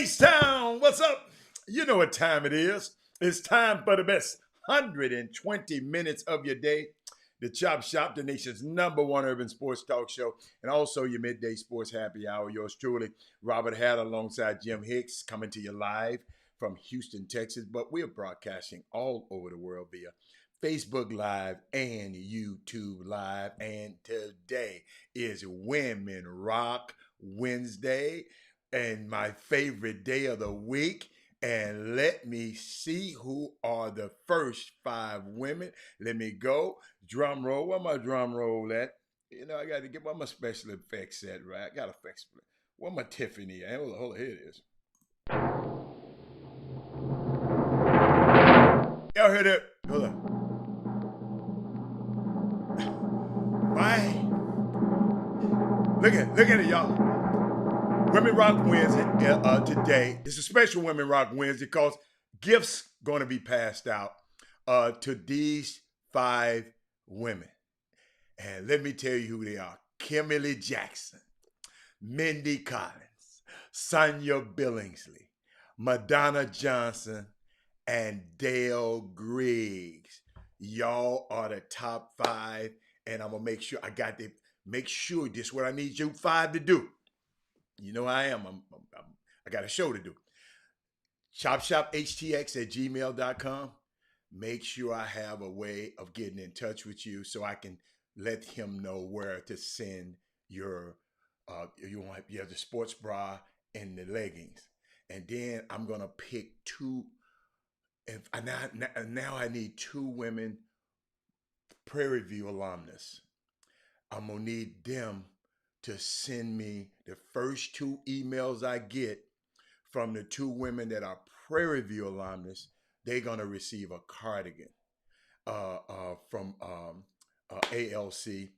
H-Town, what's up? You know what time it is. It's time for the best 120 minutes of your day. The Chop Shop, the nation's #1 urban sports talk show, and also your midday sports happy hour. Yours truly, Robert Hatt, alongside Jim Hicks, coming to you live from Houston, Texas. But we're broadcasting all over the world via Facebook Live and YouTube Live. And today is Women Rock Wednesday, and my favorite day of the week. And let me see who are the first 5 women. Let me go. Drum roll. Where my drum roll at? You know, I got to get where my special effects at, right? I got effects. Where my Tiffany at? Hold on, here it is. Y'all hear that? Hold on. Why? Look at it, y'all. Women Rock Wednesday today. It's a special Women Rock Wednesday because gifts going to be passed out to these 5 women. And let me tell you who they are. Kimberly Jackson, Mindy Collins, Sonia Billingsley, Madonna Johnson, and Dale Griggs. Y'all are the top 5, and I'm going to make sure this is what I need you 5 to do. You know I am. I got a show to do. ChopShopHTX@gmail.com. Make sure I have a way of getting in touch with you so I can let him know where to send your you have the sports bra and the leggings. And then I'm gonna pick 2. Now I need 2 women Prairie View alumnus. I'm gonna need them to send me the first 2 emails I get from the 2 women that are Prairie View alumnus. They're gonna receive a cardigan from ALC,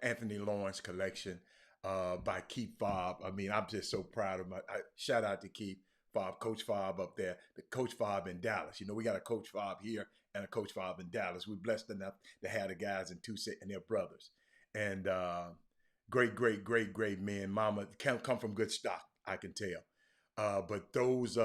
Anthony Lawrence collection by Keith Fobb. I mean, I'm just so proud of shout out to Keith Fobb, Coach Fobb up there, the Coach Fobb in Dallas. You know, we got a Coach Fobb here and a Coach Fobb in Dallas. We're blessed enough to have the guys in Tucson and their brothers. And great men. Mama come from good stock, I can tell. But those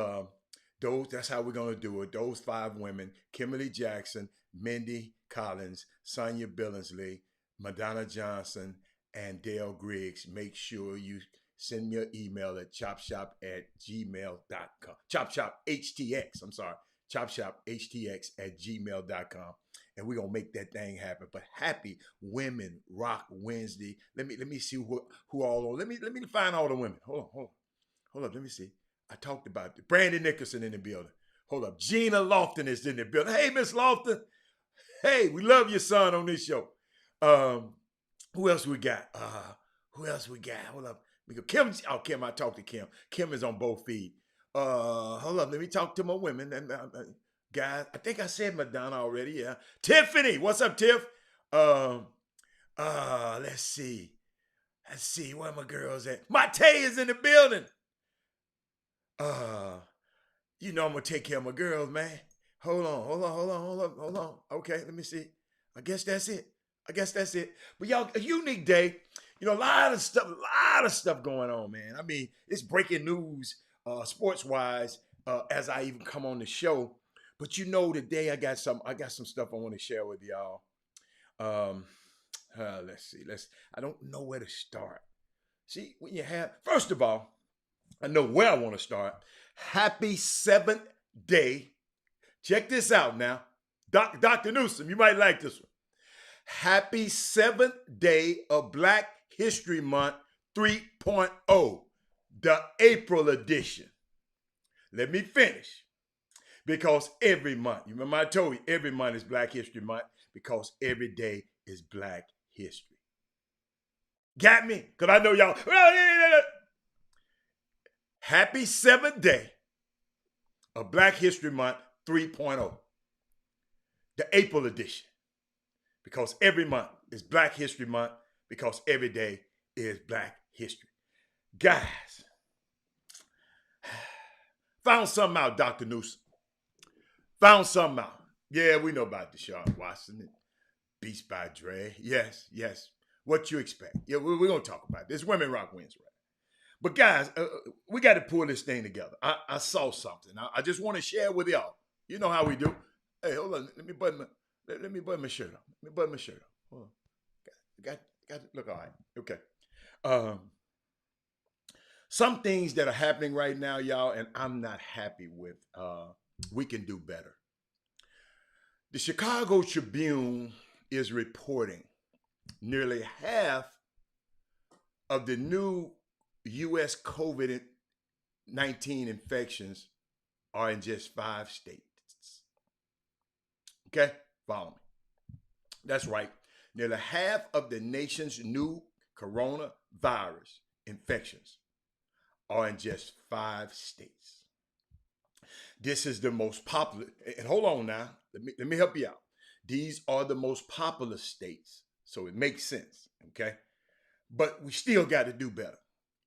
that's how we're gonna do it. Those 5 women: Kimberly Jackson, Mindy Collins, Sonia Billingsley, Madonna Johnson, and Dale Griggs. Make sure you send me an email at chopshop@gmail.com. ChopShopHTX. I'm sorry. ChopShopHTX@gmail.com. And we're gonna make that thing happen. But happy Women Rock Wednesday. Let me see who all on. Let me find all the women. Hold up. Let me see. I talked about it. Brandy Nicholson in the building. Hold up. Gina Lofton is in the building. Hey, Miss Lofton. Hey, we love your son on this show. Who else we got? Hold up. We go. Kim. Oh, Kim. I talked to Kim. Kim is on both feeds. Hold up. Let me talk to my women. And guys, I think I said Madonna already. Yeah. Tiffany, what's up, Tiff? Let's see. Where my girls at? Mate is in the building. You know I'm gonna take care of my girls, man. Hold on. Okay, let me see. I guess that's it. But y'all, a unique day. You know, a lot of stuff going on, man. I mean, it's breaking news, sports-wise, as I even come on the show. But you know, today I got some stuff I want to share with y'all. Let's see. I don't know where to start. See, when you have, first of all, I know where I want to start. Happy 7th day. Check this out now. Dr. Newsom, you might like this one. Happy 7th day of Black History Month 3.0, the April edition. Let me finish. Because every month, you remember I told you, every month is Black History Month because every day is Black History. Got me? Because I know y'all. Happy 7th day of Black History Month 3.0, the April edition. Because every month is Black History Month because every day is Black History. Guys, found something out, Dr. Newsom. Found something out. Yeah, we know about Deshaun Watson, Beats by Dre. Yes. What you expect? Yeah, we're going to talk about this. Women Rock Wednesday. But guys, we got to pull this thing together. I saw something. I just want to share with y'all. You know how we do. Hey, hold on. Let me button my shirt up. Let me button my shirt up. Hold on. Got look all right. Okay. Um, some things that are happening right now, y'all, and I'm not happy with. We can do better. The Chicago Tribune is reporting nearly half of the new U.S. COVID 19 infections are in just 5 states. Okay? Follow me. That's right. Nearly half of the nation's new coronavirus infections are in just 5 states. This is the most popular, and hold on now, let me help you out. These are the most popular states, so it makes sense, okay? But we still got to do better.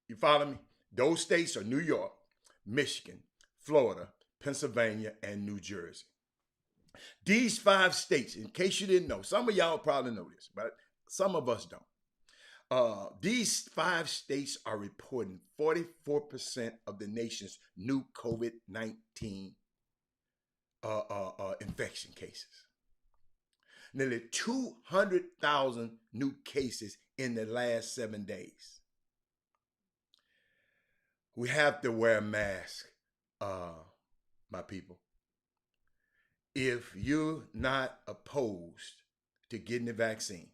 You follow me? Those states are New York, Michigan, Florida, Pennsylvania, and New Jersey. These 5 states, in case you didn't know, some of y'all probably know this, but some of us don't. These 5 states are reporting 44% of the nation's new COVID-19 infection cases. Nearly 200,000 new cases in the last 7 days. We have to wear a mask, my people. If you're not opposed to getting the vaccine,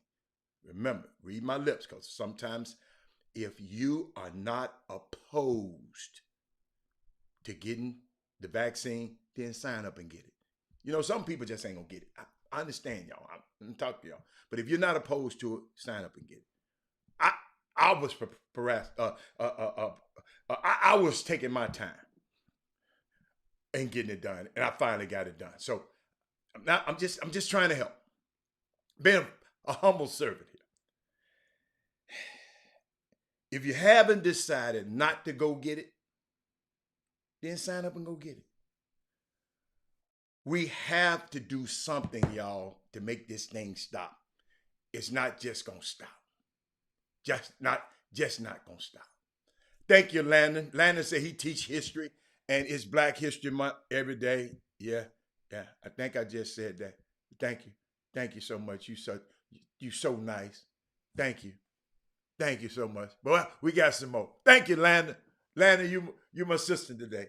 remember, read my lips, because sometimes if you are not opposed to getting the vaccine, then sign up and get it. You know, some people just ain't gonna get it. I understand y'all. I'm gonna talk to y'all. But if you're not opposed to it, sign up and get it. I was I was taking my time and getting it done, and I finally got it done. So I'm just trying to help. Being a humble servant here. If you haven't decided not to go get it, then sign up and go get it. We have to do something, y'all, to make this thing stop. It's not just gonna stop. Just not gonna stop. Thank you, Landon. Landon said he teach history and it's Black History Month every day. Yeah. I think I just said that. Thank you so much. You so nice. Thank you so much. But we got some more. Thank you, Landon. Landon, you my sister today.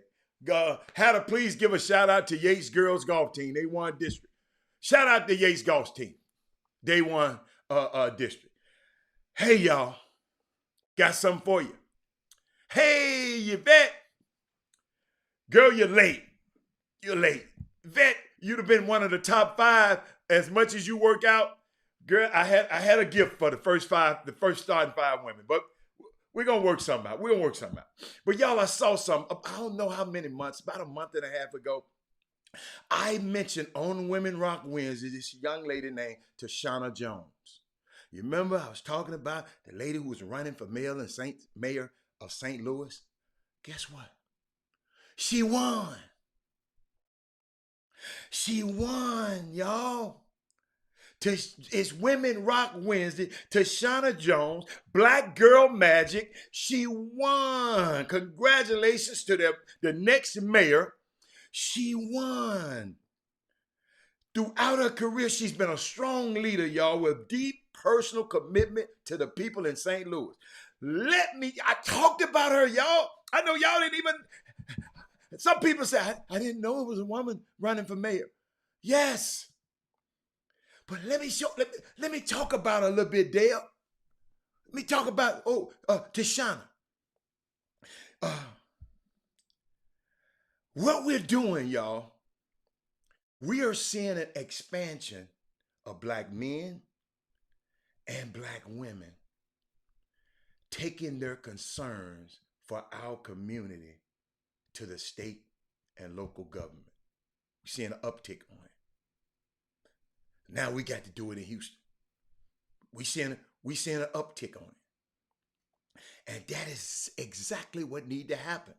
Had to please give a shout out to Yates Girls Golf Team. They won district. Shout out to Yates Golf Team. They won district. Hey, y'all. Got something for you. Hey, Yvette. Girl, you're late. You're late. Yvette, you'd have been one of the top 5 as much as you work out. Girl, I had a gift for the first starting 5 women, but we're gonna work something out. But y'all, I saw something, I don't know how many months, about a month and a half ago. I mentioned on Women Rock Wednesday this young lady named Tashana Jones. You remember I was talking about the lady who was running for mayor of St. Louis? Guess what? She won. She won, y'all. It's Women Rock Wednesday. Tashana Jones, Black Girl Magic, she won. Congratulations to the next mayor. She won. Throughout her career, she's been a strong leader, y'all, with deep personal commitment to the people in St. Louis. I talked about her, y'all. I know y'all didn't even, some people say, I didn't know it was a woman running for mayor. Yes. But let me talk about her a little bit, Dale. Let me talk about, Tashana. What we're doing, y'all, we are seeing an expansion of Black men and Black women taking their concerns for our community to the state and local government. We're seeing an uptick on it. Now we got to do it in Houston. We seeing an uptick on it. And that is exactly what need to happen.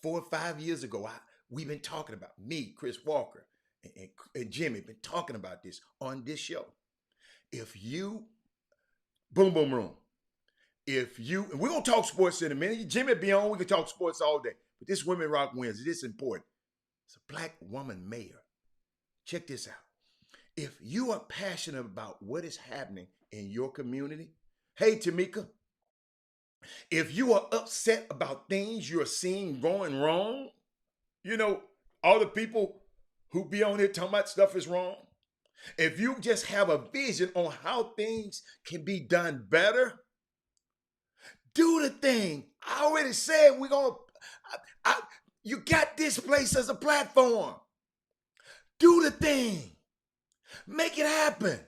4 or 5 years ago, we've been talking about, me, Chris Walker, and Jimmy, been talking about this on this show. If you, boom, boom, room, if you, and we're going to talk sports in a minute. Jimmy be on, we can talk sports all day. But this Women Rock Wednesday, this is important. It's a black woman mayor. Check this out. If you are passionate about what is happening in your community, hey, Tamika, if you are upset about things you're seeing going wrong, you know, all the people who be on here talking about stuff is wrong. If you just have a vision on how things can be done better, do the thing. I already said we're going to, you got this place as a platform. Do the thing. Make it happen.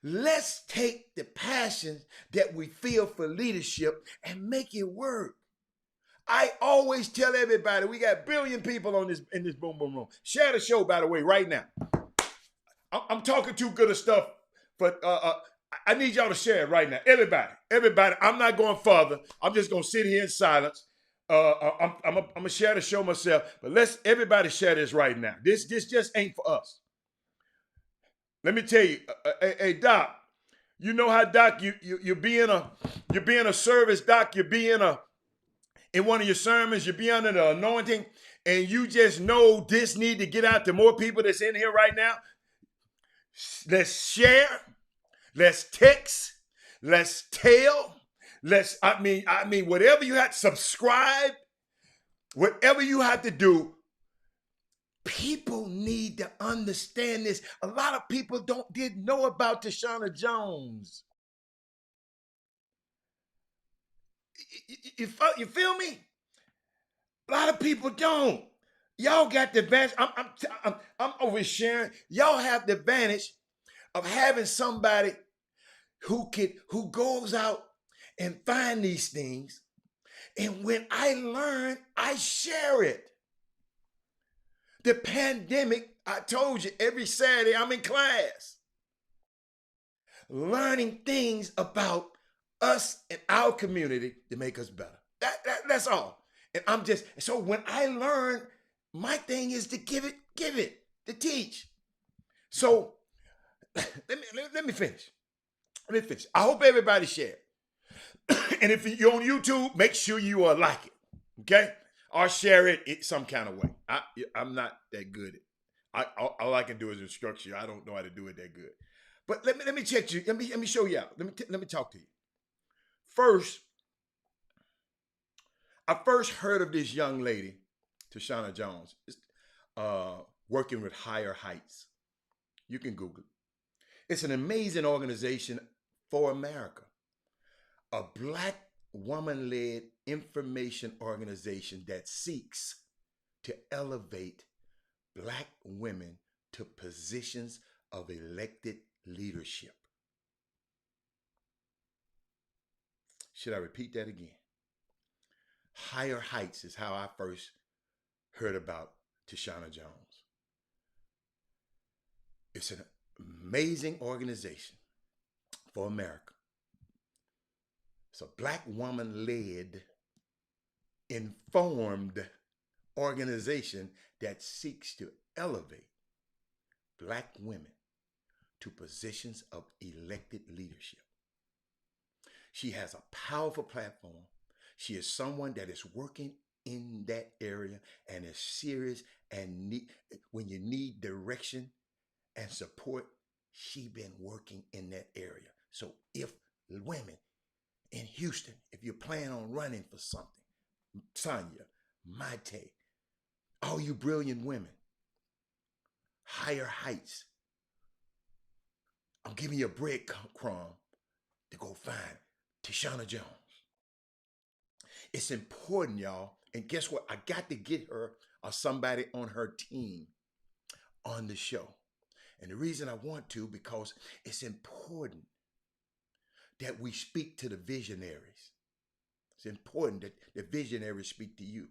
Let's take the passion that we feel for leadership and make it work. I always tell everybody, we got 1 billion people on in this boom boom room. Share the show, by the way, right now. I'm talking too good of stuff, but I need y'all to share it right now. Everybody. I'm not going further. I'm just gonna sit here in silence. I'm gonna share the show myself, but let's everybody share this right now. This just ain't for us. Let me tell you, hey Doc, you know how Doc you be in a service, Doc, you be in one of your sermons, you be under the anointing, and you just know this need to get out to more people that's in here right now. Let's share, let's text, let's tell, I mean, whatever you have to subscribe, whatever you have to do, people need to understand this. A lot of people didn't know about Tashana Jones. You feel me? A lot of people don't. Y'all got the advantage. I'm oversharing. Y'all have the advantage of having somebody who goes out and find these things. And when I learn, I share it. The pandemic, I told you, every Saturday I'm in class, learning things about us and our community to make us better. That's all. And so when I learn, my thing is to give it, to teach. So let me finish. I hope everybody share. And if you're on YouTube, make sure you like it, okay? Or share it some kind of way. I'm not that good. All I can do is instruct you. I don't know how to do it that good. But let me check you. Let me show you out. Let me talk to you. First, I first heard of this young lady, Tashana Jones, working with Higher Heights. You can Google it. It's an amazing organization for America. A black woman-led information organization that seeks to elevate black women to positions of elected leadership. Should I repeat that again? Higher Heights is how I first heard about Tashana Jones. It's an amazing organization for America. It's a black woman-led, informed organization that seeks to elevate black women to positions of elected leadership. She has a powerful platform. She is someone that is working in that area and is serious, and when you need direction and support, she been working in that area. So if women in Houston, if you plan on running for something, Sonia, Mate, all you brilliant women, Higher Heights, I'm giving you a breadcrumb to go find Tashana Jones. It's important, y'all. And guess what? I got to get her or somebody on her team on the show. And the reason I want to, because it's important that we speak to the visionaries. It's important that the visionaries speak to you.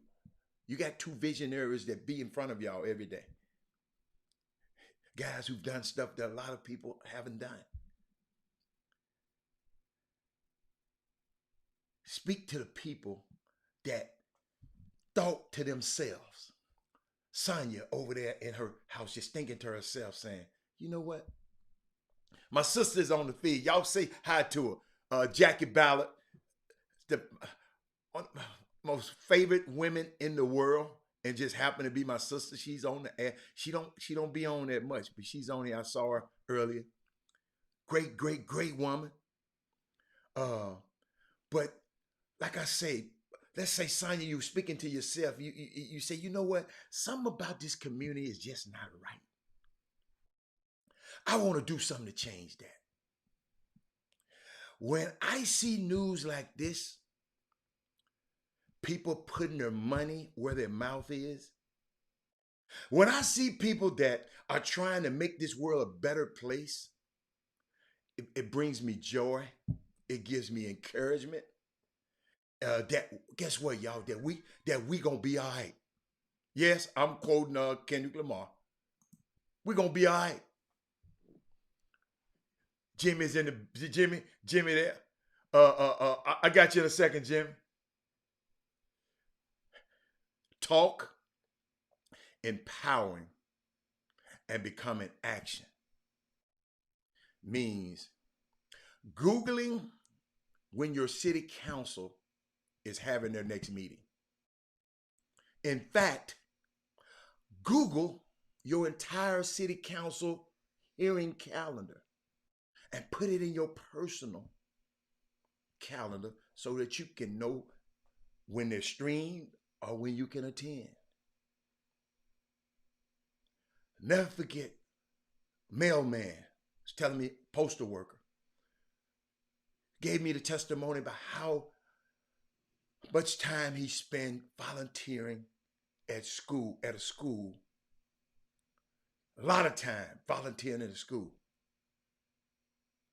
You got two visionaries that be in front of y'all every day. Guys who've done stuff that a lot of people haven't done. Speak to the people that thought to themselves. Sonia over there in her house just thinking to herself, saying, you know what? My sister's on the feed. Y'all say hi to her. Jackie Ballard, the one of my most favorite women in the world, and just happened to be my sister. She's on the air. She don't be on that much, but she's on here. I saw her earlier. Great, great, great woman. Uh, but like I say, let's say, Sonya, you speaking to yourself. You say, you know what? Something about this community is just not right. I want to do something to change that. When I see news like this, people putting their money where their mouth is, when I see people that are trying to make this world a better place, it brings me joy. It gives me encouragement. That guess what, y'all? That we gonna be all right. Yes, I'm quoting Kendrick Lamar. We gonna be all right. Jimmy's in the Jimmy there. I got you in a second, Jimmy. Talk, empowering, and becoming action means Googling when your city council is having their next meeting. In fact, Google your entire city council hearing calendar and put it in your personal calendar so that you can know when they're streamed or when you can attend. Never forget, mailman was telling me, postal worker, gave me the testimony about how much time he spent volunteering at a school. A lot of time volunteering at a school.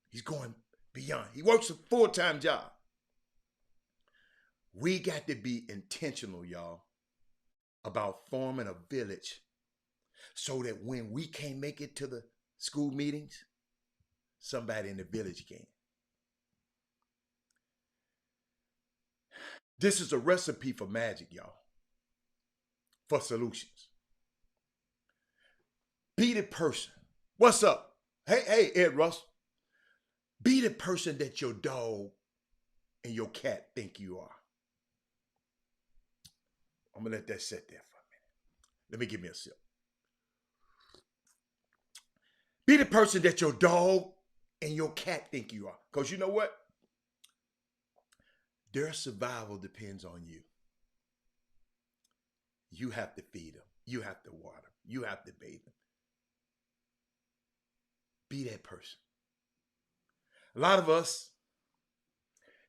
He's going beyond. He works a full-time job. We got to be intentional, y'all, about forming a village so that when we can't make it to the school meetings, somebody in the village can. This is a recipe for magic, y'all, for solutions. Be the person. What's up? Hey, Ed Russell. Be the person that your dog and your cat think you are. I'm going to let that sit there for a minute. Let me give me a sip. Be the person that your dog and your cat think you are. Because you know what? Their survival depends on you. You have to feed them. You have to water them. You have to bathe them. Be that person. A lot of us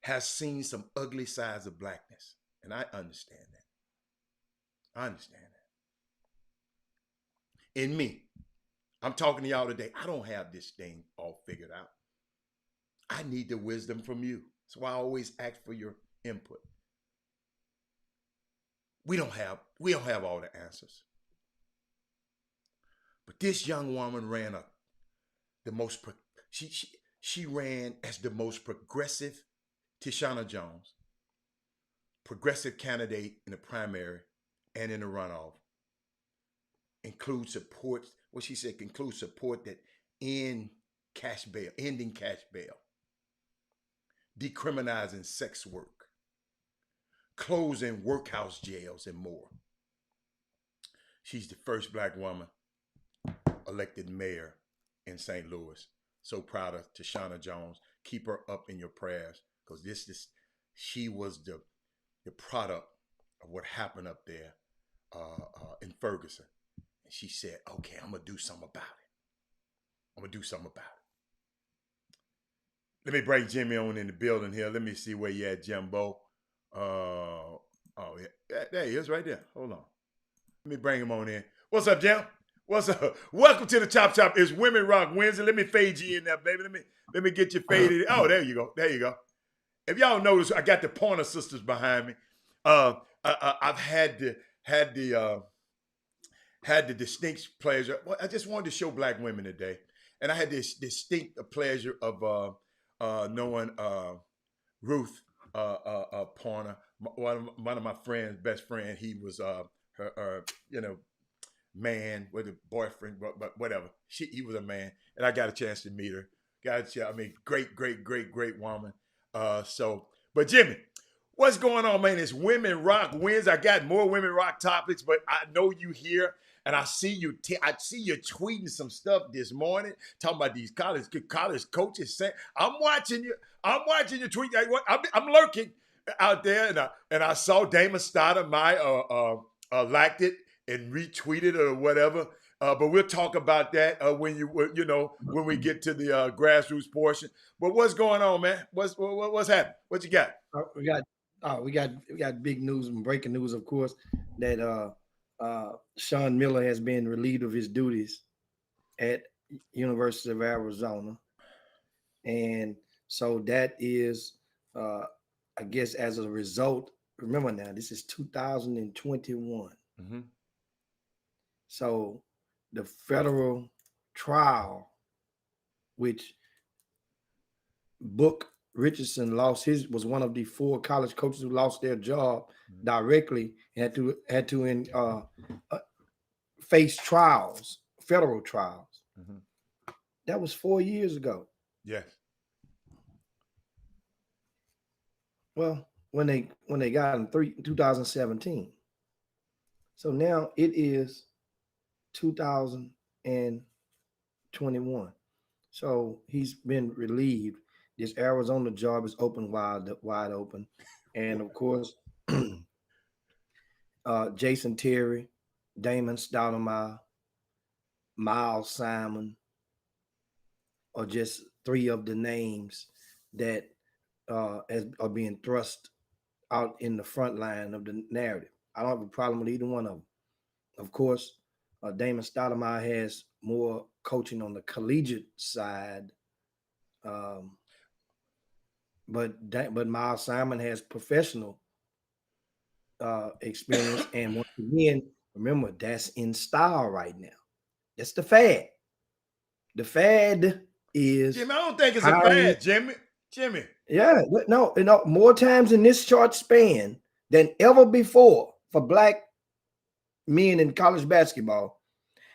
have seen some ugly sides of blackness, and I understand that. I understand that. In me, I'm talking to y'all today. I don't have this thing all figured out. I need the wisdom from you. That's why I always ask for your input. We don't have all the answers. But this young woman ran she ran as the most progressive, Tishana Jones, progressive candidate in the primary and in the runoff. Includes support that ending cash bail, decriminalizing sex work, closing workhouse jails, and more. She's the first Black woman elected mayor in St. Louis. So proud of Tishana Jones. Keep her up in your prayers, because she was the product of what happened up there in Ferguson. And she said, okay, I'm going to do something about it. Let me bring Jimmy on in the building here. Let me see where you at, Jimbo. Yeah. There he is right there. Hold on. Let me bring him on in. What's up, Jim? What's up? Welcome to the Chop Shop. It's Women Rock Wednesday. Let me fade you in there, baby. Let me get you faded. Oh, there you go. If y'all notice, I got the Pointer Sisters behind me. I've had the distinct pleasure. Well, I just wanted to show Black women today, and I had this distinct pleasure of knowing Ruth Pointer, one of my friends, best friend. He was her man with a boyfriend, but whatever. He was a man, and I got a chance to meet her. Great woman. But Jimmy, what's going on, man? It's Women Rock Wins. I got more Women Rock topics, but I know you here, and I see you. I see you tweeting some stuff this morning, talking about these college coaches. Saying, I'm watching you. I'm watching you tweet. I'm lurking out there, and I saw Damon Stoudemire liked it and retweeted or whatever. But we'll talk about that when we get to the grassroots portion. But what's going on, man? What's happening? What you got? We got big news and breaking news, of course, that Sean Miller has been relieved of his duties at University of Arizona, and so that is, I guess, as a result. Remember now, this is 2021. Mm-hmm. So the federal trial, which Book Richardson was one of the 4 college coaches who lost their job directly and had to face trials, federal trials. Mm-hmm. That was 4 years ago. Yes. Well, when they got in 2017. So now it is 2021. So he's been relieved. This Arizona job is open wide open. And of course, Jason Terry, Damon Stoudemire, Miles Simon are just 3 of the names that are being thrust out in the front line of the narrative. I don't have a problem with either one of them. Of course, Damon Stoudemire has more coaching on the collegiate side, but Miles Simon has professional experience. And once again, remember, that's in style right now. That's the fad. The fad is Jimmy. I don't think it's a fad, Jimmy. Yeah, no, more times in this short span than ever before for Black men in college basketball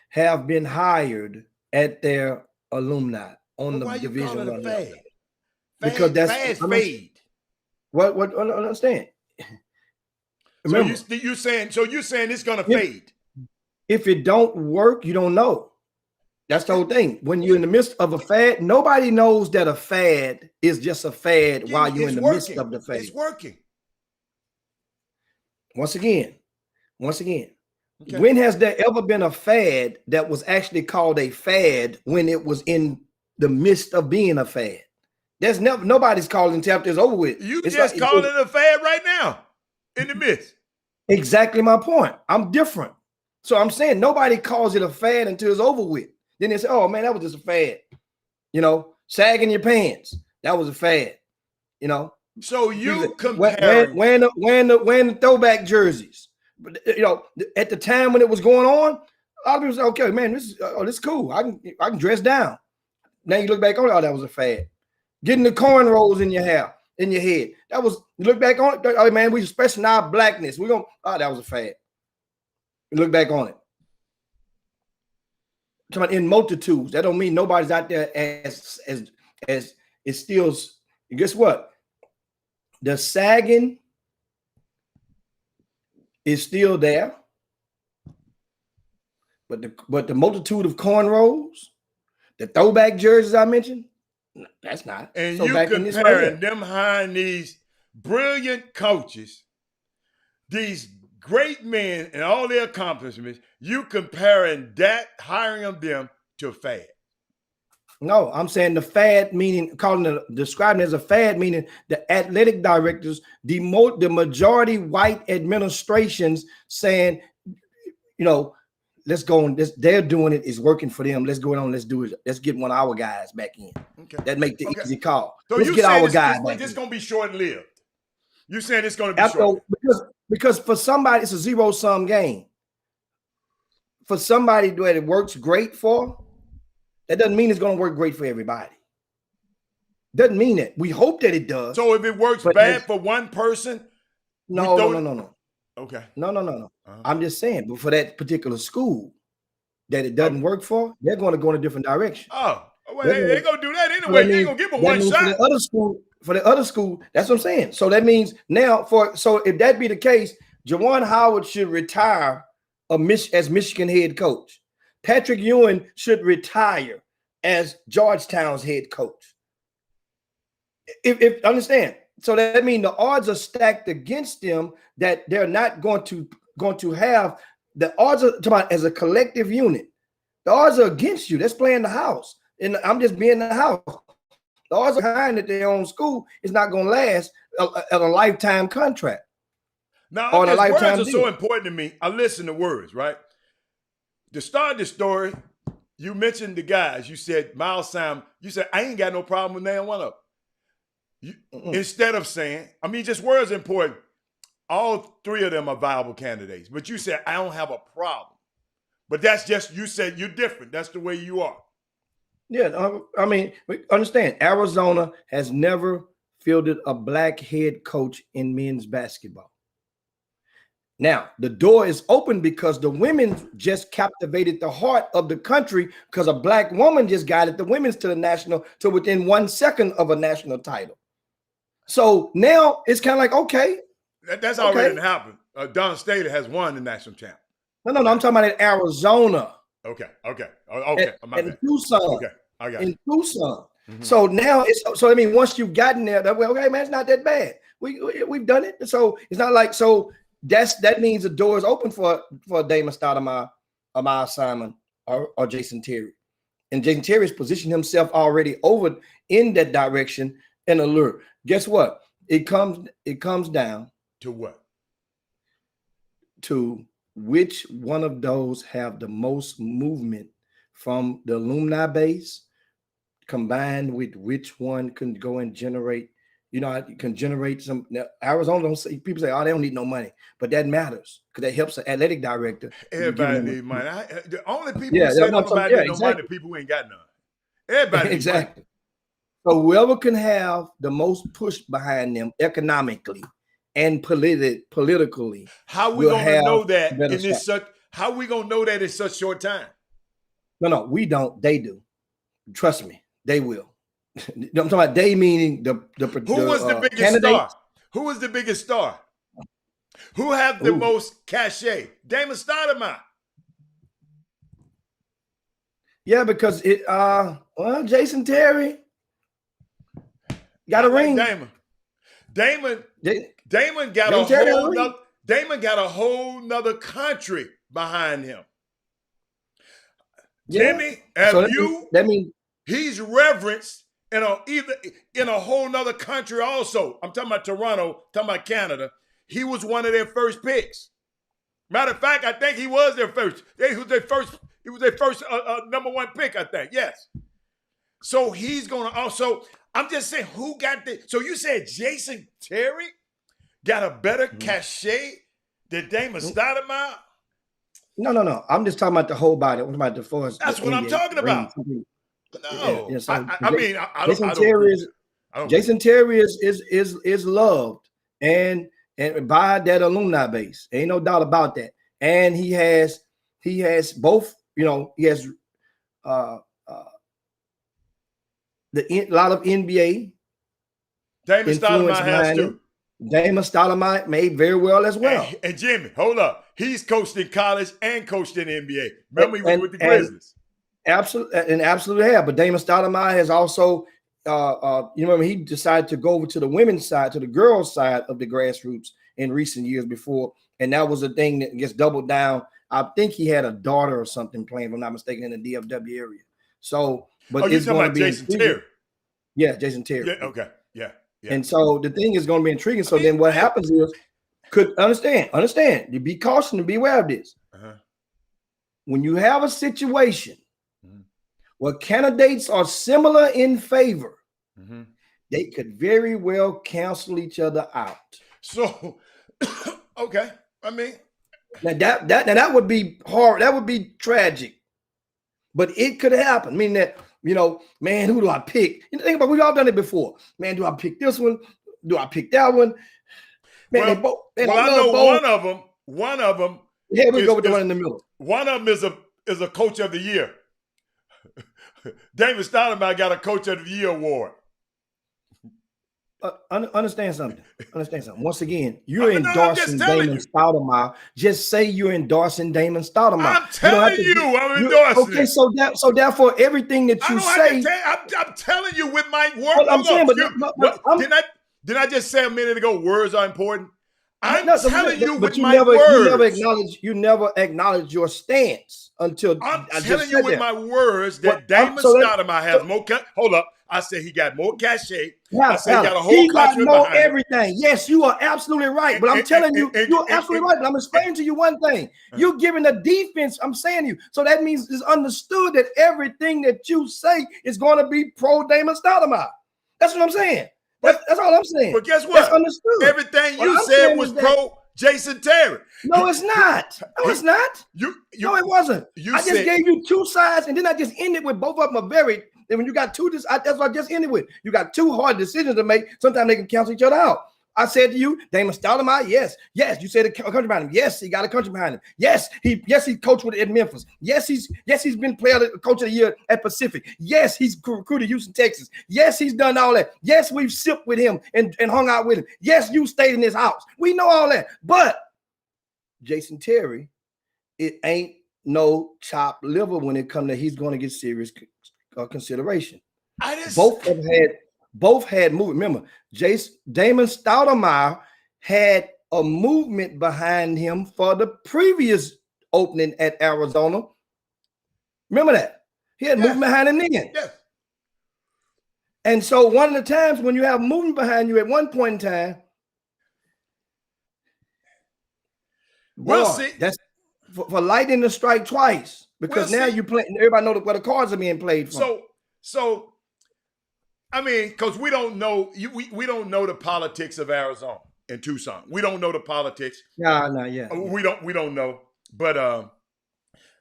have been hired at their alumni on the division level. Fad? Because that's fade. What understand? Remember, so you're saying it's gonna fade. If it don't work, you don't know. That's the whole thing. When you're in the midst of a fad, nobody knows that a fad is just a fad while you're in the midst of the fad. It's working. Once again, okay. When has there ever been a fad that was actually called a fad when it was in the midst of being a fad? There's nobody's calling chapters over with. You just calling it a fad right now in the midst. Exactly my point. I'm different. So I'm saying nobody calls it a fad until it's over with. Then they say, oh man, that was just a fad. Sagging your pants. That was a fad. So you comparing wearing the throwback jerseys. But at the time when it was going on, a lot of people say, okay, man, this is cool. I can dress down. Now you look back on it, that was a fad. Getting the cornrows in your hair, in your head. That was, you look back on it, oh man, we expressing our blackness. That was a fad. You look back on it. In multitudes, that don't mean nobody's out there as it still. Guess what? The sagging is still there, but the multitude of cornrows, the throwback jerseys I mentioned, that's not. And so you comparing them hiring these brilliant coaches, these great men and all their accomplishments, you comparing that, hiring of them to a fad. No, I'm saying the fad meaning, describing it as a fad meaning the athletic directors, the majority white administrations saying, let's go on this. They're doing it. It's working for them. Let's go on. Let's do it. Let's get one of our guys back in. Okay. That make the easy call. So let's get our guys back. It's going to be short-lived. You saying it's going to be short? Because for somebody, it's a zero-sum game. For somebody that it works great for, that doesn't mean it's going to work great for everybody. Doesn't mean that. We hope that it does. So if it works bad for one person, no. Okay. No. Uh-huh. I'm just saying, but for that particular school that it doesn't work for, they're going to go in a different direction. Oh, well, they're going to do that anyway. You ain't going to give them one shot. for the other school. That's what I'm saying. So that means now so if that be the case, Juwan Howard should retire as Michigan head coach. Patrick Ewing should retire as Georgetown's head coach. If understand, so that means the odds are stacked against them that they're not going to have the odds are about as a collective unit. The odds are against you. That's playing the house, and I'm just being the house. The odds are behind that their own school is not going to last at a lifetime contract. Now, words are so important to me. I listen to words, right? To start the story, you mentioned the guys. You said Miles Sam. You said I ain't got no problem with name one of them. Instead of saying, I mean, just words are important. All three of them are viable candidates. But you said I don't have a problem. But that's just, you said you're different. That's the way you are. Yeah, I mean, understand, Arizona has never fielded a black head coach in men's basketball. Now, the door is open because the women just captivated the heart of the country because a black woman just guided the women's to the national, to within 1 second of a national title. So now it's kind of like, okay. That's already happened. Don Staley has won the national champ. No, I'm talking about in Arizona. Okay. In Tucson. Okay, I got it. In Tucson. Mm-hmm. So now I mean, once you've gotten there, okay, man, it's not that bad. We've done it. So it's not like, so that means the door is open for Damon Stoudemire, Miles Simon, or Jason Terry. And Jason Terry's positioned himself already over in that direction and allure. Guess what? It comes down to what? To which one of those have the most movement from the alumni base, combined with which one can go and generate, can generate some. Now, Arizona don't say, people say, oh, they don't need no money, but that matters because that helps the athletic director. Everybody need money. The only people who say nobody need no money, people who ain't got none. Everybody exactly. So whoever can have the most push behind them economically and politically, how we gonna know that in this how we gonna know that in such short time? No, we don't. They do. Trust me, they will. I'm talking about they, meaning the who was the biggest candidates? Star? Who was the biggest star? Who have the most cachet? Damon Stoudemire. Yeah, because Jason Terry got a ring. Damon got a whole nother country behind him. Yeah. Jimmy, that means he's reverenced in a whole nother country also. I'm talking about Toronto, talking about Canada. He was one of their first picks. Matter of fact, I think he was their first. He was their first number one pick, I think. Yes. So he's gonna also. I'm just saying, who got the? So you said Jason Terry got a better cachet than Damon Stoudemire? No. I'm just talking about the whole body. I'm talking about the force. That's what I'm talking about. No, yeah, so I mean, Jason Terry is loved and by that alumni base. Ain't no doubt about that. And he has both. He has a lot of NBA. Damon Stoudemire has too. Damon Stoudemire may very well as well. And Jimmy, hold up. He's coached in college and coached in the NBA. Remember, he was with the Grizzlies. Absolutely have. But Damon Stoudemire has also, remember he decided to go over to the women's side, to the girls' side of the grassroots in recent years before. And that was a thing that gets doubled down. I think he had a daughter or something playing, if I'm not mistaken, in the DFW area. So, but it's going to be Jason Terry. Yeah, Jason Terry. Yeah, okay. Yeah. And so the thing is going to be intriguing. So then what happens is, understand, you be cautious and be aware of this. Uh-huh. When you have a situation where candidates are similar in favor, they could very well cancel each other out. So, okay. I mean, now that would be hard. That would be tragic, but it could happen. I mean that, man, who do I pick? Think about, we've all done it before. Man, do I pick this one? Do I pick that one? Man, I know both. One of them. Yeah, we go with the one in the middle. One of them is a coach of the year. Damon Stoudemire got a coach of the year award. Understand something. Understand something. Once again, you're I'm just endorsing telling Damon you. Stoudemire. Just say you're endorsing Damon Stoudemire. I'm You don't have telling to. you, I'm You endorsing okay? it. So therefore, everything that I you don't have to say, tell. I'm telling you with my word. what I'm Hold on. saying, What I'm didn't I just say a minute ago? Words are important. no, I'm no, telling you with but my words. you never acknowledge your stance until I'm I telling just you said with that. my words What that I'm Damon so that Stoudemire has so more. Hold up. I said he got more cachet. I said he Hannah, got a whole he got country know behind him. everything. Yes, you are absolutely right. And, But I'm and, telling and, you, and, you're and, absolutely right. But I'm explaining to you one thing. You're giving a defense. I'm saying to you. So that means it's understood that everything that you say is going to be pro Damon Stoudemire. That's what I'm saying. but That's all I'm saying. but guess That's what? understood. Everything What you I'm said saying was is that pro Jason Terry. no, it's not. No, He, it's not. you No, it wasn't. you I just said gave you two sides, and then I just ended with both of them are very. And when you got two, that's what I just ended with. You got two hard decisions to make. Sometimes they can cancel each other out. I said to you, Damon Stoudemire, yes. You said a country behind him. Yes, he got a country behind him. Yes, he coached with at Memphis. Yes, he's been coach of the year at Pacific. Yes, he's recruited Houston, Texas. Yes, he's done all that. Yes, we've sipped with him and hung out with him. Yes, you stayed in his house. We know all that. But Jason Terry, it ain't no chopped liver when it comes to he's going to get serious consideration. Both had movement. Remember, Damon Stoudemire had a movement behind him for the previous opening at Arizona. Remember that? He had movement behind him then. Yes. And so one of the times when you have movement behind you at one point in time, boy, see, that's for lightning to strike twice, because now you play. Everybody know where the cards are being played from. So I mean, because we don't know we don't know the politics of Arizona and Tucson. We don't know the politics. Yeah. We don't know. But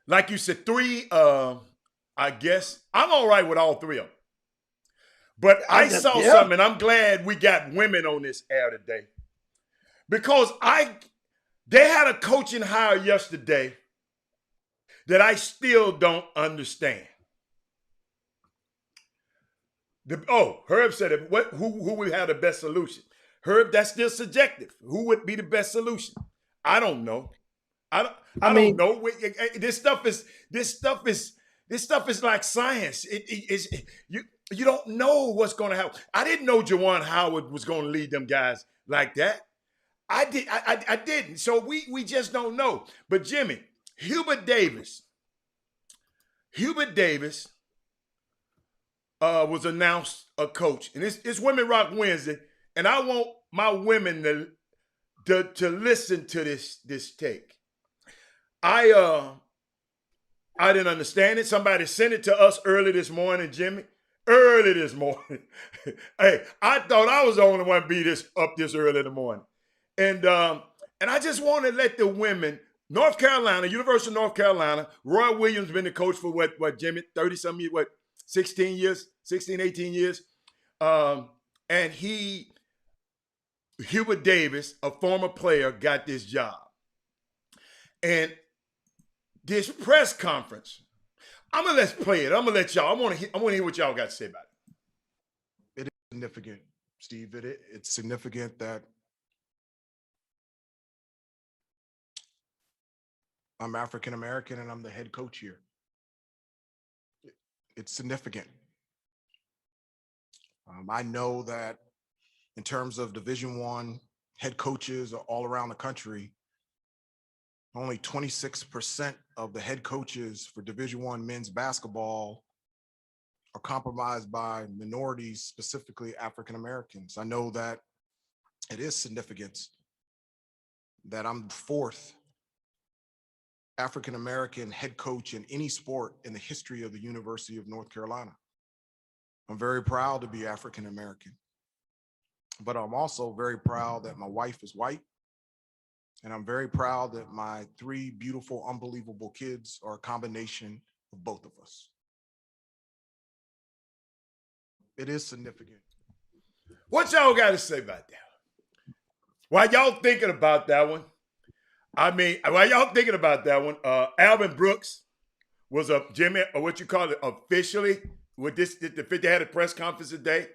like you said, three. I guess I'm all right with all three of them. But I saw something, and I'm glad we got women on this air today, because they had a coaching hire yesterday that I still don't understand. Herb said it. Who would have the best solution? Herb, that's still subjective. Who would be the best solution? I don't know. I don't know. This stuff is like science. You don't know what's going to happen. I didn't know Juwan Howard was going to lead them guys like that. I didn't. So we just don't know. But Jimmy, Hubert Davis was announced a coach, and it's Women Rock Wednesday, and I want my women to listen to this take. I didn't understand it. Somebody sent it to us early this morning, Jimmy. Early this morning. Hey, I thought I was the only one be up this early in the morning. And I just want to let the women, North Carolina, University of North Carolina, Roy Williams been the coach for what Jimmy, 30-something years, 16 years, 16, 18 years. And Hubert Davis, a former player, got this job. And this press conference, let's play it. I'm gonna let y'all. I want to hear what y'all got to say about it. It is significant, Steve. It's significant that I'm African American and I'm the head coach here. It's significant. I know that in terms of Division I head coaches all around the country, only 26% of the head coaches for Division I men's basketball are compromised by minorities, specifically African Americans. I know that it is significant that I'm the fourth African American head coach in any sport in the history of the University of North Carolina. I'm very proud to be African American, but I'm also very proud that my wife is white. And I'm very proud that my three beautiful, unbelievable kids are a combination of both of us. It is significant. What y'all got to say about that? While y'all thinking about that one, Alvin Brooks was Jimmy, or what you call it, officially with this. They had a press conference today.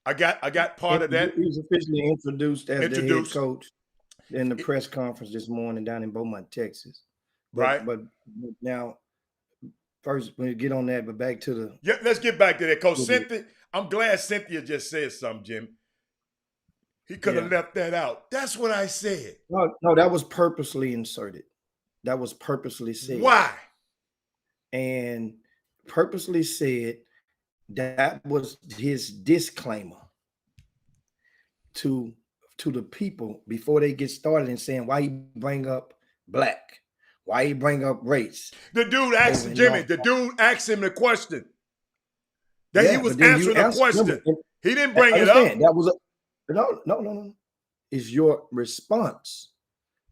I got part of that. He was officially introduced as the head Introduced. coach in the press conference this morning down in Beaumont, Texas. Right. But now, first, when you get on that, but back to the Yeah, let's get back to that. Because Cynthia, I'm glad Cynthia just said something, Jim. He could have left that out. That's what I said. No, that was purposely inserted. That was purposely said. Why? And purposely said that was his disclaimer to the people before they get started and saying why he bring up black, why he bring up race. The dude asked Jimmy. The dude asked him the question. That he was answering the question. He didn't bring it up. That was no. It's your response.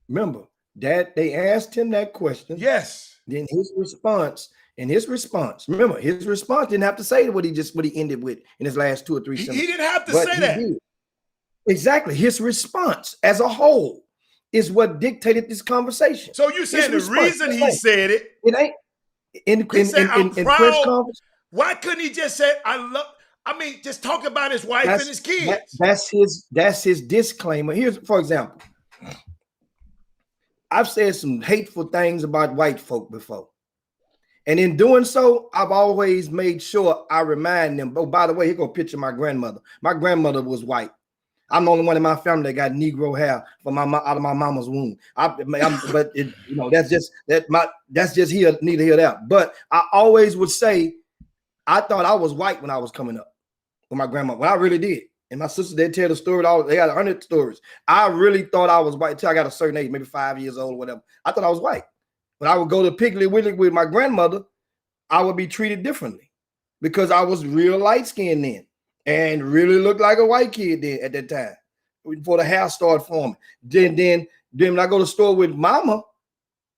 Remember that they asked him that question. Yes. Then his response. Remember, his response didn't have to say what he ended with in his last 2 or 3 sentences. He didn't have to say that. Did. Exactly. His response as a whole is what dictated this conversation. So you saying the reason he said it ain't in press conference. Why couldn't he just say, just talk about his wife and his kids? That's his disclaimer. Here's, for example, I've said some hateful things about white folk before. And in doing so, I've always made sure I remind them, oh, by the way, here go a picture of my grandmother. My grandmother was white. I'm the only one in my family that got Negro hair from out of my mama's womb. That's just here, neither here, there. But I always would say, I thought I was white when I was coming up with my grandma. Well, I really did. And my sister, they tell the story. They got 100 stories. I really thought I was white until I got a certain age, maybe 5 years old or whatever. I thought I was white. When I would go to Piggly Wiggly with my grandmother, I would be treated differently because I was real light skinned then and really looked like a white kid then at that time before the hair started forming. Then when I go to the store with mama,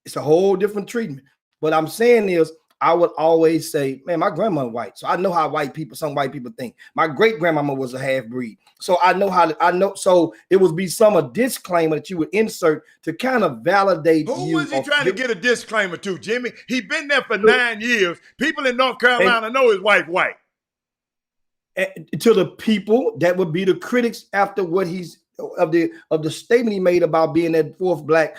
it's a whole different treatment. What I'm saying is, I would always say, man, my grandmother white. So I know how some white people think. My great grandmama was a half breed. So I know. So it would be a disclaimer that you would insert to kind of validate. Who was he trying to get a disclaimer to, Jimmy? He been there for 9 years. People in North Carolina know his wife white. To the people that would be the critics after what he's of the statement he made about being that fourth black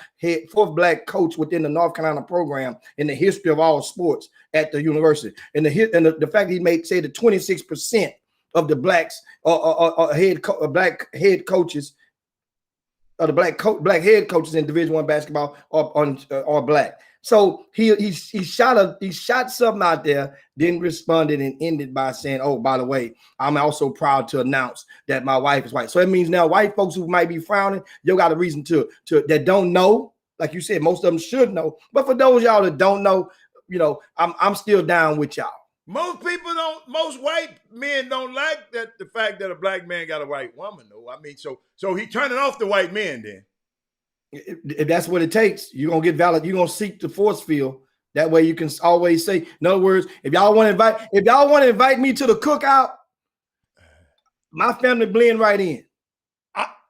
coach within the North Carolina program in the history of all sports at the university, and the fact he said that 26% of the blacks black head coaches, or the black head coaches in Division I basketball are black. So he shot something out there, then responded and ended by saying, oh, by the way, I'm also proud to announce that my wife is white. So it means now white folks who might be frowning, you got a reason to that don't know. Like you said, most of them should know. But for those y'all that don't know, I'm still down with y'all. Most white men don't like the fact that a black man got a white woman, though. I mean, so he turning off the white men then. If that's what it takes, you're gonna get valid. You're gonna seek the force field. That way, you can always say. In other words, if y'all want to invite me to the cookout, my family blend right in.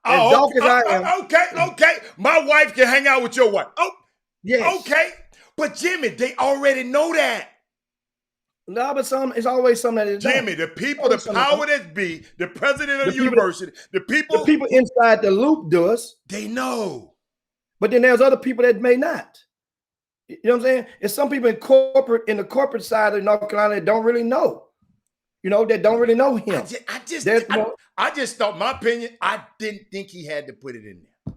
Okay. My wife can hang out with your wife. Oh, yes. Okay, but Jimmy, they already know that. No, but it's always something that is Jimmy, the people, the power that be, the president of the university, the people inside the loop does. They know. But then there's other people that may not. You know what I'm saying? It's some people in the corporate side of North Carolina that don't really know. That don't really know him. I just thought, my opinion, I didn't think he had to put it in there.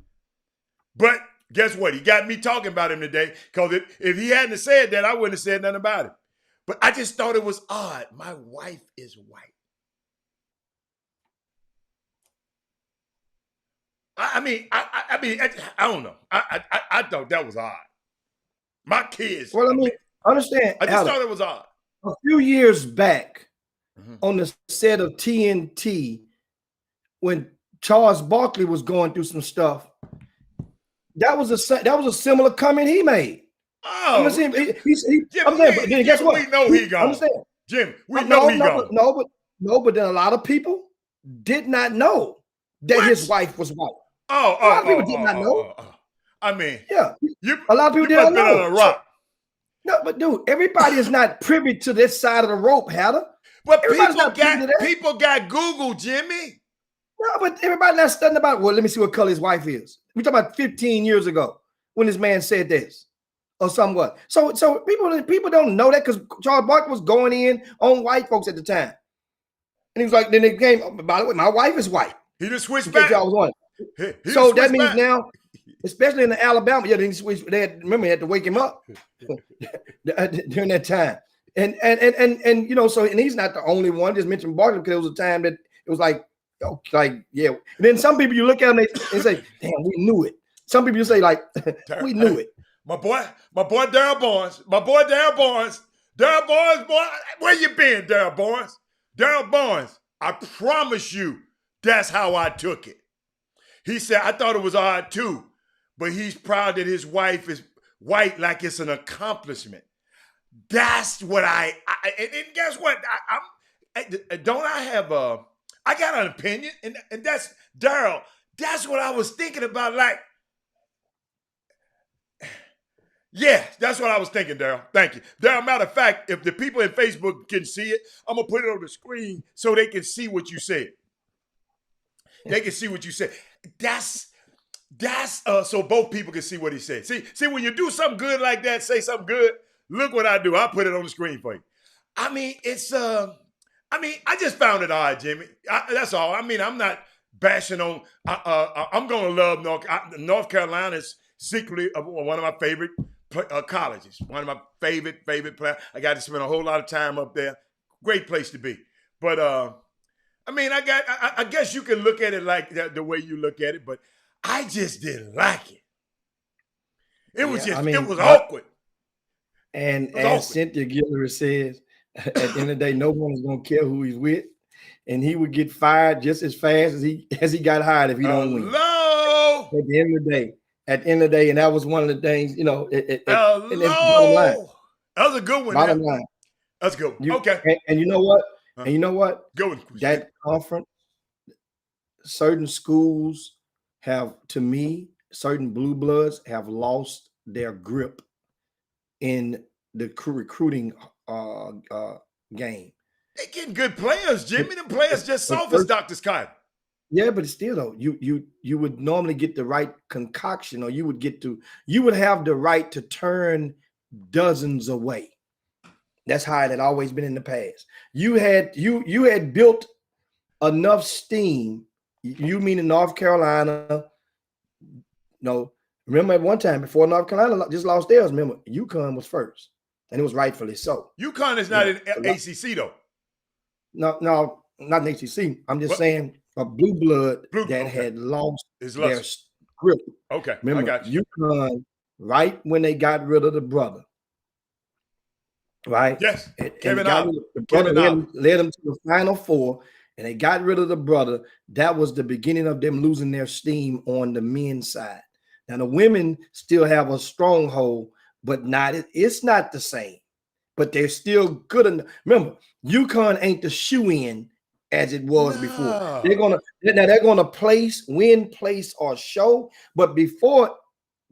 But guess what? He got me talking about him today, because if he hadn't said that, I wouldn't have said nothing about it. But I just thought it was odd. My wife is white. I don't know. I thought that was odd. My kids. Well, understand. I just thought it was odd. A few years back, on the set of TNT, when Charles Barkley was going through some stuff, that was a similar comment he made. Oh, Jim, but guess what? We know he gone. Jim, we know he gone. But then a lot of people did not know that his wife was white. A lot of people did not know. I mean, yeah, a lot of people didn't know. On a rock. No, but dude, everybody is not privy to this side of the rope, Hatter. But Everybody's not privy to that. people got Google, Jimmy. No, but everybody not studying about, well, let me see what color his wife is. We talking about 15 years ago when this man said this or somewhat. So people don't know that because Charles Barkley was going in on white folks at the time. And he was like, then it came, by the way, my wife is white. He just switched back. Y'all was wondering. So that means now, especially in the Alabama, yeah, they switched. Remember, they had to wake him up during that time. And you know, so and he's not the only one. Just mentioned Barkley because it was a time that it was like, yeah. And then some people you look at them and say, damn, we knew it. Some people you say like, we knew it. My boy Darryl Barnes. Darryl Barnes, boy, where you been, Darryl Barnes? Darryl Barnes, I promise you, that's how I took it. He said, I thought it was odd too, but he's proud that his wife is white like it's an accomplishment. That's what and guess what? I got an opinion, and that's Darryl. That's what I was thinking about. Like, yeah, that's what I was thinking, Darryl. Thank you. Darryl, matter of fact, if the people in Facebook can see it, I'm going to put it on the screen so they can see what you said. They can see what you said. That's so both people can see what he said. See, when you do something good like that, say something good, look what I do. I'll put it on the screen for you. I mean, I just found it odd, Jimmy. That's all. I mean, I'm not bashing on, I'm going to love North Carolina is secretly one of my favorite colleges, one of my favorite players. I got to spend a whole lot of time up there. Great place to be. But I mean, I guess you can look at it like that, the way you look at it, but I just didn't like it. It was it was awkward. And as Cynthia Guillory says, at the end of the day, no one is going to care who he's with, and he would get fired just as fast as he got hired if he don't win. Hello. At the end of the day, and that was one of the things, you know. That was a good one. Bottom line. That's good. Okay. And you know what? And you know what? Good one. That conference, certain schools have, to me, certain blue bloods have lost their grip in the recruiting game. They getting good players, Jimmy. The players just soft as Dr. Scott. Yeah, but still though, you would normally get the right concoction, or you would have the right to turn dozens away. That's how it had always been in the past. You had built enough steam. You mean in North Carolina? No, remember at one time before North Carolina just lost theirs. Remember, UConn was first, and it was rightfully so. UConn is not in ACC though. No, not in ACC. I'm just saying a blue blood that had lost their grip. Okay, remember, I got you. UConn, right when they got rid of the brother. Right? Yes. Kevin Ollie. The brother led them to the Final Four, and they got rid of the brother. That was the beginning of them losing their steam on the men's side. Now the women still have a stronghold, but it's not the same. But they're still good enough. Remember, UConn ain't the shoe-in as it was before. They're gonna win, place, or show. But before,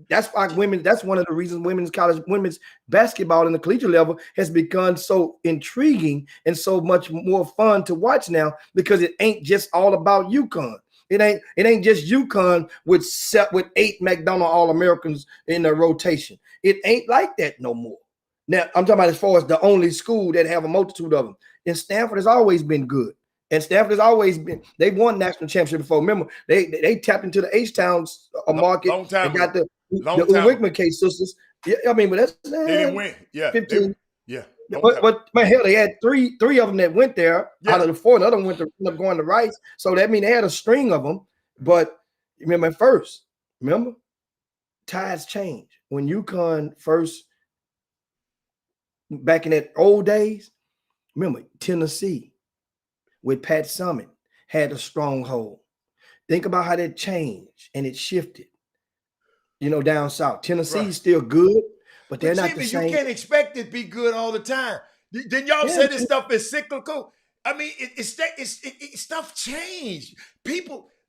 that's why that's one of the reasons women's basketball in the collegiate level has become so intriguing and so much more fun to watch now, because it ain't just all about UConn. It ain't just UConn with 8 McDonald All-Americans in their rotation. It ain't like that no more. Now, I'm talking about as far as the only school that have a multitude of them. And Stanford has always been good. And Stanford has always been, they've won national championship before. Remember, they tapped into the H-Towns market and got the Wickman sisters. Yeah, I mean, but that's they didn't win. Yeah. 15. Yeah. But man, hell, they had three of them that went there out of the 4. Another one ended up going to Rice. So that means they had a string of them. But remember, tides change. When UConn first, back in that old days, remember, Tennessee with Pat Summitt had a stronghold. Think about how that changed and it shifted. Down south. Tennessee's still good, but they're not the same. You can't expect it to be good all the time. Didn't y'all say this stuff is cyclical? I mean, stuff changed.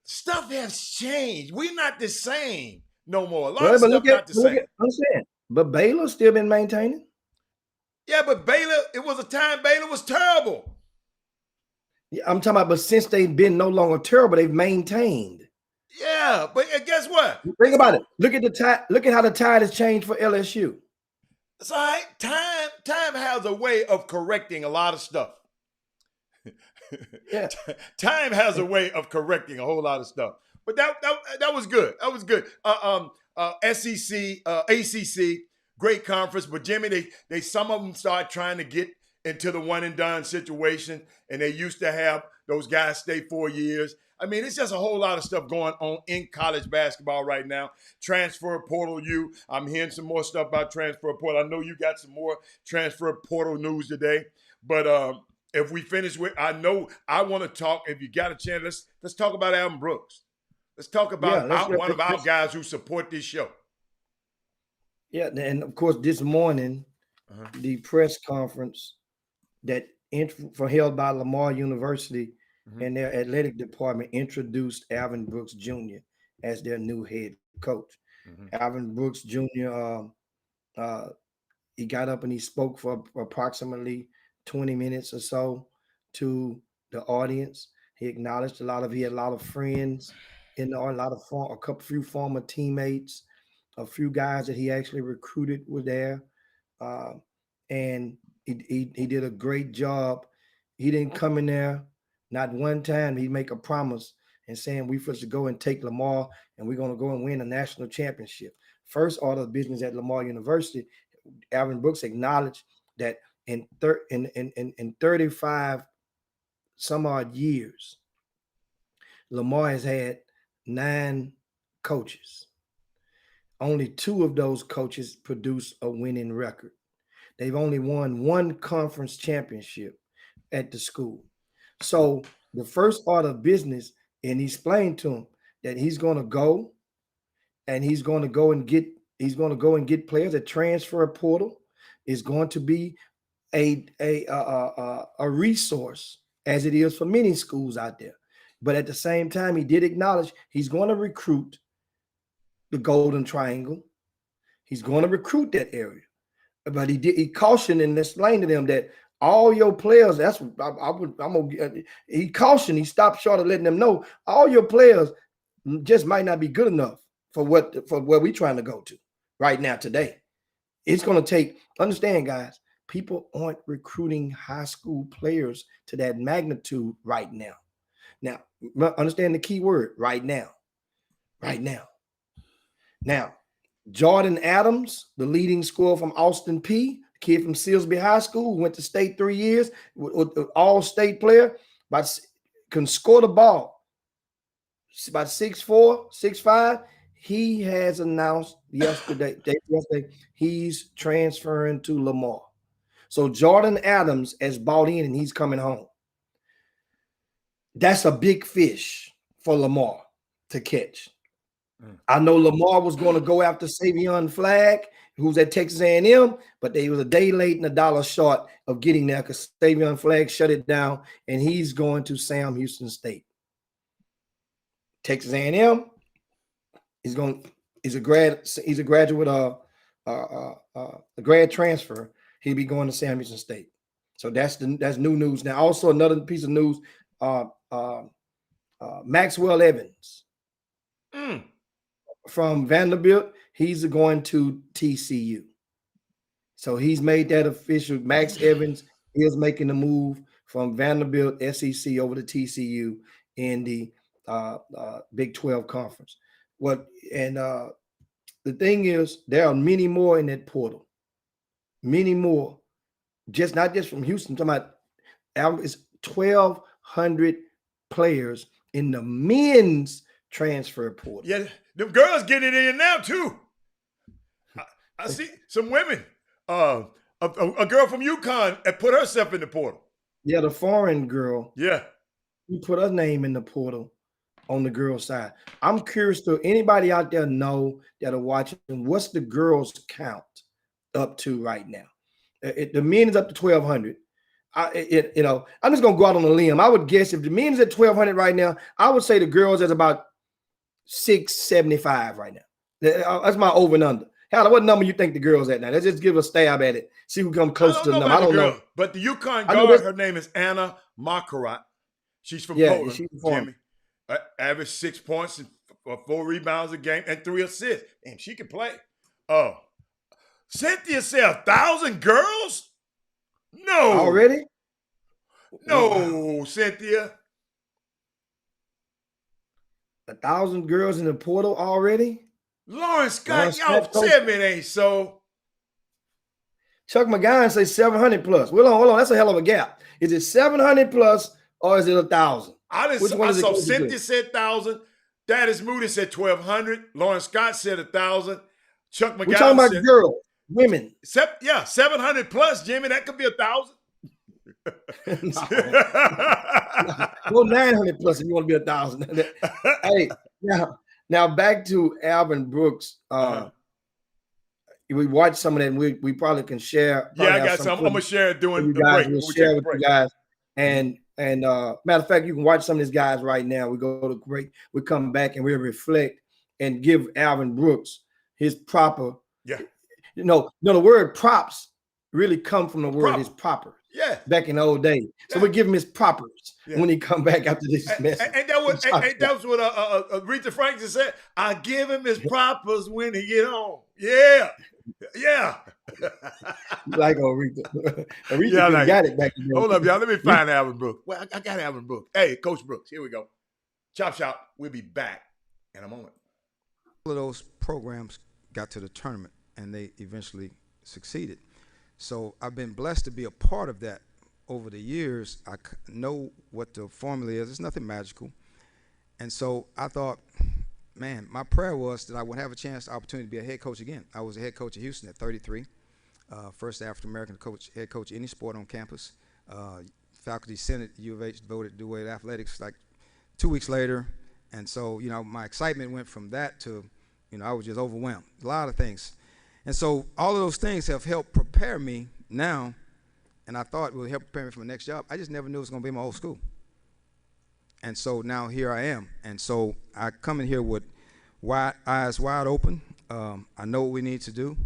Stuff has changed. We're not the same no more. A lot of stuff not the same. I'm saying, but Baylor's still been maintaining. Yeah, but Baylor, it was a time Baylor was terrible. Yeah, I'm talking about, but since they've been no longer terrible, they've maintained. Yeah, but guess what? Think about it. Look at the tide. Look at how the tide has changed for LSU. It's all right. Time has a way of correcting a lot of stuff. Yeah. Time has a way of correcting a whole lot of stuff. But that was good. That was good. SEC, ACC, great conference. But Jimmy, they some of them start trying to get into the one and done situation, and they used to have those guys stay 4 years. I mean, it's just a whole lot of stuff going on in college basketball right now. Transfer portal, I'm hearing some more stuff about transfer portal. I know you got some more transfer portal news today. But if we finish with, I want to talk. If you got a chance, let's talk about Alvin Brooks. Let's talk about one of our guys who support this show. Yeah, and of course, this morning, the press conference that held by Lamar University and their athletic department introduced Alvin Brooks Jr. as their new head coach. Alvin Brooks Jr. He got up and he spoke for approximately 20 minutes or so to the audience. He acknowledged he had a lot of friends in there, a few former teammates, a few guys that he actually recruited were there, and he did a great job. He didn't come in there not one time. He'd make a promise and saying we supposed to go and take Lamar and we're going to go and win a national championship. First order of business at Lamar University, Alvin Brooks acknowledged that in 35 some odd years, Lamar has had 9 coaches. Only 2 of those coaches produce a winning record. They've only won 1 conference championship at the school. So the first order of business, and he explained to him that he's going to go and he's going to go and get players. A transfer portal is going to be a resource, as it is for many schools out there. But at the same time, he did acknowledge he's going to recruit the Golden Triangle. He's going to recruit that area. But he cautioned and explained to them that all your players, he cautioned, he stopped short of letting them know all your players just might not be good enough for where we're trying to go to right now today. It's going to take, understand guys, people aren't recruiting high school players to that magnitude right now. Now, understand the key word, right now. Right now. Now, Jordan Adams, the leading scorer from Austin Peay, kid from Silsbee High School, went to state 3 years, all-state player, but can score the ball. About 6'4", 6'5". He has announced yesterday he's transferring to Lamar. So Jordan Adams has bought in and he's coming home. That's a big fish for Lamar to catch. I know Lamar was going to go after Savion Flagg, who's at Texas A&M, but they was a day late and $1 short of getting there because Savion Flagg shut it down, and he's going to Sam Houston State. Texas A&M, he's a graduate a grad transfer. He'll be going to Sam Houston State. So that's new news. Now, also another piece of news, Maxwell Evans. From Vanderbilt, he's going to TCU. So he's made that official. Max Evans is making the move from Vanderbilt SEC over to TCU in the Big 12 conference. The thing is, there are many more in that portal. Many more. Not just from Houston. I'm talking about it's 1,200 players in the men's transfer portal. Yeah, them girls getting in now too. I see some women. A girl from UConn that put herself in the portal. Yeah, the foreign girl. Yeah, he put her name in the portal on the girls' side. I'm curious to anybody out there know that are watching. What's the girls' count up to right now? The men is up to 1,200. I'm just gonna go out on a limb. I would guess if the men is at 1,200 right now, I would say the girls is about 675 right now. That's my over and under. Hal, what number you think the girl's at now? Let's just give a stab at it. See who comes close to the number. I don't know. But the UConn guard, her name is Anna Markarat. She's from Yeah, Poland, she's from- Jimmy. Average 6 points and 4 rebounds a game and 3 assists. And she can play. Oh, Cynthia said 1,000 girls? No. Already? No, Wow. Cynthia. 1,000 girls in the portal already? Lauren Scott, Lawrence y'all Scott, tell me it ain't so. Chuck McGowan say 700 plus. Hold on. That's a hell of a gap. Is it 700 plus or is it 1,000? I saw Cynthia said 1,000. Dadis Moody said 1,200. Lauren Scott said 1,000. Chuck McGowan We're talking about said girls, women. 700 plus, Jimmy. That could be 1,000. Go 900 plus if you want to be 1,000. Hey, now back to Alvin Brooks. We watched some of that. And we probably can share. Yeah, I got some. I'm gonna share it during the break. We'll share with you guys. And matter of fact, you can watch some of these guys right now. We go to break. We come back and we reflect and give Alvin Brooks his proper. Yeah. The word props really come from the word his proper. Yeah. Back in the old days. So we give him his propers when he come back after this mess. And that was what Aretha Franklin said. I give him his propers when he get home. Yeah. Yeah. Like Aretha. Aretha got it back then. Hold up, y'all. Let me find Alvin Brooks. Well, I got Alvin Brooks. Hey, Coach Brooks. Here we go. Chop Shop. We'll be back in a moment. All of those programs got to the tournament, and they eventually succeeded. So I've been blessed to be a part of that over the years. I know what the formula is. It's nothing magical. And so I thought, man, my prayer was that I would have a chance, opportunity to be a head coach again. I was a head coach at Houston at 33, first African-American head coach any sport on campus. Faculty Senate at U of H voted to do away with athletics like 2 weeks later. And so, my excitement went from that to, I was just overwhelmed. A lot of things. And so all of those things have helped prepare me now, and I thought it would help prepare me for my next job. I just never knew it was going to be my old school. And so now here I am. And so I come in here with eyes wide open. I know what we need to do.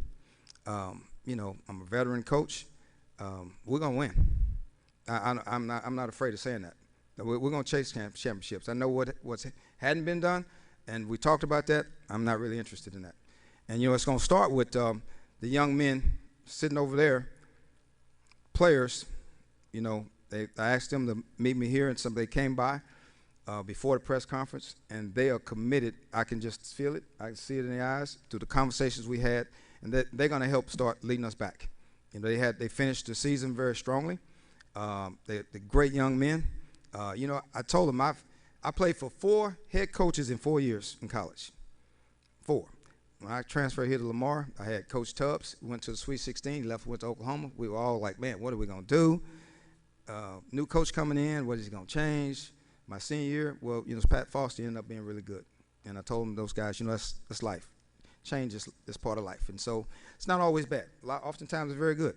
I'm a veteran coach. We're going to win. I'm not afraid of saying that. We're going to chase championships. I know what's hadn't been done, and we talked about that. I'm not really interested in that. And, it's going to start with the young men sitting over there, players. I asked them to meet me here, and they came by before the press conference, and they are committed. I can just feel it. I can see it in their eyes through the conversations we had, and that they're going to help start leading us back. They finished the season very strongly. They're great young men. I told them I played for 4 head coaches in 4 years in college. 4. When I transferred here to Lamar, I had Coach Tubbs. We went to the Sweet 16. He went to Oklahoma. We were all like, man, what are we going to do? New coach coming in, what is he going to change? My senior year, well, Pat Foster ended up being really good. And I told him, those guys, that's life. Change is part of life. And so it's not always bad. Oftentimes it's very good.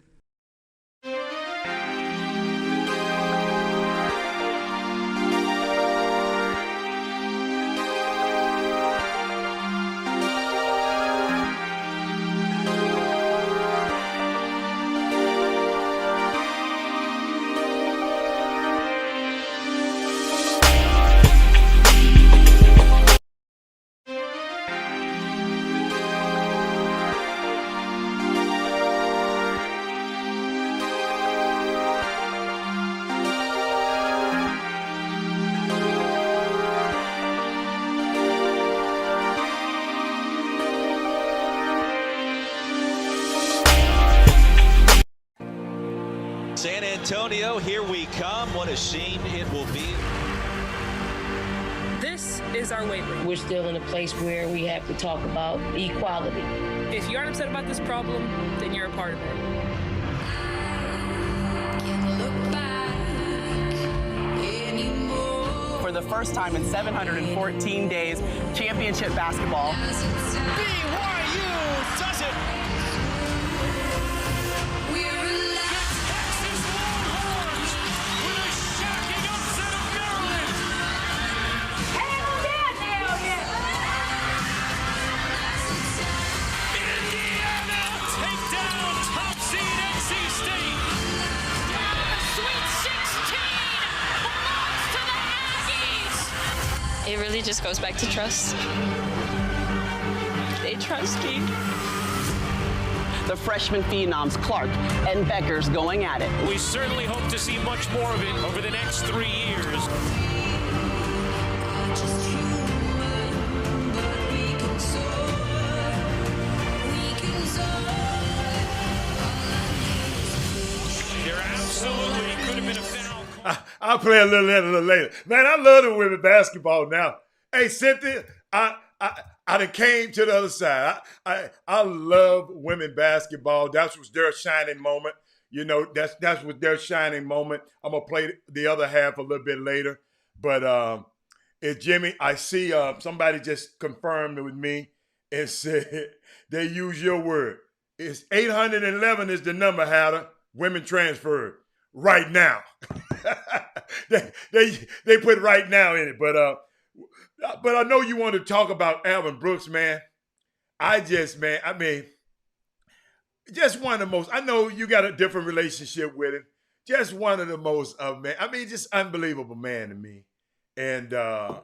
San Antonio, here we come. What a shame it will be. This is our weight room. We're still in a place where we have to talk about equality. If you aren't upset about this problem, then you're a part of it. For the first time in 714 days, championship basketball. BYU does it. Texas Longhorns with a shocking upset of Maryland. Indiana take down top seed NC State. Sweet 16 belongs to the It really just goes back to trust. They trust me. The freshman phenoms Clark and Beckers going at it. We certainly hope to see much more of it over the next 3 years. There absolutely could have been a foul. I'll play a little later. Man, I love the women basketball now. Hey, Cynthia, I done came to the other side. I love women basketball. That was their shining moment. You know, that's was their shining moment. I'm gonna play the other half a little bit later. But Jimmy, I see somebody just confirmed it with me and said they use your word. It's 811 is the number, Hatter. Women transferred right now. they put right now in it, but I know you want to talk about Alvin Brooks, man. Just one of the most. I know you got a different relationship with him. Just one of the most, man. Just unbelievable man to me. And I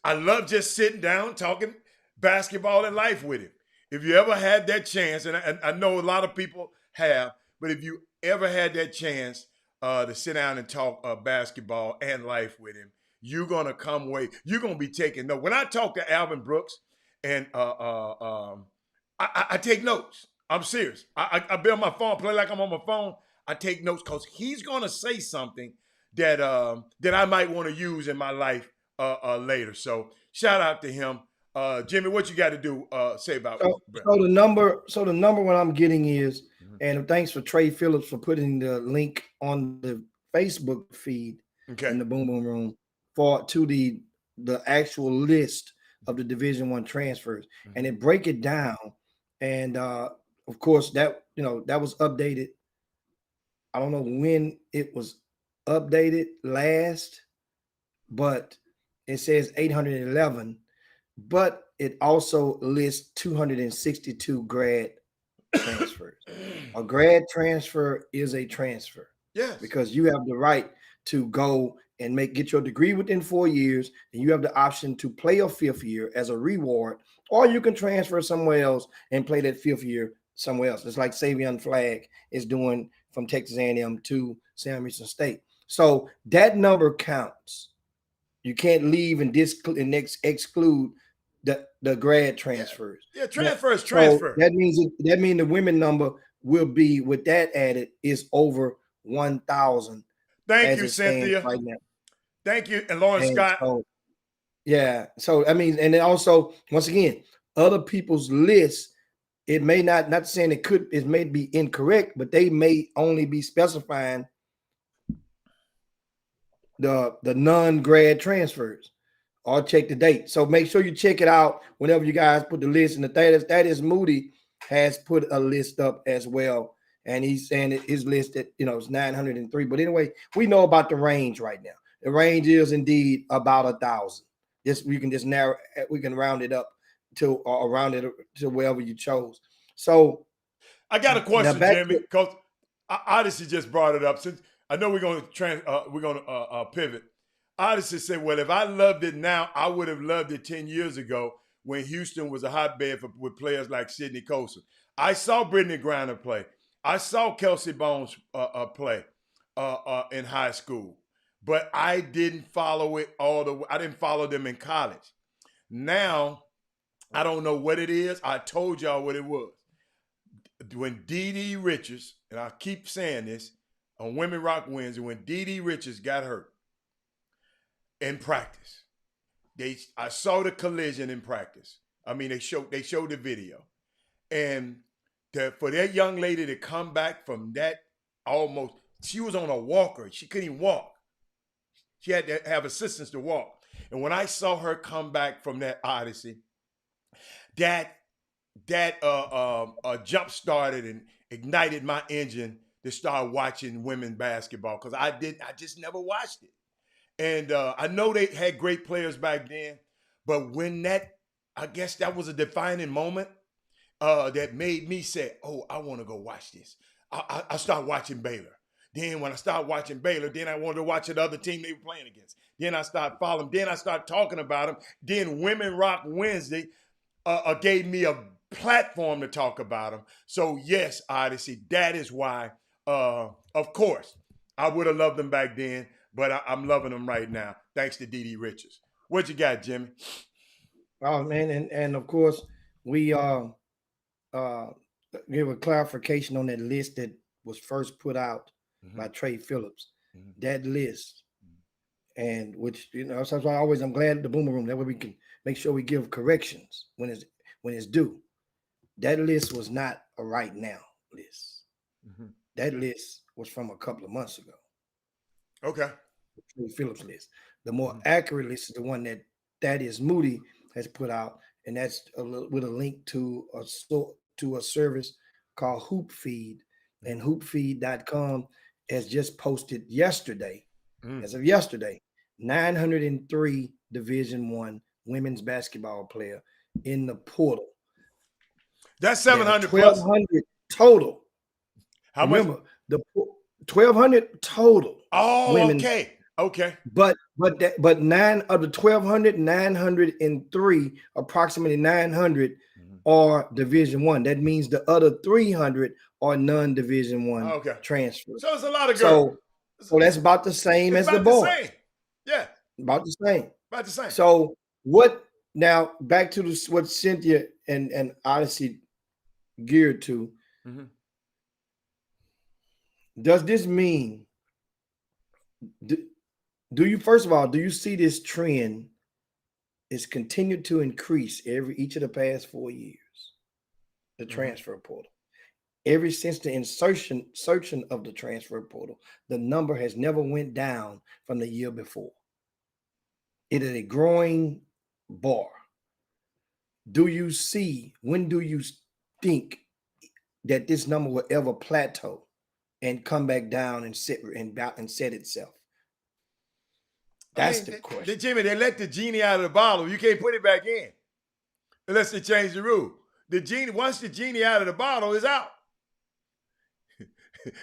love just sitting down talking basketball and life with him. If you ever had that chance, and I know a lot of people have, but if you ever had that chance to sit down and talk basketball and life with him, you're gonna come away. You're gonna be taking notes. When I talk to Alvin Brooks, and I take notes. I'm serious. I be on my phone, play like I'm on my phone. I take notes because he's gonna say something that I might want to use in my life later. So shout out to him. Jimmy, what you got to do? Say about so the number. So the number what I'm getting is, and thanks for Trey Phillips for putting the link on the Facebook feed in the Boom Boom Room to the actual list of the Division I transfers, and it break it down. And of course that was updated. I don't know when it was updated last, but it says 811. But it also lists 262 grad transfers. A grad transfer is a transfer. Yes. Because you have the right to go and get your degree within 4 years, and you have the option to play a fifth year as a reward, or you can transfer somewhere else and play that fifth year somewhere else. It's like Savion Flagg is doing from Texas A&M to Sam Houston State. So that number counts. You can't leave and exclude the grad transfers. Yeah, transfer. So that means the women number will be, with that added, is over 1,000. Thank you, Cynthia. Right now. Thank you, and Lauren Scott. So and then also, once again, other people's lists, it may not saying it may be incorrect, but they may only be specifying the non-grad transfers, or check the date. So make sure you check it out whenever you guys put the list. And that is Moody has put a list up as well. And he's saying that his list is 903. But anyway, we know about the range right now. The range is indeed about 1,000. We can round it up to wherever you chose. So I got a question, Jimmy, because Odyssey just brought it up. Since I know we're going to pivot. Odyssey said, well, if I loved it now, I would have loved it 10 years ago when Houston was a hotbed with players like Sidney Colson. I saw Brittany Griner play. I saw Kelsey Bones play in high school, but I didn't follow it all the way. I didn't follow them in college. Now, I don't know what it is. I told y'all what it was. When D.D. Richards, and I keep saying this on Women Rock Wednesday, when D.D. Richards got hurt in practice, I saw the collision in practice. They showed the video, and for that young lady to come back from that, she was on a walker. She couldn't even walk. She had to have assistance to walk. And when I saw her come back from that Odyssey, that jump started and ignited my engine to start watching women basketball, because I just never watched it. And I know they had great players back then, but when I guess that was a defining moment that made me say, oh, I want to go watch this. I started watching Baylor. Then when I started watching Baylor, then I wanted to watch the other team they were playing against. Then I started following them. Then I started talking about them. Then Women Rock Wednesday gave me a platform to talk about them. So yes, Odyssey, that is why, of course, I would have loved them back then, but I'm loving them right now, thanks to D.D. Richards. What you got, Jimmy? Oh man, and of course we give a clarification on that list that was first put out by Trey Phillips. That list, and which so that's why I'm glad the Boomer Room, that way we can make sure we give corrections when it's due. That list was not a right now list. That list was from a couple of months ago. Okay. Trey Phillips list. The more accurate list is the one that Thaddeus Moody has put out, and that's with a link to a service called HoopFeed, and hoopfeed.com has just posted yesterday, as of yesterday, 903 Division I women's basketball player in the portal. That's 700 plus. 1,200 total. How Remember, much? the 1,200 total. Oh, women. Okay. But 9 of the 1,200, 903, approximately 900 are Division I. That means the other 300 are non-Division I transfers. So it's a lot of girls. So that's about the same as the boys. Yeah. About the same. About the same. So what now? Back to what Cynthia and Odyssey geared to. Does this mean? Do you, first of all, do you see this trend is continued to increase each of the past 4 years? The transfer portal. Ever since the insertion of the transfer portal, the number has never went down from the year before. It is a growing bar. When do you think that this number will ever plateau and come back down and set itself? That's the question. Jimmy, they let the genie out of the bottle. You can't put it back in unless they change the rule. Once the genie out of the bottle is out.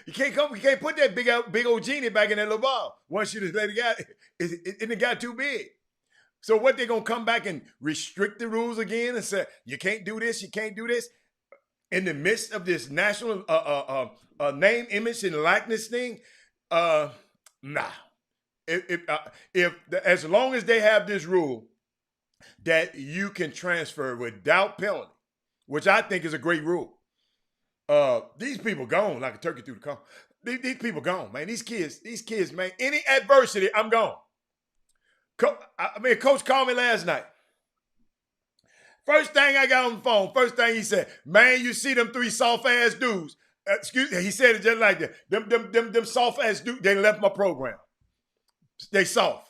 You can't put that big old genie back in that little bottle. Once you just let it go, it got too big. So what, they gonna come back and restrict the rules again and say you can't do this, you can't do this in the midst of this national name, image, and likeness thing? Nah. As long as they have this rule that you can transfer without penalty, which I think is a great rule. These people gone like a turkey through the car. These people gone, man. These kids, man. Any adversity, I'm gone. Coach called me last night. First thing I got on the phone, first thing he said, man, you see them 3 soft ass dudes. Excuse me, he said it just like that. Them soft ass dudes, they left my program. They soft.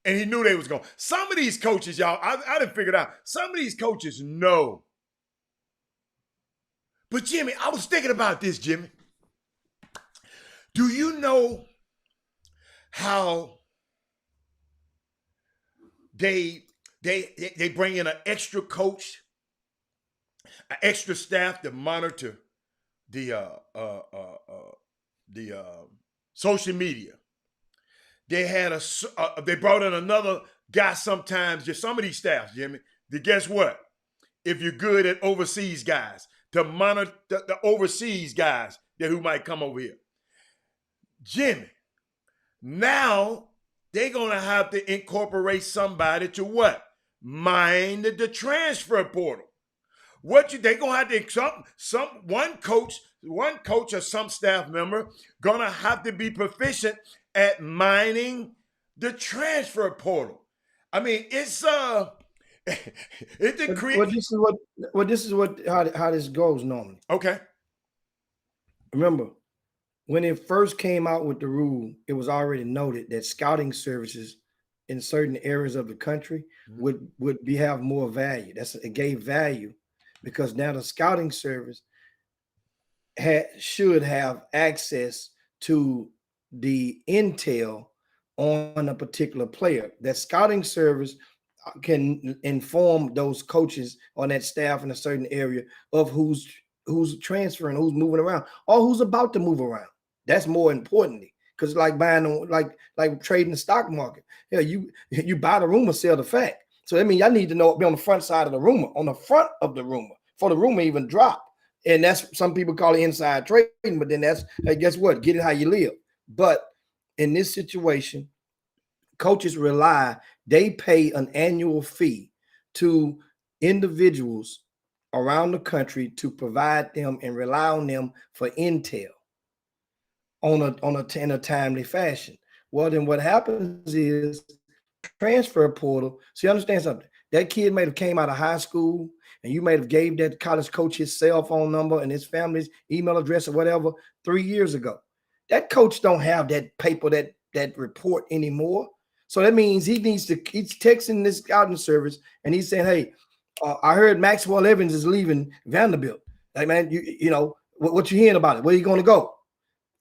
And he knew they was going. Some of these coaches, y'all, I done figured out, some of these coaches know. But Jimmy, I was thinking about this, Jimmy. Do you know how they bring in an extra coach, an extra staff to monitor the social media? They brought in another guy sometimes, just some of these staffs, Jimmy, guess what? If you're good at overseas guys, to monitor the overseas guys who might come over here. Jimmy, now they're going to have to incorporate somebody to what? Mind the transfer portal. They're going to have to, one coach or some staff member going to have to be proficient at mining the transfer portal. I mean, it's this is how this goes normally. Okay. Remember, when it first came out with the rule, it was already noted that scouting services in certain areas of the country would have more value. It gave value because now the scouting service should have access to the intel on a particular player. That scouting service can inform those coaches on that staff in a certain area of who's transferring, who's moving around, or who's about to move around. That's more importantly, because like buying on like trading the stock market. Yeah, you buy the rumor, sell the fact. So that means I need to know be on the front side of the rumor, on the front of the rumor, for the rumor even drop. And that's some people call it inside trading, but then that's hey, guess what? Get it how you live. But in this situation, coaches they pay an annual fee to individuals around the country to provide them and rely on them for intel in a timely fashion. Well, then what happens is transfer portal. So you understand something? That kid may have came out of high school and you may have gave that college coach his cell phone number and his family's email address or whatever 3 years ago. That coach don't have that paper, that report anymore. So that means he's texting this scouting service and he's saying, hey, I heard Maxwell Evans is leaving Vanderbilt. Like, man, you know, what you hearing about it? Where you going to go?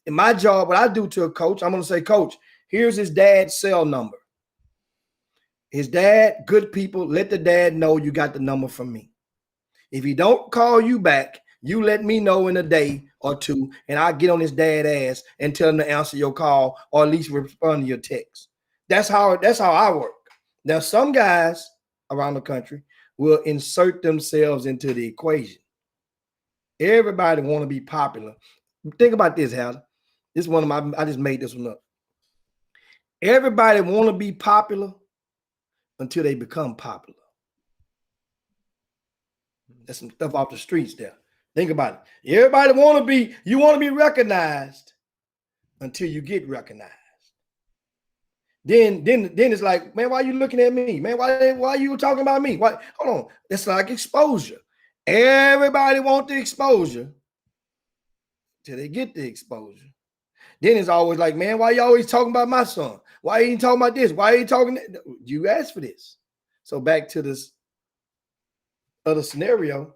In my job, what I do to a coach, I'm going to say, coach, here's his dad's cell number. His dad, good people, let the dad know you got the number from me. If he don't call you back, you let me know in a day or two, and I'll get on his dad ass and tell him to answer your call or at least respond to your text. That's how I work. Now, some guys around the country will insert themselves into the equation. Everybody want to be popular. Think about this, Hal. This is one of my, I just made this one up. Everybody want to be popular until they become popular. That's some stuff off the streets there. Think about it. Everybody want to be recognized until you get recognized. Then it's like, man, why are you looking at me? Man, why are you talking about me? Why? Hold on. It's like exposure. Everybody want the exposure till they get the exposure. Then it's always like, man, why you always talking about my son? Why you talking about this? Why are you talking? You asked for this. So back to this other scenario,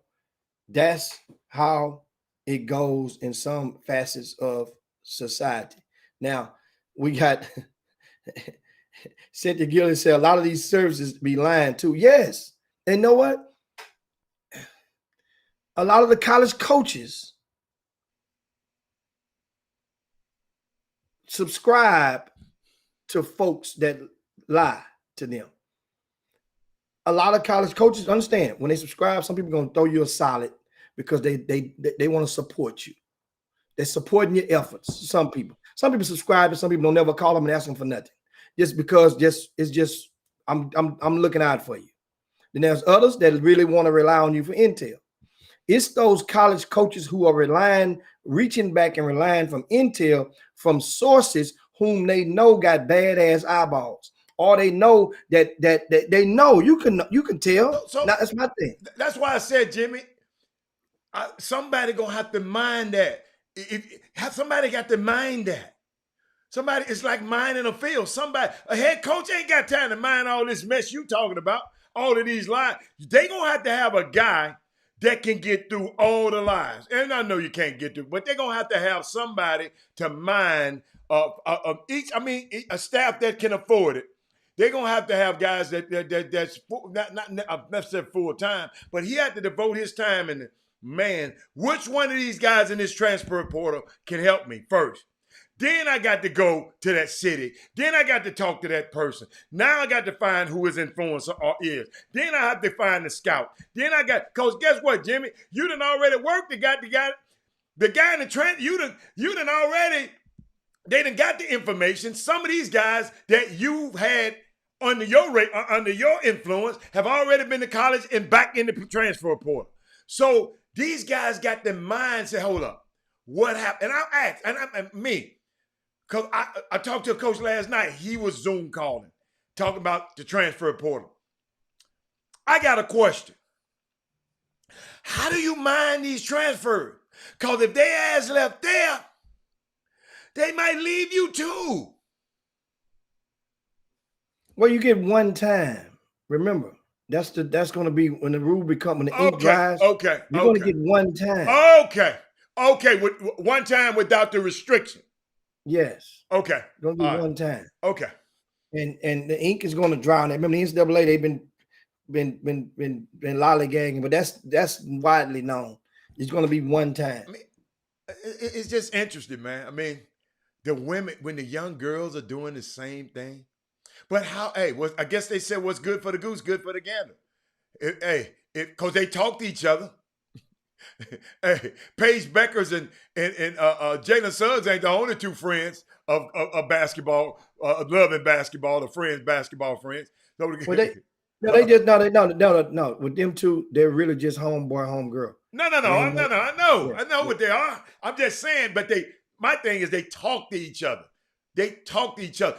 that's how it goes in some facets of society. Now, we got Cynthia Gillian said a lot of these services be lying too. Yes. And you know what? A lot of the college coaches subscribe to folks that lie to them. A lot of college coaches understand when they subscribe, some people are going to throw you a solid because they want to support you. They're supporting your efforts. Some people subscribe and some people don't never call them and ask them for nothing. Just because it's just I'm looking out for you. Then there's others that really want to rely on you for intel. It's those college coaches who are reaching back and relying from intel from sources whom they know got badass eyeballs, or they know that they know you can tell. So now, that's my thing. That's why I said, Jimmy, somebody gonna have to mind that. Somebody got to mind that. Somebody, it's like mining a field. A head coach ain't got time to mine all this mess you talking about, all of these lies. They gonna have a guy that can get through all the lies. And I know you can't get through, but they're gonna have to have somebody to mine each. I mean, a staff that can afford it. They're gonna have to have guys that's not necessarily full time, but he had to devote his time and man, which one of these guys in this transfer portal can help me first? Then I got to go to that city. Then I got to talk to that person. Now I got to find who his influencer is. Then I have to find the scout. Then because guess what, Jimmy? You done already worked the guy in the trend. You done already, they done got the information. Some of these guys that you've had under your influence have already been to college and back in the transfer portal. So these guys got their mind say, hold up, what happened? And I asked, because I talked to a coach last night. He was Zoom calling, talking about the transfer portal. I got a question. How do you mind these transfers? Because if they ass left there, they might leave you too. Well, you get one time. Remember, that's going to be when the rule when the ink dries. Okay. You're going to get one time. Okay. With one time without the restriction. Yes. Okay. Going to be one time. Okay. And the ink is going to dry on it. Remember, the NCAA, they've been lollygagging, but that's widely known. It's going to be one time. I mean, it's just interesting, man. I mean, the women, when the young girls are doing the same thing. But I guess they said what's good for the goose, good for the gander. Because they talk to each other. Hey, Paige Beckers and Jalen Suggs ain't the only two friends of basketball, loving basketball, the friends, basketball friends. So, Well, they just no. With them two, they're really just homeboy, homegirl. No. I know what they are. I'm just saying, but my thing is they talk to each other.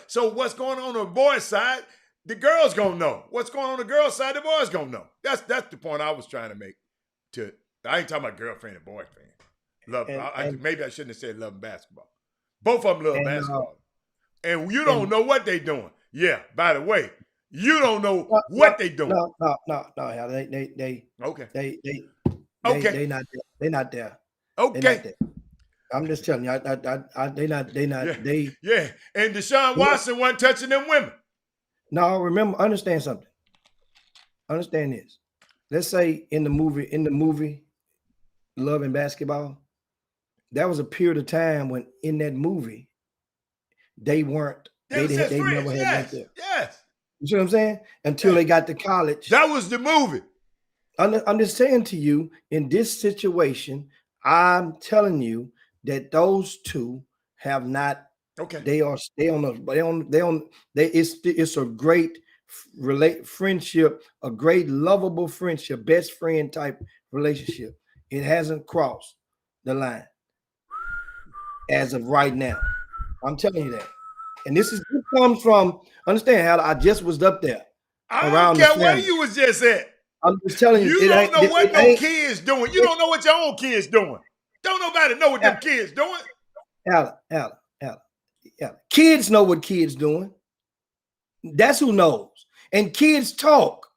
So what's going on the boys' side, the girls gonna know. What's going on the girls' side, the boys gonna know. That's the point I was trying to make. I ain't talking about girlfriend and boyfriend. Maybe I shouldn't have said loving basketball. Both of them love basketball. And you don't know what they doing. Yeah, by the way, you don't know what they doing. No. Okay. They not there. They're not there. Okay. They're not there. I'm just telling you, they not. Yeah. And Deshaun Watson wasn't touching them women. No, understand something. Understand this. Let's say in the movie Love and Basketball, there was a period of time when in that movie they weren't. They never had went there. Yes. You see what I'm saying? Until they got to college. That was the movie. I'm just saying to you, in this situation, I'm telling you that those two have not. Okay. It's a great friendship, a great lovable friendship, best friend type relationship. It hasn't crossed the line as of right now. I'm telling you that. And this comes from, understand how I just was up there. I don't care where you was just at. I'm just telling you. You don't know what no kids doing. You don't know what your own kids doing. Don't nobody know what them kids doing. Alan. Kids know what kids doing. That's who knows. And kids talk.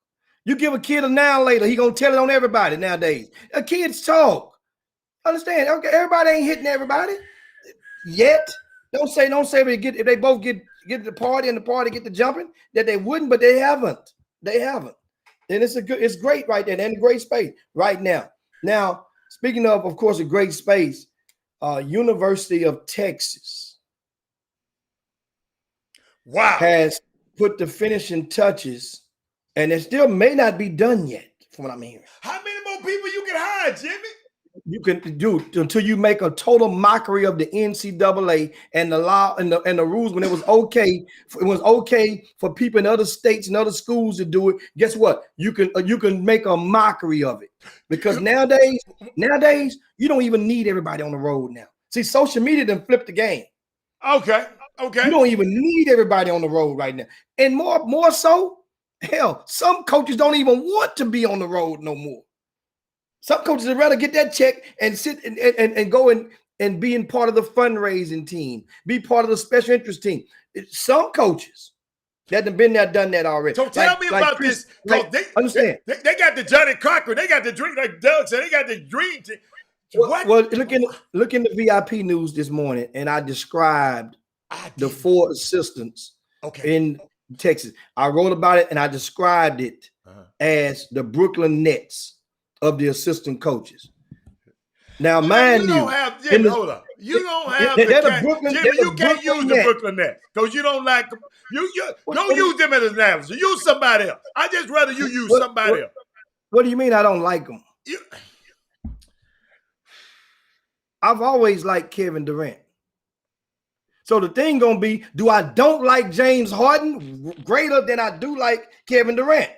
You give a kid a now later, he gonna tell it on everybody nowadays. Kids talk. Understand? Okay, everybody ain't hitting everybody yet. Don't say if they both get to the party and the party get to jumping that they wouldn't, but they haven't. And it's great right there. They're in a great space right now. Now, speaking of course, a great space, University of Texas. Wow. Has put the finishing touches, and it still may not be done yet, from what I'm hearing. How many more people you can hire, Jimmy? You can do until you make a total mockery of the NCAA and the law and the rules when it was okay. It was okay for people in other states and other schools to do it. Guess what? You can make a mockery of it because nowadays you don't even need everybody on the road now. See, social media done flipped the game. Okay. You don't even need everybody on the road right now. And more so, hell, some coaches don't even want to be on the road no more. Some coaches would rather get that check and sit and go and be in part of the fundraising team, be part of the special interest team. Some coaches that have been there, done that already. So tell me about this. Understand? They got the Johnny Cochran. They got the drink, like Doug said. They got the dream team. What? Well, look in the VIP news this morning, and I described the 4 assistants in Texas. I wrote about it and I described it as the Brooklyn Nets of the assistant coaches. Now, mind you, hold up. You don't have you can't use the Brooklyn Nets because you don't like them. Don't use them as an analogy. Use somebody else. I just rather you use somebody else. What do you mean I don't like them? I've always liked Kevin Durant. So the thing gonna be, do I don't like James Harden greater than I do like Kevin Durant?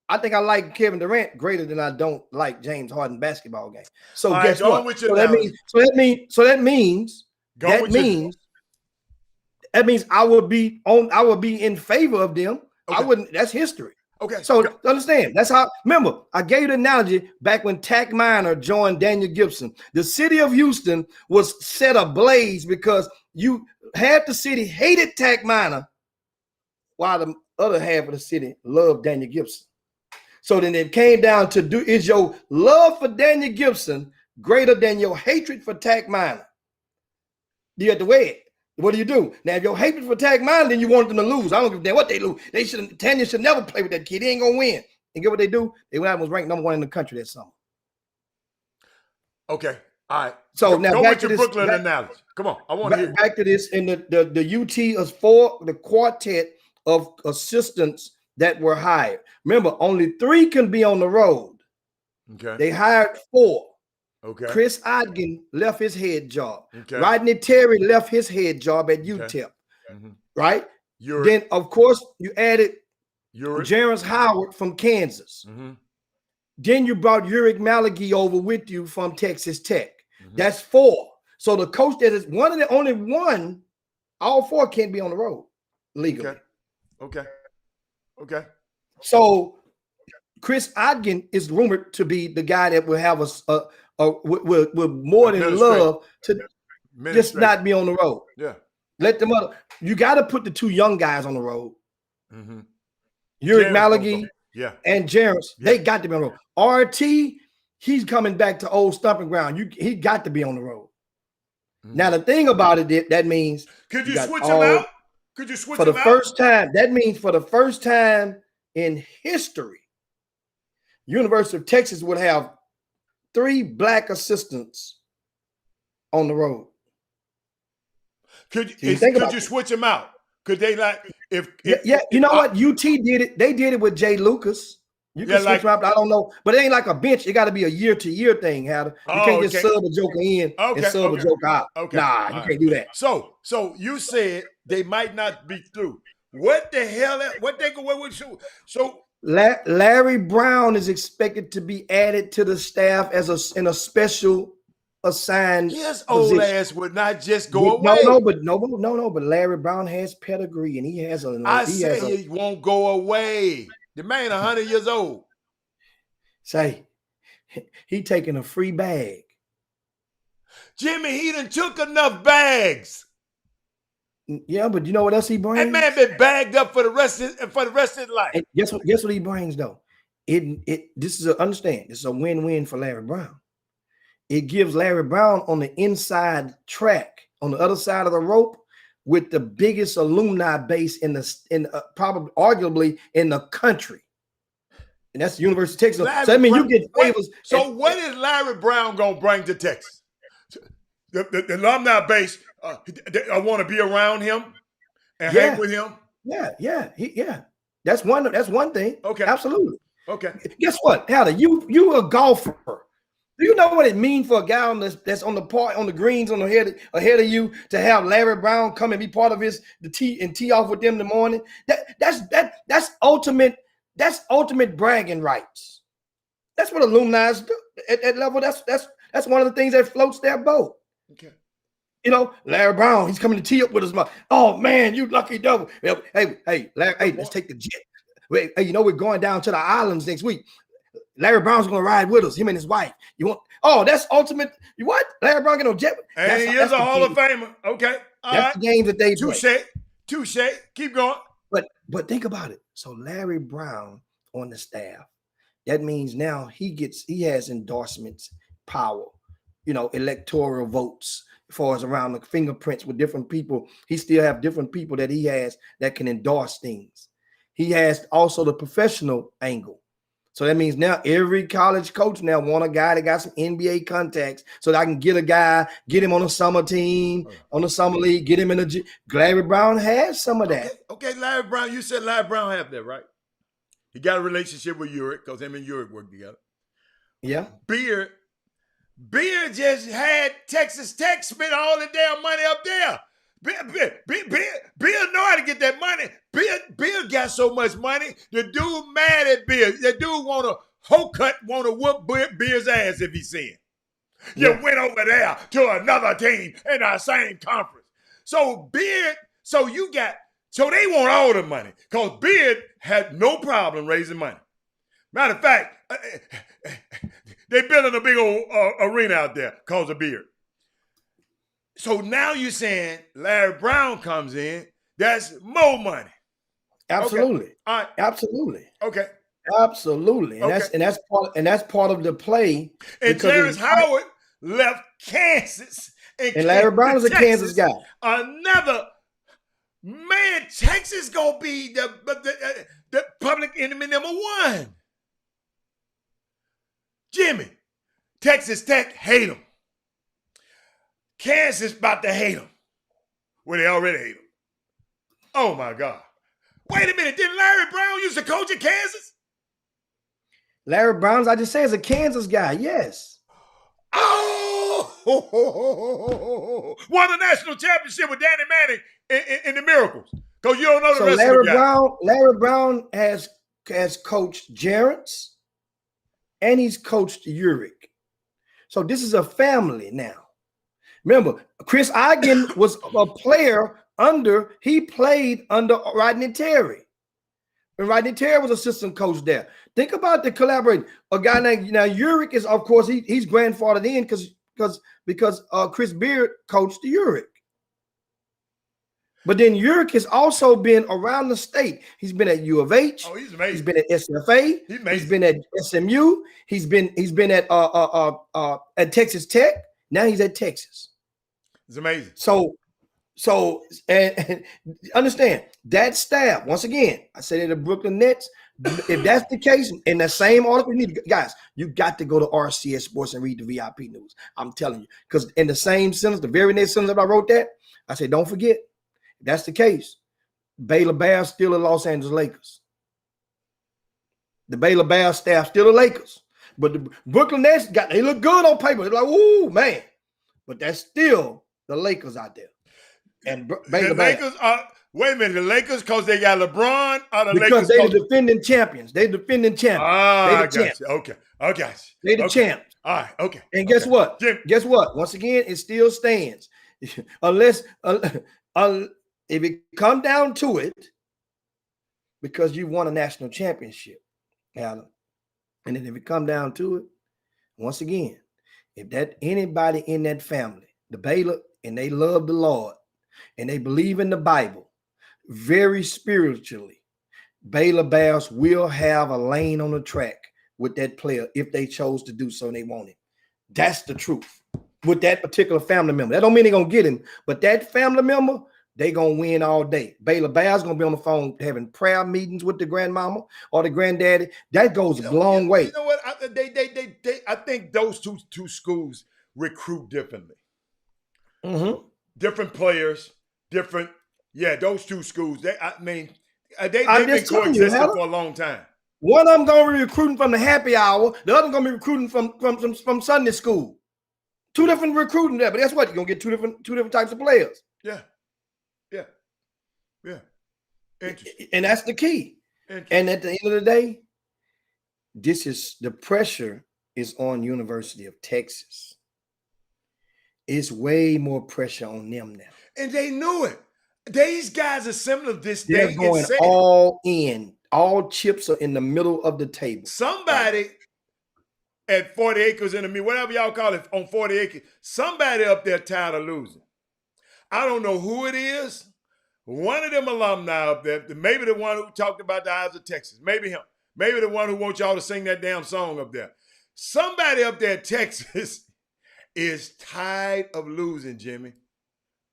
I think I like Kevin Durant greater than I don't like James Harden basketball game. So guess what? That means I would be in favor of them. Okay. I wouldn't. That's history. Okay. So understand, that's how. Remember, I gave you the analogy back when Tack Minor joined Daniel Gibson. The city of Houston was set ablaze because you half the city hated Tack Minor, while the other half of the city loved Daniel Gibson. So then it came down to is your love for Daniel Gibson greater than your hatred for Tack Minor? You have to weigh it. What do you do? Now, if your hatred for Tack Minor, then you want them to lose. I don't give a damn what they lose. Daniel should never play with that kid. He ain't gonna win. And get what they do? They went out and was ranked #1 in the country that summer. Okay. All right. So now go back with to your this. Brooklyn analogy. Come on. I want to hear. Back to this. In the UT is the quartet of assistants that were hired. Remember, only 3 can be on the road. Okay. They hired 4. Okay. Chris Odgen left his head job. Okay. Rodney Terry left his head job at UTEP. Mm-hmm. Right? Uric. Then, of course, you added Uric. Jarence Howard from Kansas. Mm-hmm. Then you brought Uric Malachi over with you from Texas Tech. Mm-hmm. That's 4. So the coach that is one of the only one, all 4 can't be on the road legally. Okay. So Chris Odgen is rumored to be the guy that will have will more than love to just not be on the road. Yeah. Let them other. You got to put the 2 young guys on the road. Mm-hmm. Uric Malachi and Jarence. Yeah. They got to be on the road. RT, he's coming back to old stomping ground. He got to be on the road. Mm-hmm. Now the thing about it, that means could you switch him out? Could you switch for the first time? That means for the first time in history, University of Texas would have 3 black assistants on the road. Could you switch them out? Could they if you know what? UT did it. They did it with Jay Lucas. You can switch them out. I don't know, but it ain't like a bench. It got to be a year-to-year thing. You can't just sub a joker in and sub a joker out. Okay. Nah, you can't do that. So you said they might not be through. What the hell? What they go? So Larry Brown is expected to be added to the staff in a special assigned. His old ass would not just go away. No. But Larry Brown has pedigree, and he has a. He won't go away. The man 100 years old. Say, he taking a free bag. Jimmy, he done took enough bags. Yeah, but you know what else he brings? That man been bagged up for the rest of his life. And guess what he brings though? This is a win-win for Larry Brown. It gives Larry Brown on the inside track, on the other side of the rope, with the biggest alumni base probably arguably in the country. And that's the University of Texas. So I mean, you get favors. So what is Larry Brown gonna bring to Texas? The alumni base. I want to be around him and hang with him. Yeah. That's one thing. Okay, absolutely. Okay. Guess what, Hatter? You a golfer. Do you know what it means for a guy that's on the greens ahead of you to have Larry Brown come and be part of the tee off with them in the morning? That's ultimate bragging rights. That's what alumni do at that level. That's one of the things that floats their boat. Okay. You know, Larry Brown, he's coming to tee up with us. Oh man, you lucky devil. Hey, Larry, hey, let's take the jet. Wait, hey, we're going down to the islands next week. Larry Brown's gonna ride with us, him and his wife. That's ultimate. What? Larry Brown get on jet? And he is a Hall of Famer. Okay. That's the game that they play. Touche. Keep going. But think about it. So Larry Brown on the staff, that means now he has endorsements, power, electoral votes as far as around the fingerprints with different people. He still have different people that he has that can endorse things. He has also the professional angle. So that means now every college coach now want a guy that got some NBA contacts so that I can get a guy, get him on a summer team, on the summer league, get him in the Larry Brown has some of that. Okay, Larry Brown, you said Larry Brown have that, right? He got a relationship with Uric because him and Uric work together. Yeah. Beard just had Texas Tech spend all the damn money up there. Bill know how to get that money. Bill got so much money. The dude mad at Bill. The dude want to whoop Bill's ass if he see him. You went over there to another team in our same conference. So they want all the money because Beard had no problem raising money. Matter of fact, they building a big old arena out there because of Beard. So now you're saying Larry Brown comes in, that's more money. Absolutely. Okay. All right. Absolutely. Okay. Absolutely. And that's part of the play. And Terrence Howard left Kansas. And Larry Brown is a Kansas guy. Another man, Texas gonna be the public enemy number one. Jimmy, Texas Tech hate him. Kansas about to hate him. Well, they already hate him. Oh, my God. Wait a minute. Didn't Larry Brown used to coach at Kansas? Larry Brown's, I just say, is a Kansas guy. Yes. Oh, won the national championship with Danny Manning in the Miracles. Because you don't know the So rest Larry of the guys. Larry Brown has coached Jarrett's and he's coached Urick. So this is a family now. Remember, Chris Eigen was a player he played under Rodney Terry. And Rodney Terry was assistant coach there. Think about the collaborating. A guy named Urick is, of course, he's grandfathered in because Chris Beard coached Urick. But then Urick has also been around the state. He's been at U of H. Oh, he's amazing. He's been at SFA. He's been at SMU. He's been at Texas Tech. Now he's at Texas. It's amazing. So and understand that staff. Once again, I said in the Brooklyn Nets. If that's the case, in the same article, you got to go to RCS Sports and read the VIP news. I'm telling you, because in the same sentence, the very next sentence that I wrote that, I said, don't forget, if that's the case, Baylor Bears still the Los Angeles Lakers. The Baylor Bears staff still the Lakers, but the Brooklyn Nets they look good on paper. They're like, ooh, man, but that's still the Lakers out there. And Baylor the Bears. Lakers are. Wait a minute, the Lakers, because they got LeBron, or the because Lakers? They're the defending champions. They're defending champions. I got you. Okay, I got you. They're the champs. All right, okay. And guess what? Jim. Guess what? Once again, it still stands. Unless if it come down to it, because you won a national championship, Alan, and then if it come down to it, once again, if that anybody in that family, the Baylor, and they love the Lord, and they believe in the Bible, very spiritually, Baylor Bears will have a lane on the track with that player if they chose to do so and they want it. That's the truth with that particular family member. That don't mean they're going to get him, but that family member, they going to win all day. Baylor Bears going to be on the phone having prayer meetings with the grandmama or the granddaddy. That goes a long way. You know what? I think those two schools recruit differently. Mm-hmm. Different players, different. Yeah, those two schools. They've been coexisting for a long time. One of them going to be recruiting from the happy hour. The other going to be recruiting from Sunday school. Two different recruiting there, but guess what? You're going to get two different types of players. Yeah. Interesting. And that's the key. And at the end of the day, the pressure is on University of Texas. It's way more pressure on them now. And they knew it. These guys are similar this They're day. going all in. All chips are in the middle of the table. Somebody at 40 acres in the middle, whatever y'all call it, on 40 acres, somebody up there tired of losing. I don't know who it is. One of them alumni up there, maybe the one who talked about the eyes of Texas, maybe him. Maybe the one who wants y'all to sing that damn song up there. Somebody up there at Texas is tired of losing, Jimmy.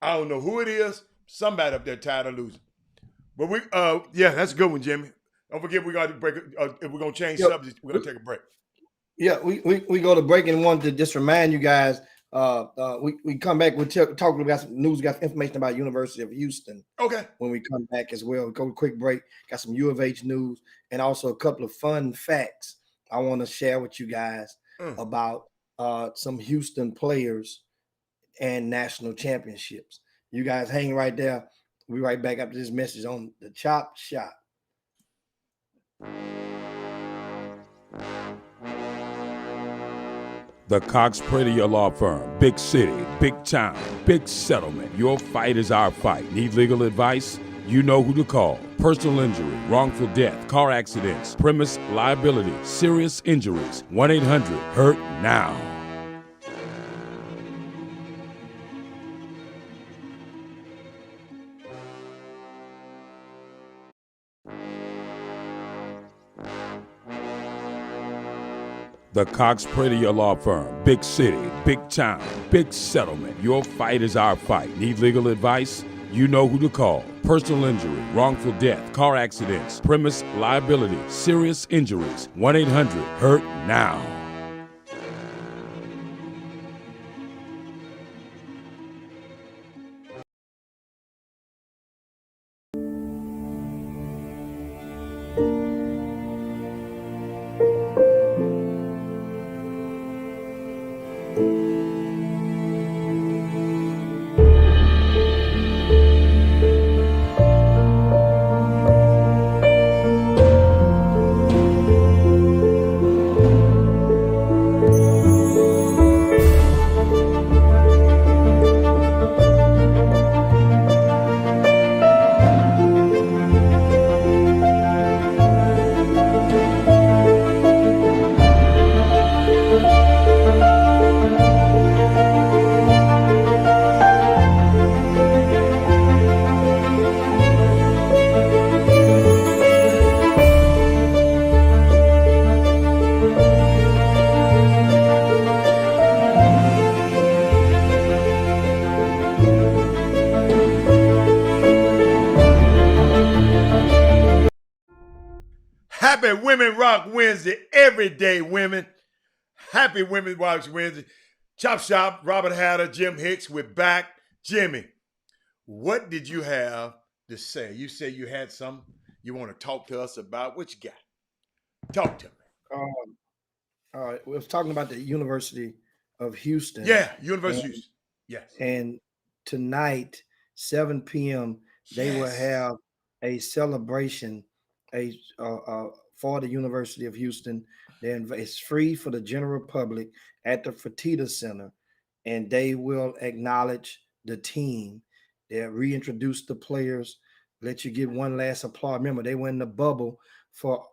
I don't know who it is. Somebody up there tired of losing. But that's a good one, Jimmy. Don't forget we got to break. If we're gonna change subjects, we're gonna take a break. Yeah, we go to break and want to just remind you guys. We come back. We talk about some news. Got some information about University of Houston. Okay. When we come back as well, we go to a quick break. Got some U of H news and also a couple of fun facts I want to share with you guys about some Houston players and national championships. You guys hang right there. We'll be right back after this message on the Chop Shop. The Cox Prater Law Firm. Big city, big town, big settlement. Your fight is our fight. Need legal advice? You know who to call. Personal injury, wrongful death, car accidents, premise liability, serious injuries. 1-800-HURT-NOW. The Cox Prater Law Firm. Big city, big town, big settlement. Your fight is our fight. Need legal advice? You know who to call. Personal injury, wrongful death, car accidents, premise liability, serious injuries. 1-800-HURT-NOW. Happy Women Rock Wednesday, every day, women. Happy Women Rock Wednesday. Chop Shop, Robert Hatter, Jim Hicks, we're back. Jimmy, what did you have to say? You say you had something you want to talk to us about. What you got? Talk to me. We was talking about the University of Houston. Yeah, University of Houston. Yes. And tonight, 7 p.m., they will have a celebration for the University of Houston. It's free for the general public at the Fertitta Center, and they will acknowledge the team. They'll reintroduce the players, let you get one last applause. Remember, they were in the bubble for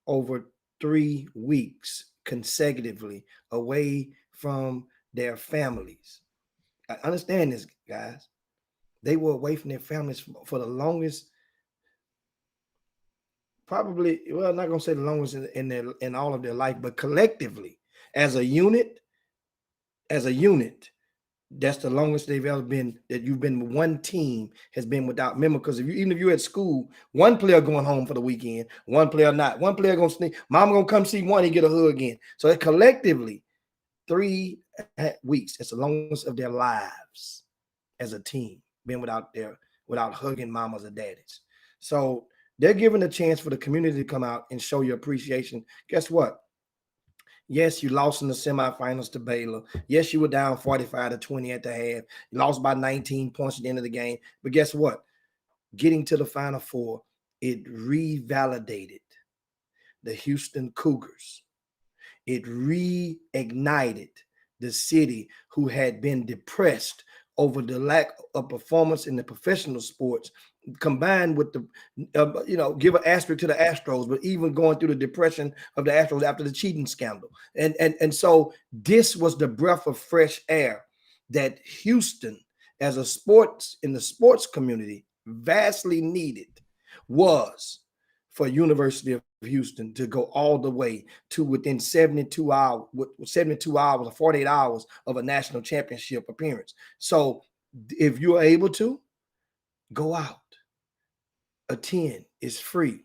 over 3 weeks consecutively away from their families. I understand this, guys. They were away from their families for the longest, probably, well, I'm not gonna say the longest in all of their life, but collectively, as a unit, that's the longest they've ever been, that you've been, one team has been without member. Because even if you're at school, one player going home for the weekend, one player not, one player gonna sneak, mama gonna come see one and get a hug in. So collectively, 3 weeks, it's the longest of their lives as a team, being without hugging mamas or daddies. So they're giving a chance for the community to come out and show your appreciation. Guess what? Yes, you lost in the semifinals to Baylor. Yes, you were down 45-20 at the half. You lost by 19 points at the end of the game. But guess what? Getting to the Final Four, it revalidated the Houston Cougars. It reignited the city, who had been depressed over the lack of performance in the professional sports, combined with the, give an asterisk to the Astros, but even going through the depression of the Astros after the cheating scandal. And so this was the breath of fresh air that Houston, as a sports, in the sports community, vastly needed, was for University of Houston to go all the way to within 72 hours or 48 hours of a national championship appearance. So if you're able to, go out, attend. It's free.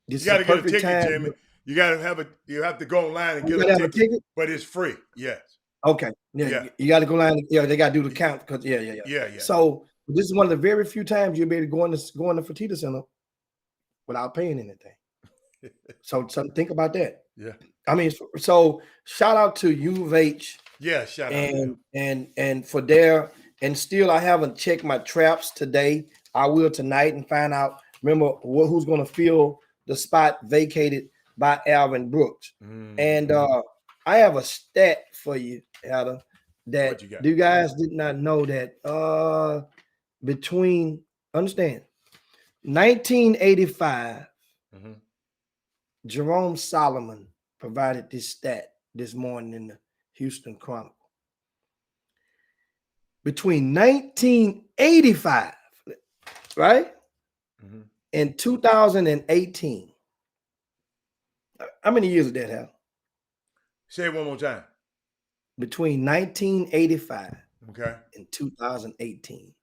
This You got to is a get a perfect ticket, time. Jimmy. You have to go online and You get gotta a have ticket, but it's free. Yes. Okay. Yeah. You got to go line. Yeah, they got to do the count because Yeah. So this is one of the very few times you'll be able to go in the Fertitta Center without paying anything. So think about that. Yeah. I mean, so shout out to U of H. Yeah, shout out. And for their, and still I haven't checked my traps today. I will tonight and find out, remember, who's going to fill the spot vacated by Alvin Brooks. And I have a stat for you, Adam, that you guys did not know that between, understand, 1985, Jerome Solomon provided this stat this morning in the Houston Chronicle. Between 1985, right, and 2018, how many years did that have? Say it one more time. Between 1985 and 2018.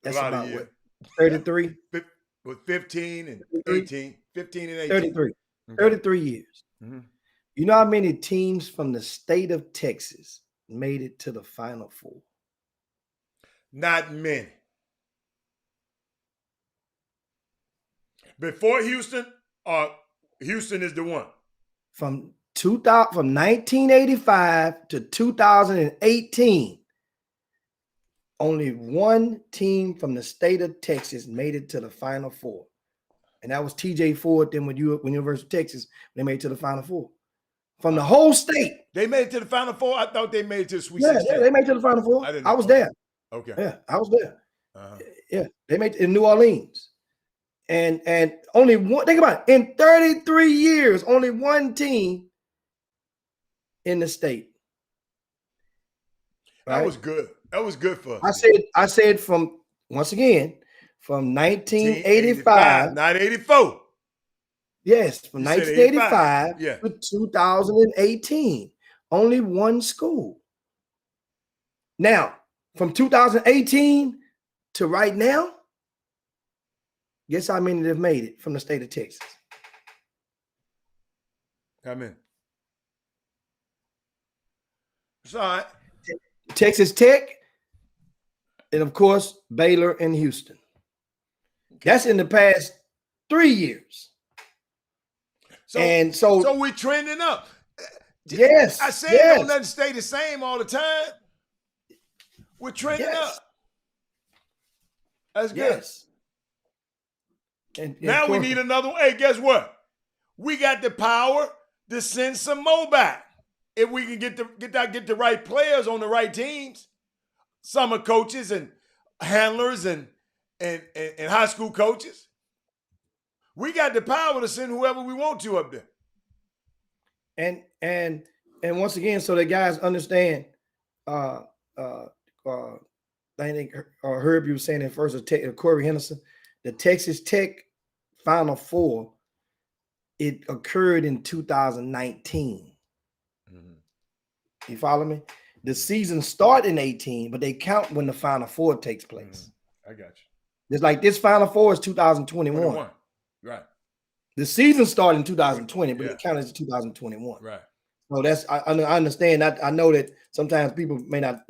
That's about what? 33? With 15 and 18. 15 and 18. 33. 33 years. You know how many teams from the state of Texas made it to the Final Four? Not many. Before Houston, Houston is the one. From 1985 to 2018, only one team from the state of Texas made it to the Final Four. And that was TJ Ford. Then when University of Texas, they made it to the Final Four. From the whole state. They made it to the Final Four? I thought they made it to the Sweet 16. Yeah, they made it to the Final Four. I was there. Okay. Yeah, I was there. Yeah, they made it in New Orleans. And only one, think about it, in 33 years, only one team in the state. Right? That was good. That was good for us. I said from, once again, from 1985. Not 84. Yes, from 1985 to 2018. Only one school. Now, from 2018 to right now, guess how many have made it from the state of Texas? Come in. It's all right. Texas Tech, and of course, Baylor and Houston. That's in the past 3 years. So we're trending up. Yes. I say don't let it stay the same all the time. We're trending up. That's good. Yes. And now we need another one. Hey, guess what? We got the power to send some more back. If we can get the right players on the right teams, summer coaches and handlers and high school coaches, we got the power to send whoever we want to up there. And once again, so the guys understand. I think Herb, you were saying it first. Corey Henderson, the Texas Tech Final Four, it occurred in 2019. You follow me? The season started in 18, but they count when the Final Four takes place. I got you. It's like this Final Four is 2021. Right. The season started in 2020, but it counted as 2021. Right. So that's I understand that. I know that sometimes people may not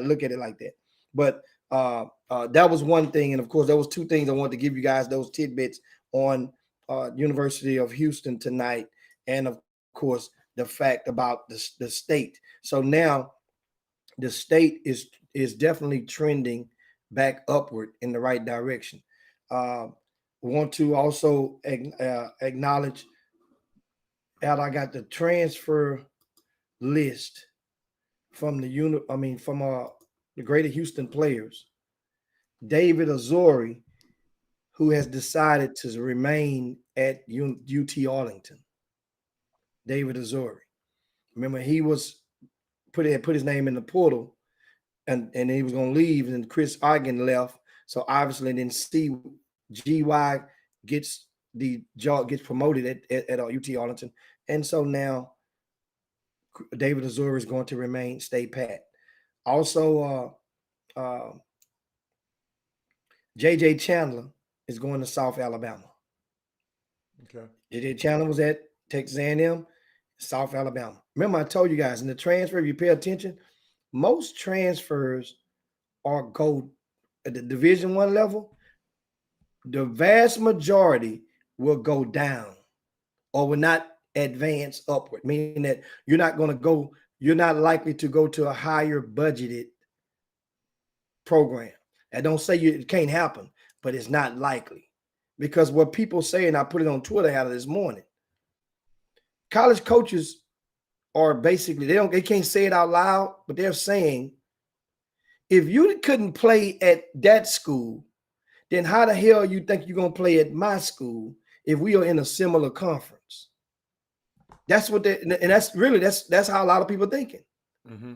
look at it like that, but that was one thing, and of course, there was two things I wanted to give you guys those tidbits on University of Houston tonight, and of course the fact about the state. So now the state is definitely trending back upward in the right direction. We want to also acknowledge that I got the transfer list from the Greater Houston players. David Azori, who has decided to remain at UT Arlington. David Azori. Remember, he was put his name in the portal, and he was going to leave, and Chris Ogden left. So obviously, then GY gets promoted at UT Arlington, and so now David Azori is going to stay pat. Also, JJ Chandler is going to South Alabama. Okay. JJ Chandler was at Texas A&M, South Alabama. Remember, I told you guys in the transfer, if you pay attention, most transfers go at the Division I level. The vast majority will go down or will not advance upward, meaning that you're not likely to go to a higher budgeted program. I don't say it can't happen, but it's not likely, because what people say, and I put it on Twitter out of this morning, college coaches are basically, they can't say it out loud, but they're saying, if you couldn't play at that school, then how the hell you think you're going to play at my school if we are in a similar conference? That's what that's how a lot of people are thinking. Mm-hmm.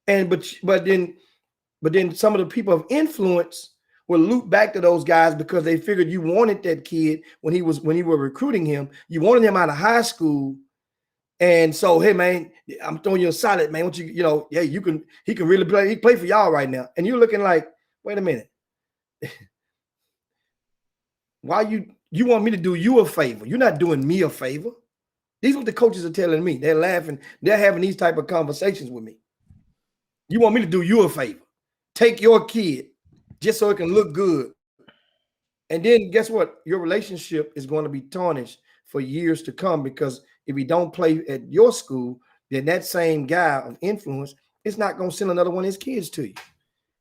And but then some of the people of influence will loop back to those guys because they figured you wanted that kid when you were recruiting him. You wanted him out of high school. And so, hey man, I'm throwing you a solid, man. He can really play. He play for y'all right now. And you're looking like, wait a minute. Why you want me to do you a favor? You're not doing me a favor. These are what the coaches are telling me. They're laughing. They're having these type of conversations with me. You want me to do you a favor? Take your kid just so it can look good. And then guess what? Your relationship is going to be tarnished for years to come, because if he don't play at your school, then that same guy of influence is not going to send another one of his kids to you.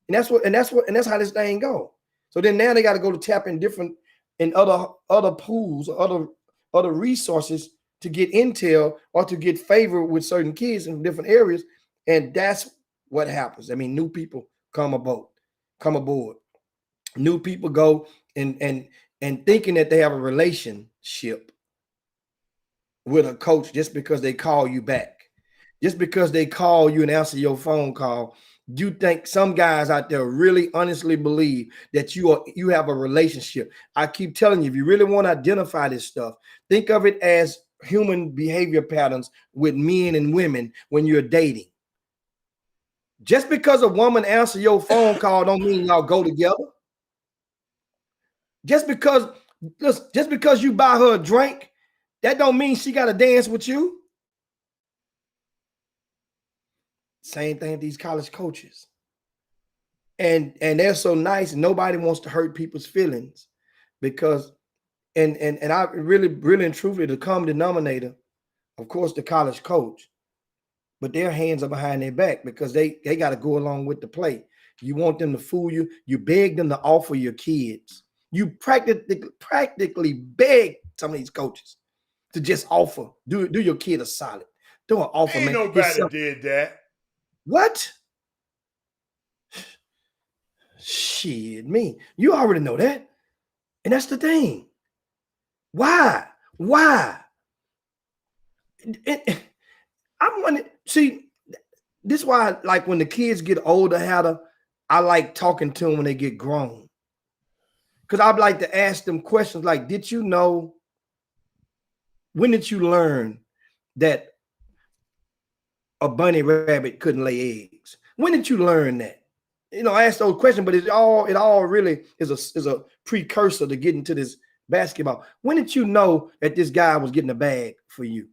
And that's how this thing go. So then now they got to go to tap in other pools or other resources to get intel or to get favor with certain kids in different areas. And that's what happens. I mean, new people come aboard. New people go and thinking that they have a relationship with a coach just because they call you back. Just because they call you and answer your phone call, you think some guys out there really honestly believe that you have a relationship. I keep telling you, if you really want to identify this stuff, think of it as human behavior patterns with men and women when you're dating. Just because a woman answers your phone call don't mean y'all go together. Just because you buy her a drink, That don't mean she got to dance with you. Same thing with these college coaches. And they're so nice, and nobody wants to hurt people's feelings because, and I really and truthfully, the common denominator, of course, the college coach, but their hands are behind their back because they got to go along with the play. You want them to fool you. You beg them to offer your kids. You practically beg some of these coaches to just offer, do your kid a solid. Do an offer, Ain't man. nobody did that. What? Shit, me. You already know that. And that's the thing. Why? I'm wondering, see, this is why, like, when the kids get older, I like talking to them when they get grown. Because I'd like to ask them questions like, did you know, when did you learn that a bunny rabbit couldn't lay eggs? When did you learn that? You know, I ask those questions, but it all really is a precursor to getting to this basketball. When did you know that this guy was getting a bag for you?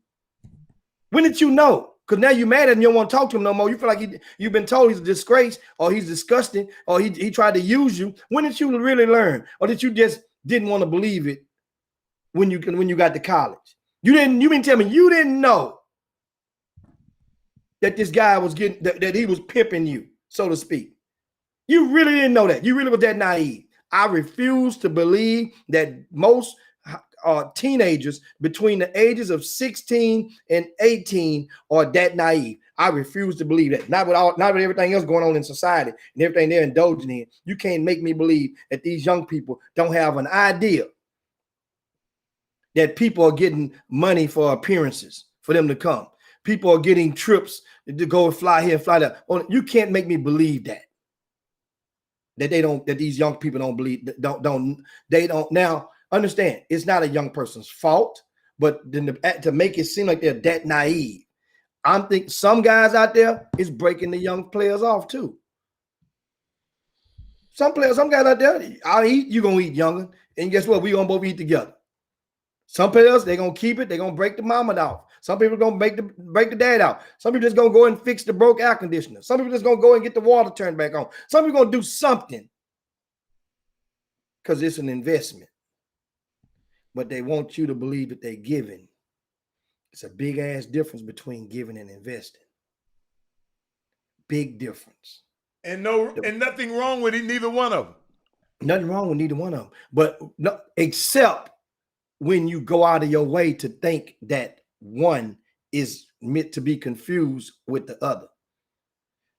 When did you know? Because now you're mad at him, you don't want to talk to him no more. You feel like you've been told he's a disgrace, or he's disgusting, or he tried to use you. When did you really learn? Or did you just didn't want to believe it when you got to college? You mean tell me you didn't know that this guy was getting that he was pimping you, so to speak? You really didn't know that. You really was that naive. I refuse to believe that most teenagers between the ages of 16 and 18 are that naive. I refuse to believe that. Not with everything else going on in society and everything they're indulging in. You can't make me believe that these young people don't have an idea that people are getting money for appearances for them to come. People are getting trips to go and fly here and fly there. You can't make me believe that. That these young people don't believe, they don't. Now, understand, it's not a young person's fault, but then to make it seem like they're that naive, I'm thinking some guys out there is breaking the young players off too. Some guys out there, I'll eat, you're gonna eat younger, and guess what? We're gonna both eat together. Some players, they're gonna keep it, they're gonna break the mama off. Some people are gonna break the dad out. Some people just gonna go and fix the broke air conditioner. Some people just gonna go and get the water turned back on. Some people gonna do something because it's an investment. But they want you to believe that they're giving. It's a big ass difference between giving and investing. Big difference. And nothing wrong with it, neither one of them. Nothing wrong with neither one of them. But no, except when you go out of your way to think that one is meant to be confused with the other.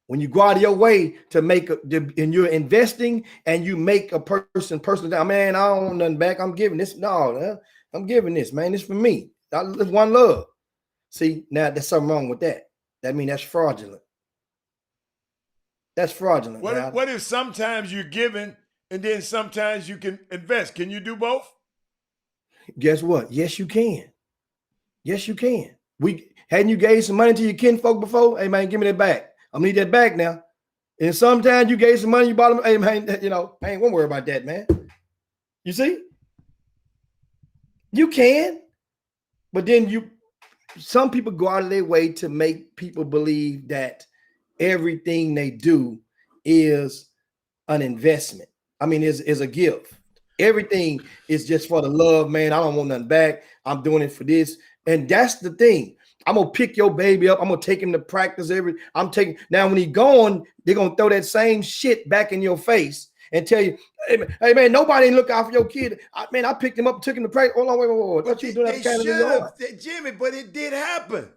When you go out of your way to and you're investing and you make a person personally, man, I don't want nothing back. I'm giving this. No, I'm giving this, man. It's for me. It's one love. See, now there's something wrong with that. That means that's fraudulent. That's fraudulent. What if sometimes you're giving and then sometimes you can invest? Can you do both? Guess what? Yes, you can. Yes, you can. Hadn't you gave some money to your kinfolk before? Hey, man, give me that back. I'm gonna need that back now. And sometimes you gave some money, you bought them. Hey, man, I ain't gonna worry about that, man. You see? You can, but then some people go out of their way to make people believe that everything they do is an investment. I mean, is a gift. Everything is just for the love, man. I don't want nothing back. I'm doing it for this. And that's the thing. I'm gonna pick your baby up. I'm gonna take him to practice now when he gone, they're gonna throw that same shit back in your face and tell you, hey man, nobody ain't look out for your kid. I picked him up, took him to practice. Hold on, wait. What you doing that kind of yard? Jimmy, but it did happen.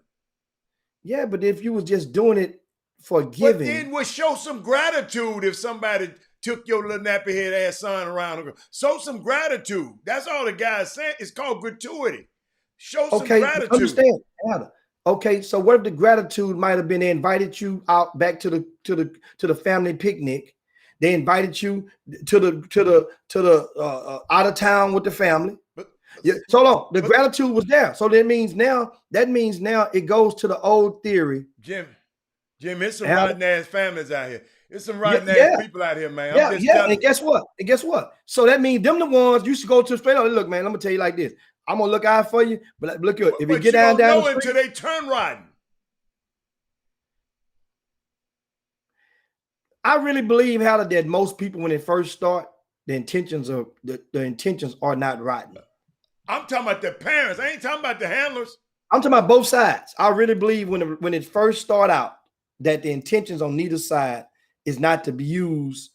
Yeah, but if you was just doing it for giving. But then we'll show some gratitude if somebody took your little nappy head ass son around. Show some gratitude. That's all the guy's saying. It's called gratuity. Show some gratitude. Understand. Okay, so what if the gratitude might have been they invited you out back to the family picnic? They invited you to the out of town with the family. So long. The gratitude was there. So that means now it goes to the old theory. Jim, it's some rotten ass families out here. It's some rotten ass people out here, man. And guess what? So that means them the ones you should go to straight up. Look, man, I'm gonna tell you like this. I'm gonna look out for you. But look here, if you But get you down don't know the until street, they turn rotten. I really believe, Haller, that most people, when they first start, the intentions are not rotten. I'm talking about the parents. I ain't talking about the handlers. I'm talking about both sides. I really believe when it first start out that the intentions on neither side is not to abuse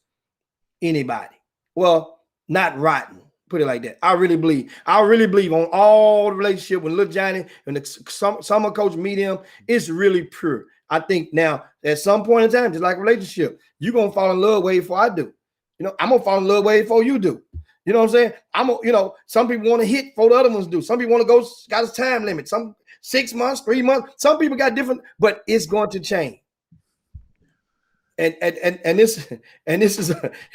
anybody. Well, not rotten. Put it like that. I really believe on all the relationship when Lil Johnny and the summer coach meet him, it's really pure. I think now at some point in time, just like a relationship, you're gonna fall in love way before I do. You know, I'm gonna fall in love way before you do. You know what I'm saying? Some people want to hit before the other ones do. Some people want to go, got a time limit. Some 6 months, 3 months. Some people got different, but it's going to change. And this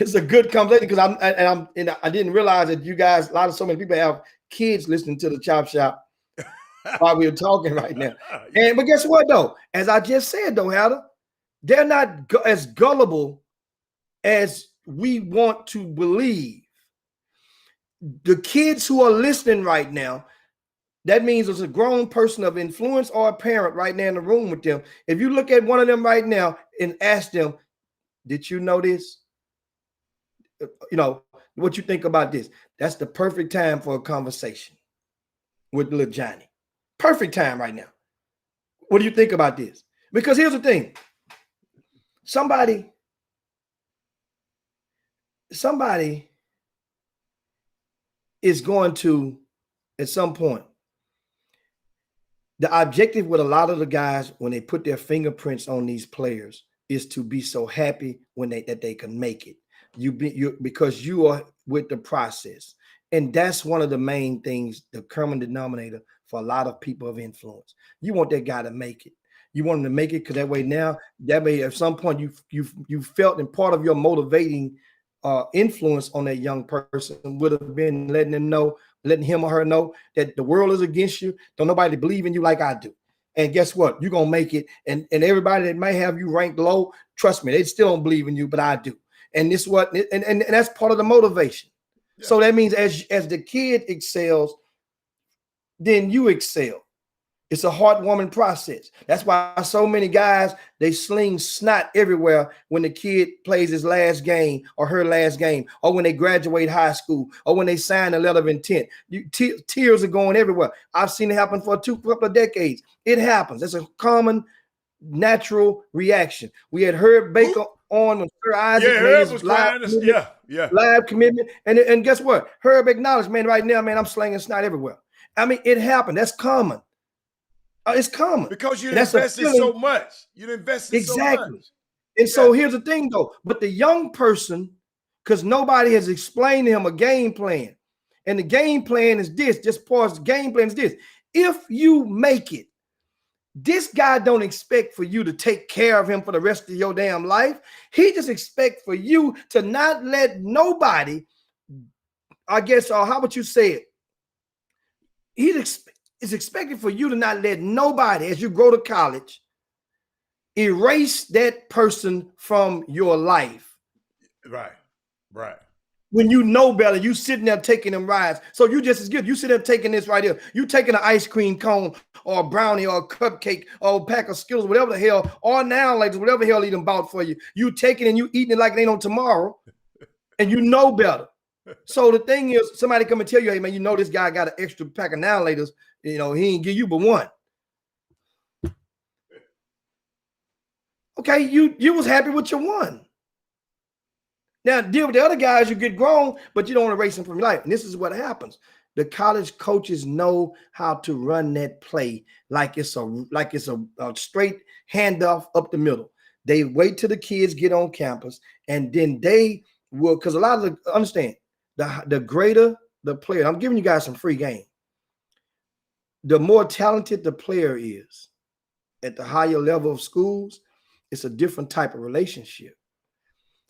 is a good conversation because I didn't realize that you guys, so many people have kids listening to the Chop Shop while we're talking right now. But guess what though? As I just said though, Haller, they're not as gullible as we want to believe. The kids who are listening right now, that means there's a grown person of influence or a parent right now in the room with them. If you look at one of them right now and ask them, did you know this? What you think about this? That's the perfect time for a conversation with Lil Johnny. Perfect time right now. What do you think about this? Because here's the thing. Somebody is going to, at some point, the objective with a lot of the guys when they put their fingerprints on these players is to be so happy that they can make it. Because you are with the process. And that's one of the main things, the common denominator for a lot of people of influence. You want that guy to make it. You want him to make it because that way at some point you felt, and part of your motivating influence on that young person would have been letting him or her know that the world is against you. Don't nobody believe in you like I do. And guess what? You're gonna make it. And everybody that might have you ranked low, trust me, they still don't believe in you, but I do. And this what and that's part of the motivation. Yeah. So that means as the kid excels, then you excel. It's a heartwarming process. That's why so many guys, they sling snot everywhere when the kid plays his last game or her last game, or when they graduate high school, or when they sign a letter of intent. Tears are going everywhere. I've seen it happen for a couple of decades. It happens. It's a common, natural reaction. We had Herb Baker on when Sir Isaac made his live commitment. And guess what? Herb acknowledged, man, right now, man, I'm slinging snot everywhere. I mean, it happened. That's common. It's common because you invested so much. You invested so much. And so here's the thing, though. But the young person, because nobody has explained to him a game plan, and the game plan is this. Just pause. The game plan is this: if you make it, this guy don't expect for you to take care of him for the rest of your damn life. He just expect for you to not let nobody. I guess, or how would you say it? It's expected for you to not let nobody, as you go to college, erase that person from your life. Right. When you know better, you sitting there taking them rides. So you just as good. You sit there taking this right here. You taking an ice cream cone or a brownie or a cupcake or a pack of Skittles, whatever the hell, or now like whatever the hell he done bought for you. You taking and you eating it like it ain't on tomorrow, and you know better. So the thing is, somebody come and tell you, hey man, you know this guy got an extra pack of now laters. He ain't give you but one. Okay, you was happy with your one. Now deal with the other guys. You get grown, but you don't want to erase them from your life. And this is what happens. The college coaches know how to run that play like it's a straight handoff up the middle. They wait till the kids get on campus, and then they will, because a lot of understand the greater the player. I'm giving you guys some free game. The more talented the player is at the higher level of schools, it's a different type of relationship.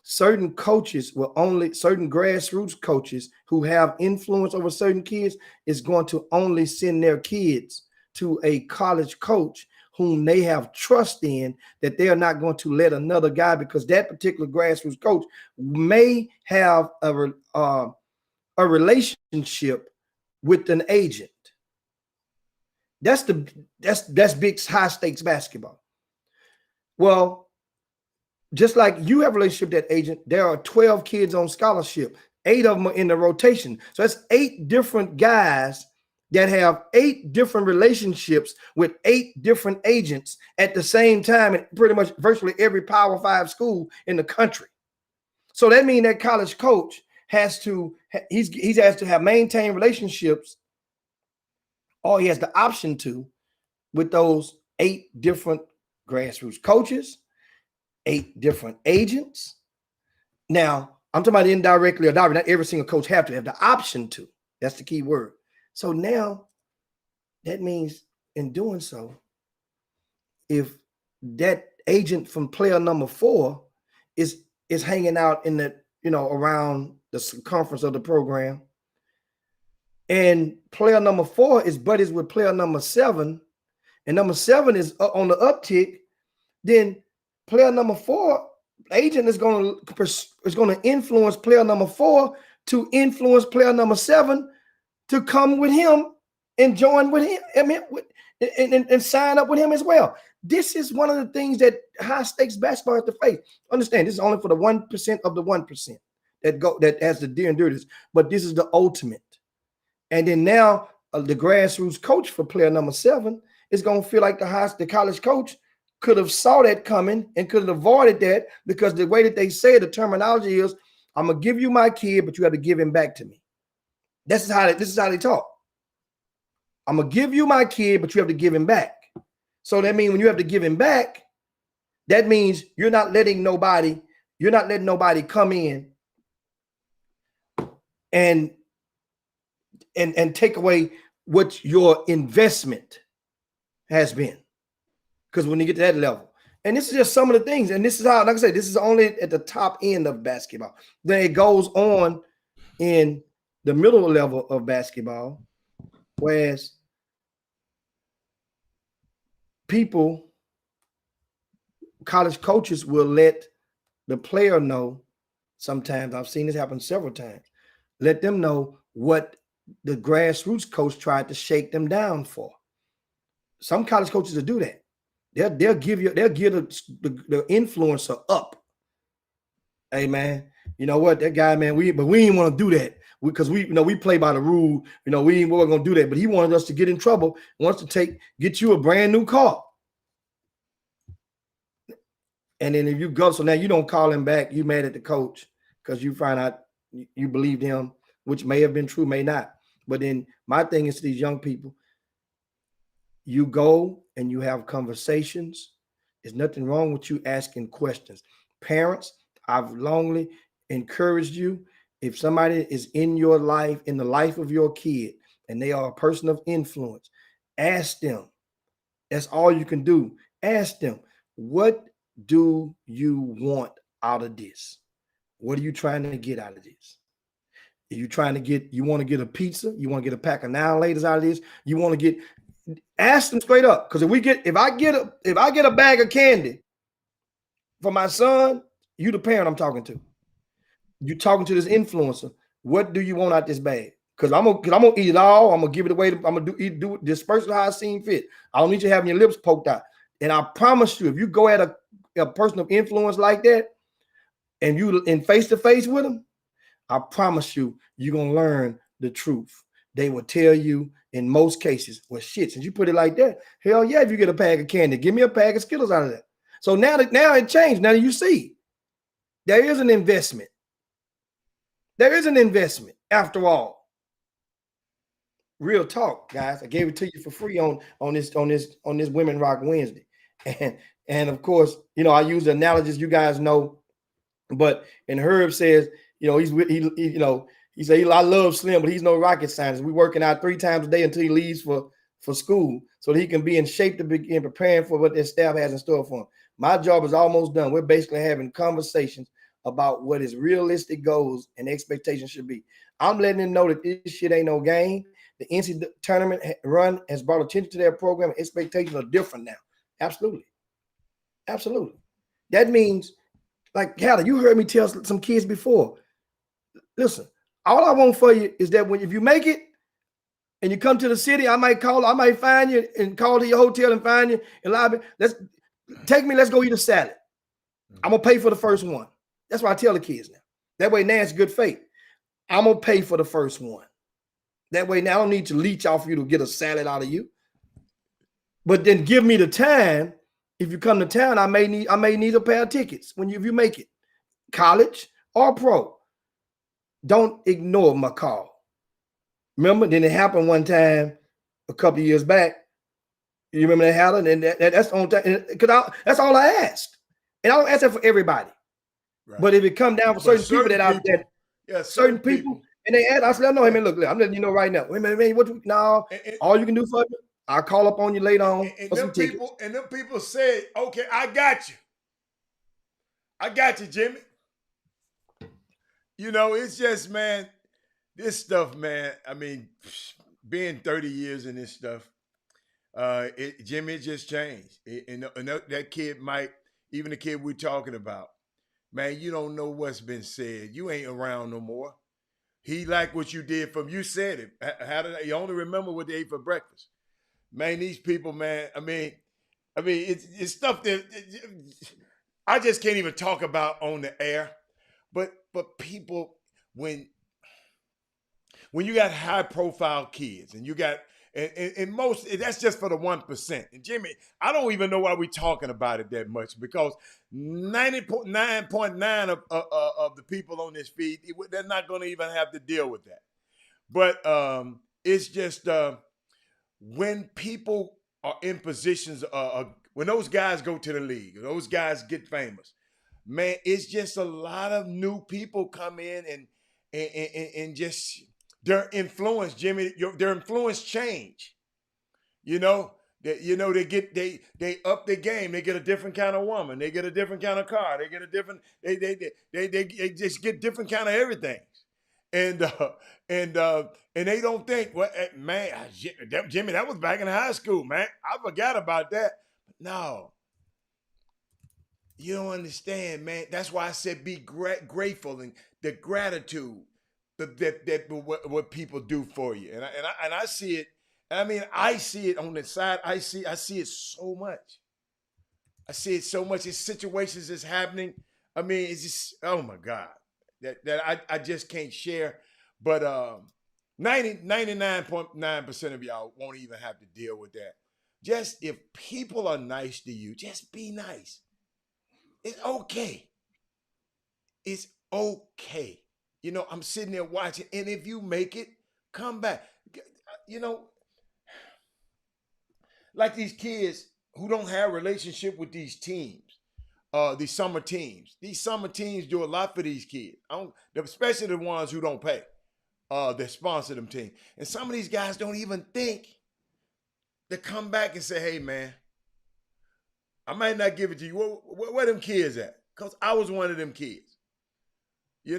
Certain coaches certain grassroots coaches who have influence over certain kids is going to only send their kids to a college coach whom they have trust in, that they are not going to let another guy, because that particular grassroots coach may have a relationship with an agent. That's big high stakes basketball. Well, just like you have a relationship with that agent, there are 12 kids on scholarship. 8 of them are in the rotation. So that's 8 different guys that have 8 different relationships with 8 different agents at the same time in pretty much virtually every Power 5 school in the country. So that means that college coach has to have maintained relationships, or he has the option to, with those 8 different grassroots coaches, 8 different agents. Now, I'm talking about indirectly or directly. Not every single coach have to have the option to. That's the key word. So now that means in doing so, if that agent from player number 4 is hanging out in the, around the circumference of the program, and player number 4 is buddies with player number 7, and number 7 is on the uptick, then player number 4 agent is going to influence player number 4 to influence player number 7 to come with him and join with him, and sign up with him as well. This is one of the things that high stakes basketball has to face. Understand, this is only for the 1% of the 1% that has to endure this, but this is the ultimate. And then now the grassroots coach for player number 7 is going to feel like the college coach could have saw that coming and could have avoided that, because the way that they say it, the terminology is, I'm gonna give you my kid, but you have to give him back to me. This is how they talk. I'm gonna give you my kid, but you have to give him back. So that means when you have to give him back, that means you're not letting nobody come in and take away what your investment has been. Because when you get to that level, and this is just some of the things, and this is how, like I said, this is only at the top end of basketball. Then it goes on in the middle level of basketball, whereas college coaches will let the player know. Sometimes I've seen this happen several times. Let them know what the grassroots coach tried to shake them down for. Some college coaches will do that. They'll give the influencer up. Hey man, you know what, that guy, man, we didn't want to do that because we play by the rule. We weren't gonna do that, but he wanted us to get in trouble. Wants to get you a brand new car. And then if you go, so now you don't call him back, you mad at the coach because you find out you believed him, which may have been true, may not. But then my thing is to these young people, you go and you have conversations. There's nothing wrong with you asking questions. Parents, I've longly encouraged you, if somebody is in your life, in the life of your kid, and they are a person of influence, ask them. That's all you can do. Ask them, what do you want out of this? What are you trying to get out of this? Are you want to get a pizza? You want to get a pack of Now and Laters out of this? You want to ask them straight up. Because if I get a bag of candy for my son, you the parent I'm talking to. You talking to this influencer. What do you want out this bag? Because I'm gonna eat it all. I'm gonna give it away. I'm gonna do it disperse it how I seem fit. I don't need you having your lips poked out. And I promise you, if you go at a person of influence like that, and you in face to face with them, I promise you, you're gonna learn the truth. They will tell you in most cases, well, shit, since you put it like that, hell yeah, if you get a bag of candy, give me a bag of Skittles out of that. So now it changed. Now you see, there is an investment. There is an investment after all. Real talk, guys. I gave it to you for free on this Women Rock Wednesday. And of course, I use the analogies you guys know, but and Herb says, he said, I love Slim, but he's no rocket scientist. We're working out 3 times a day until he leaves for school so that he can be in shape to begin preparing for what their staff has in store for him. My job is almost done. We're basically having conversations about what his realistic goals and expectations should be. I'm letting them know that this shit ain't no game. The NCAA tournament run has brought attention to their program. Expectations are different now. Absolutely. Absolutely. That means, like, Callie, you heard me tell some kids before, listen, all I want for you is that if you make it, and you come to the city, I might find you and call to your hotel and find you and lobby. Let's go eat a salad. I'm gonna pay for the first one. That's what I tell the kids now. That way, now it's good faith. I'm gonna pay for the first one. That way, now I don't need to leech off you to get a salad out of you. But then give me the time. If you come to town, I may need a pair of tickets if you make it, college or pro. Don't ignore my call. Remember, then it happened one time a couple of years back. You remember that happened, and that's the only time. Because that's all I asked, and I don't ask that for everybody. Right. But if it come down for certain people that out there, certain people, and they ask, I said, "No, hey man, look, I'm letting you know right now. Wait a minute, what? All you can do for me, I'll call up on you later on for some tickets." And them people said, "Okay, I got you, Jimmy." You know, it's just, man, this stuff, man. I mean, being 30 years in this stuff, Jimmy, it just changed. And that kid might, even the kid we're talking about, man, you don't know what's been said. You ain't around no more. He liked what you did from, you said it. You only remember what they ate for breakfast. Man, these people, man, I mean, it's stuff that I just can't even talk about on the air. But people, when you got high profile kids and you got, and most, that's just for the 1%. And Jimmy, I don't even know why we're talking about it that much, because 99.9 of the people on this feed, they're not going to even have to deal with that. But it's just when people are in positions, when those guys go to the league, those guys get famous, man, it's just a lot of new people come in and just their influence, Jimmy, their influence change. They up their game. They get a different kind of woman. They get a different kind of car. They get a different. They just get different kind of everything. And they don't think, well, man, Jimmy, that was back in high school, man. I forgot about that. No. You don't understand, man. That's why I said be grateful, and the gratitude that what people do for you. And I see it. I mean, I see it on the side. I see it so much. I see it so much. It's situations that's happening. I mean, it's just, oh my God, that I just can't share. But 99.9% of y'all won't even have to deal with that. Just if people are nice to you, just be nice. It's okay. It's okay. I'm sitting there watching, and if you make it, come back. Like these kids who don't have a relationship with these teams, these summer teams. These summer teams do a lot for these kids, especially the ones who don't pay. That sponsor them team. And some of these guys don't even think to come back and say, hey, man, I might not give it to you. Where them kids at? Because I was one of them kids. You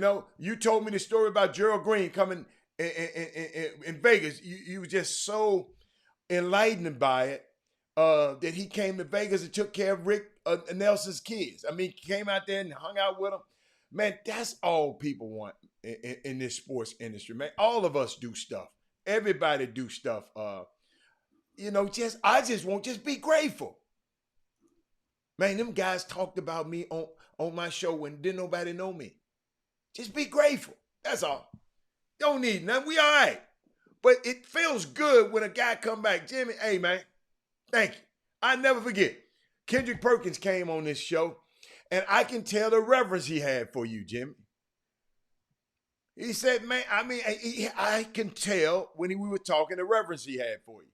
told me the story about Gerald Green coming in Vegas. You were just so enlightened by it that he came to Vegas and took care of Rick Nelson's kids. I mean, came out there and hung out with them. Man, that's all people want in this sports industry, man. All of us do stuff. Everybody do stuff. I just want, just be grateful. Man, them guys talked about me on my show when didn't nobody know me. Just be grateful. That's all. Don't need nothing. We all right. But it feels good when a guy come back. Jimmy, hey, man, thank you. I never forget. Kendrick Perkins came on this show, and I can tell the reverence he had for you, Jimmy. He said, man, I mean, I can tell when we were talking the reverence he had for you.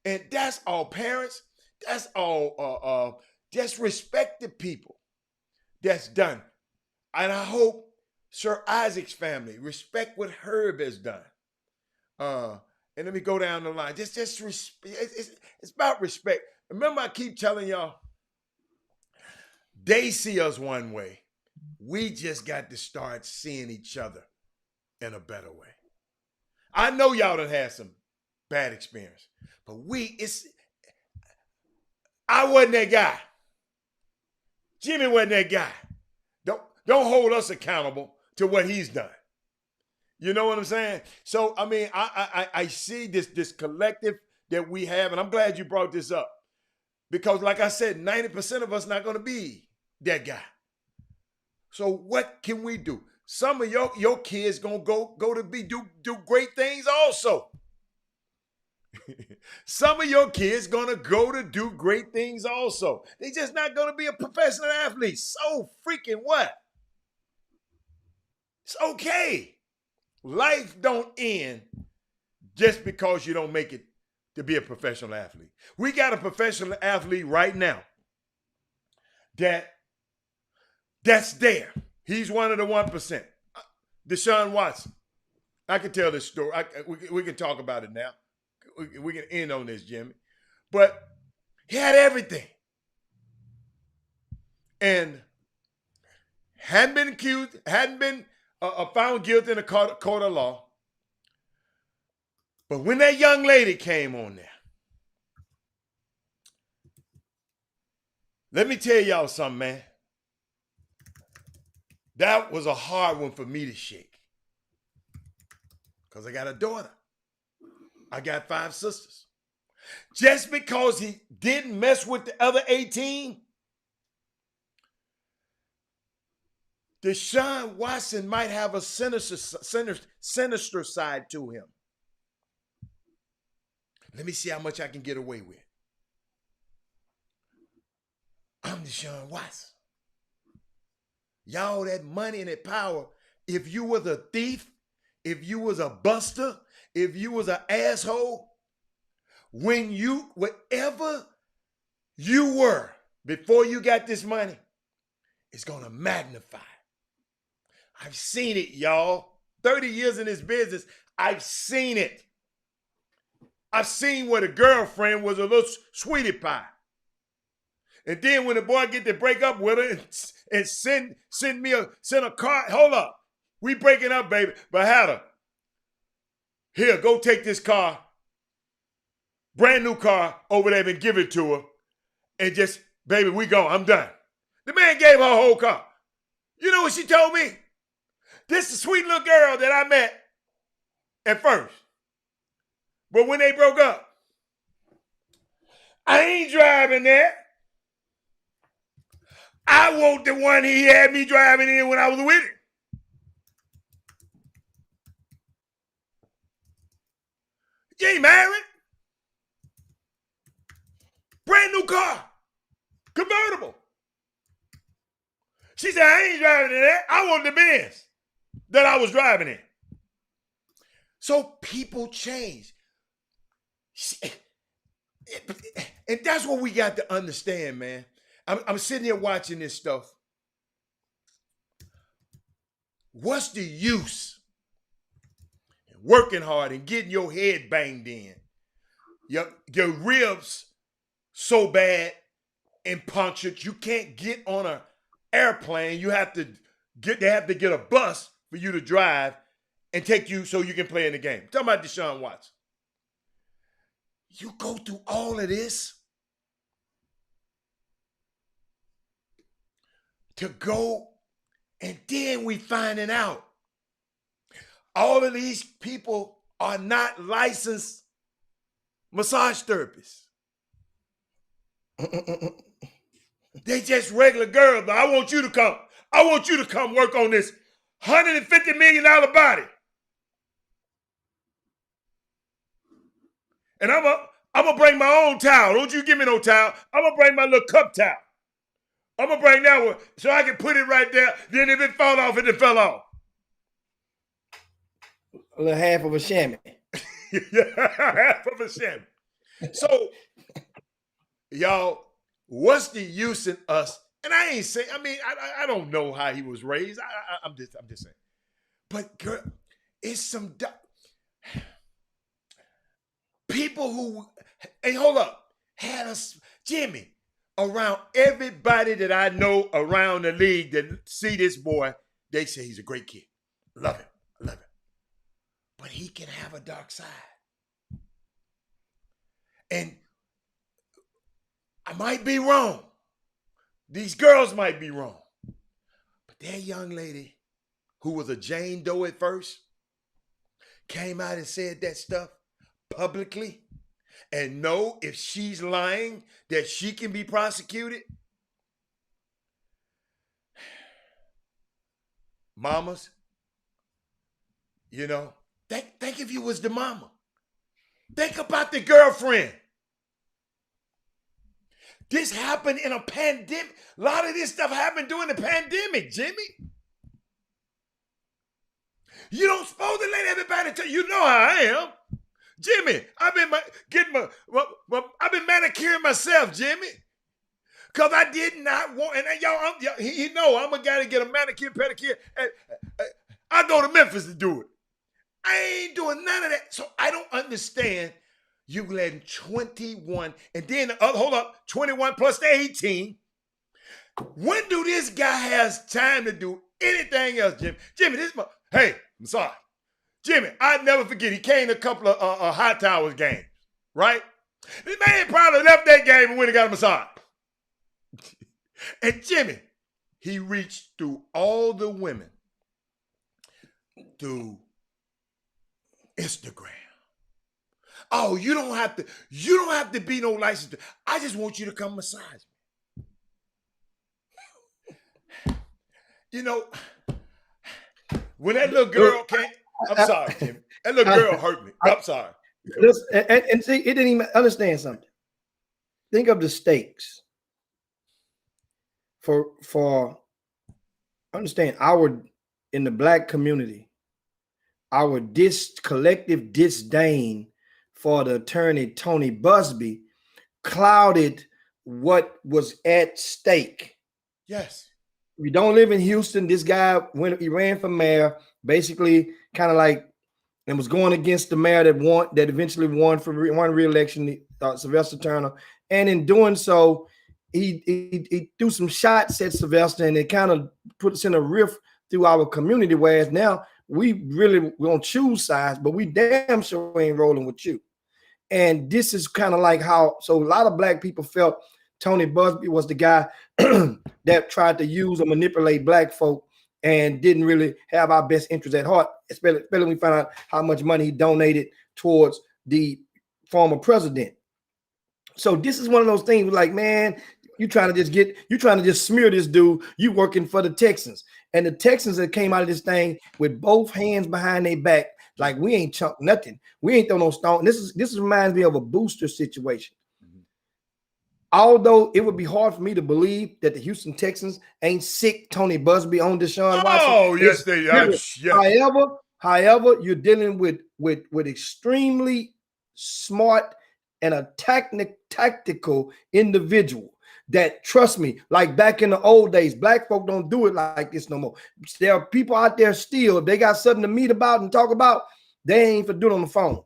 And that's all, parents. That's all. Just respect the people that's done. And I hope Sir Isaac's family respect what Herb has done. And let me go down the line. Just respect. It's about respect. Remember, I keep telling y'all, they see us one way. We just got to start seeing each other in a better way. I know y'all done had some bad experience, but I wasn't that guy. Jimmy wasn't that guy. Don't hold us accountable to what he's done. You know what I'm saying? So, I mean, I see this collective that we have, and I'm glad you brought this up. Because like I said, 90% of us not going to be that guy. So what can we do? Some of your kids going to go to do great things also. Some of your kids going to go to do great things also. They just not going to be a professional athlete. So freaking what? It's okay. Life don't end just because you don't make it to be a professional athlete. We got a professional athlete right now that's there. He's one of the 1%. Deshaun Watson. I can tell this story. We can talk about it now. We can end on this, Jimmy. But he had everything. And hadn't been accused, hadn't been found guilty in a court of law. But when that young lady came on there, let me tell y'all something, man. That was a hard one for me to shake. Because I got a daughter. I got 5 sisters. Just because he didn't mess with the other 18, Deshaun Watson might have a sinister side to him. Let me see how much I can get away with. I'm Deshaun Watson. Y'all, that money and that power, if you was a thief, if you was a buster, if you was an asshole, whatever you were before you got this money, it's going to magnify. I've seen it, y'all. 30 years in this business, I've seen it. I've seen where the girlfriend was a little sweetie pie. And then when the boy get to break up with her and send a card, hold up. We breaking up, baby. But Hatter, here, go take this car, brand new car over there and give it to her. And just, baby, we go. I'm done. The man gave her a whole car. You know what she told me? This is a sweet little girl that I met at first. But when they broke up, I ain't driving that. I want the one he had me driving in when I was with him. You ain't married. Brand new car. Convertible. She said, I ain't driving in that. I want the Benz that I was driving in. So people change. And that's what we got to understand, man. I'm sitting here watching this stuff. What's the use in working hard and getting your head banged in? Your ribs so bad and punctured, you can't get on an airplane. They have to get a bus for you to drive and take you so you can play in the game. Talking about Deshaun Watson. You go through all of this to go, and then we finding out all of these people are not licensed massage therapists. They just regular girls, but I want you to come. I want you to come work on this $150 million body. And I'm gonna bring my own towel. Don't you give me no towel. I'm gonna bring my little cup towel. I'm gonna bring that one so I can put it right there. Then if it fall off, it fell off. A little half of a chamois. Half of a chamois. So, y'all, what's the use in us? And I ain't saying, I don't know how he was raised. I'm just saying. But girl, it's some people who, hey, hold up, had us, Jimmy, around everybody that I know around the league that see this boy, they say he's a great kid. Love him. But he can have a dark side. And I might be wrong. These girls might be wrong. But that young lady who was a Jane Doe at first, came out and said that stuff publicly and know if she's lying that she can be prosecuted? Mamas, you know, think if you was the mama. Think about the girlfriend. This happened in a pandemic. A lot of this stuff happened during the pandemic, Jimmy. You don't supposed to let everybody tell you know how I am. Jimmy, I've been I've been manicuring myself, Jimmy. Because I did not want, and y'all, he know I'm a guy to get a manicure, pedicure. I go to Memphis to do it. I ain't doing none of that. So I don't understand you letting 21, and then the other, hold up, 21 plus the 18. When do this guy has time to do anything else, Jimmy? Jimmy, hey, I'm sorry. Jimmy, I'd never forget, he came to a couple of High Towers games, right? This man probably left that game and went and got a massage. And Jimmy, he reached through all the women through Instagram. Oh, you don't have to be no licensed. I just want you to come massage me. You know, when that little girl came, I'm sorry, Jimmy. That little girl hurt me. I'm sorry. And see, it didn't even understand something. Think of the stakes. For understand in the Black community, our collective disdain for the attorney Tony Busby clouded what was at stake. Yes. We don't live in Houston. This guy, when he ran for mayor, basically kind of like, and was going against the mayor that eventually won re-election, Sylvester Turner. And in doing so, he threw some shots at Sylvester, and it kind of put us in a rift through our community. Whereas now we really won't choose sides, but we damn sure ain't rolling with you. And this is kind of like how, so a lot of Black people felt Tony Busby was the guy that tried to use or manipulate Black folk and didn't really have our best interest at heart, especially when we found out how much money he donated towards the former president. So this is one of those things like, man, you trying to just smear this dude. You working for the Texans, and the Texans that came out of this thing with both hands behind their back, like we ain't chunk nothing. We ain't throw no stone. This reminds me of a booster situation. Mm-hmm. Although it would be hard for me to believe that the Houston Texans ain't sick Tony Busby on Deshaun Watson. Oh, yes, they are. Yes. However, you're dealing with extremely smart and a tactical individual that, trust me, like back in the old days, Black folk don't do it like this no more. There are people out there still, if they got something to meet about and talk about, they ain't for doing it on the phone.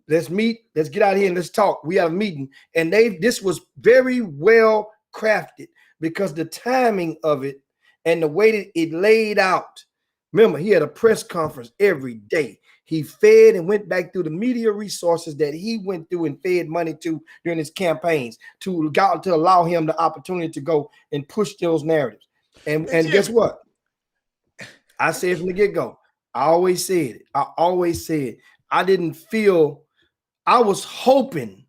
Let's meet, let's get out of here and let's talk. We have a meeting. And this was very well crafted because the timing of it and the way that it laid out. Remember, he had a press conference every day. He fed and went back through the media resources that he went through and fed money to during his campaigns to allow him the opportunity to go and push those narratives. And guess what? I said from the get-go, I always said I didn't feel, I was hoping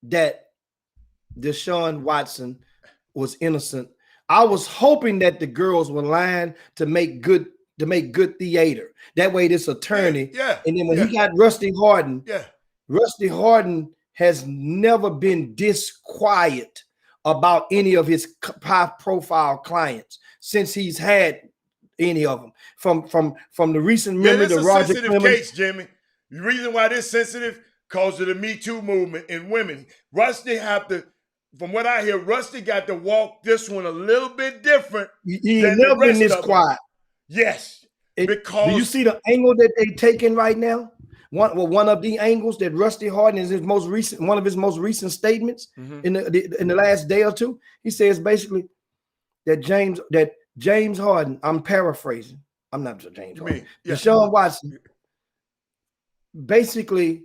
that Deshaun Watson was innocent. I was hoping that the girls were lying to make good theater. That way this attorney, and then when he got Rusty Hardin, Rusty Hardin has never been disquiet about any of his high-profile clients since he's had any of them. From the recent memory to Roger Clemens. Case, Jimmy. The reason why this sensitive, because of the Me Too movement in women. Rusty from what I hear, Rusty got to walk this one a little bit different. He ain't never been this quiet. Yes. Because do you see the angle that they taking right now? One of the angles that Rusty Hardin is one of his most recent statements in the last day or two. He says basically that James Harden, I'm paraphrasing. I'm not James Harden. Deshaun Watson, basically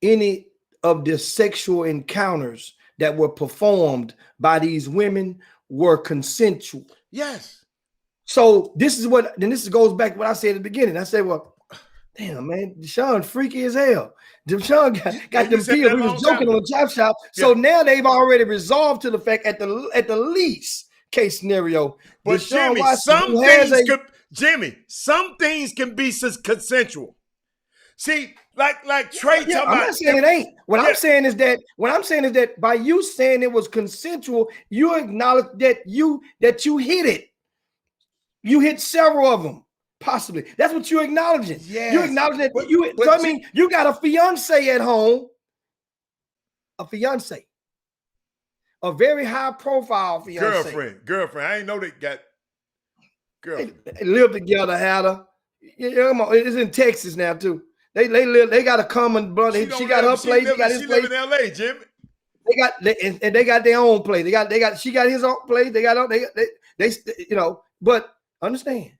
any of the sexual encounters that were performed by these women were consensual. Yes. So this goes back to what I said at the beginning. I said, well, Damn, man, Deshaun freaky as hell. Deshaun got you them said pills. that We a was long time joking on ago. the chop shop. So now they've already resolved to the fact at the least case scenario. But Deshaun Jimmy, Watson, some who has things a some things can be consensual. See, like Trey talking I'm about. not saying it ain't. What I'm saying is that by you saying it was consensual, you acknowledge that you hit it. You hit several of them, possibly. That's what you're acknowledging. Yes, you acknowledge that but so I mean, you got a fiance at home, a fiance, a very high profile fiance. Girlfriend. I ain't know they got girlfriend. They live together, had her. Come on, it's in Texas now too. They live. They got a common brother. She got her place. He got his place. She live in L.A., Jimmy. They got their own place. She got his own place. They but understand.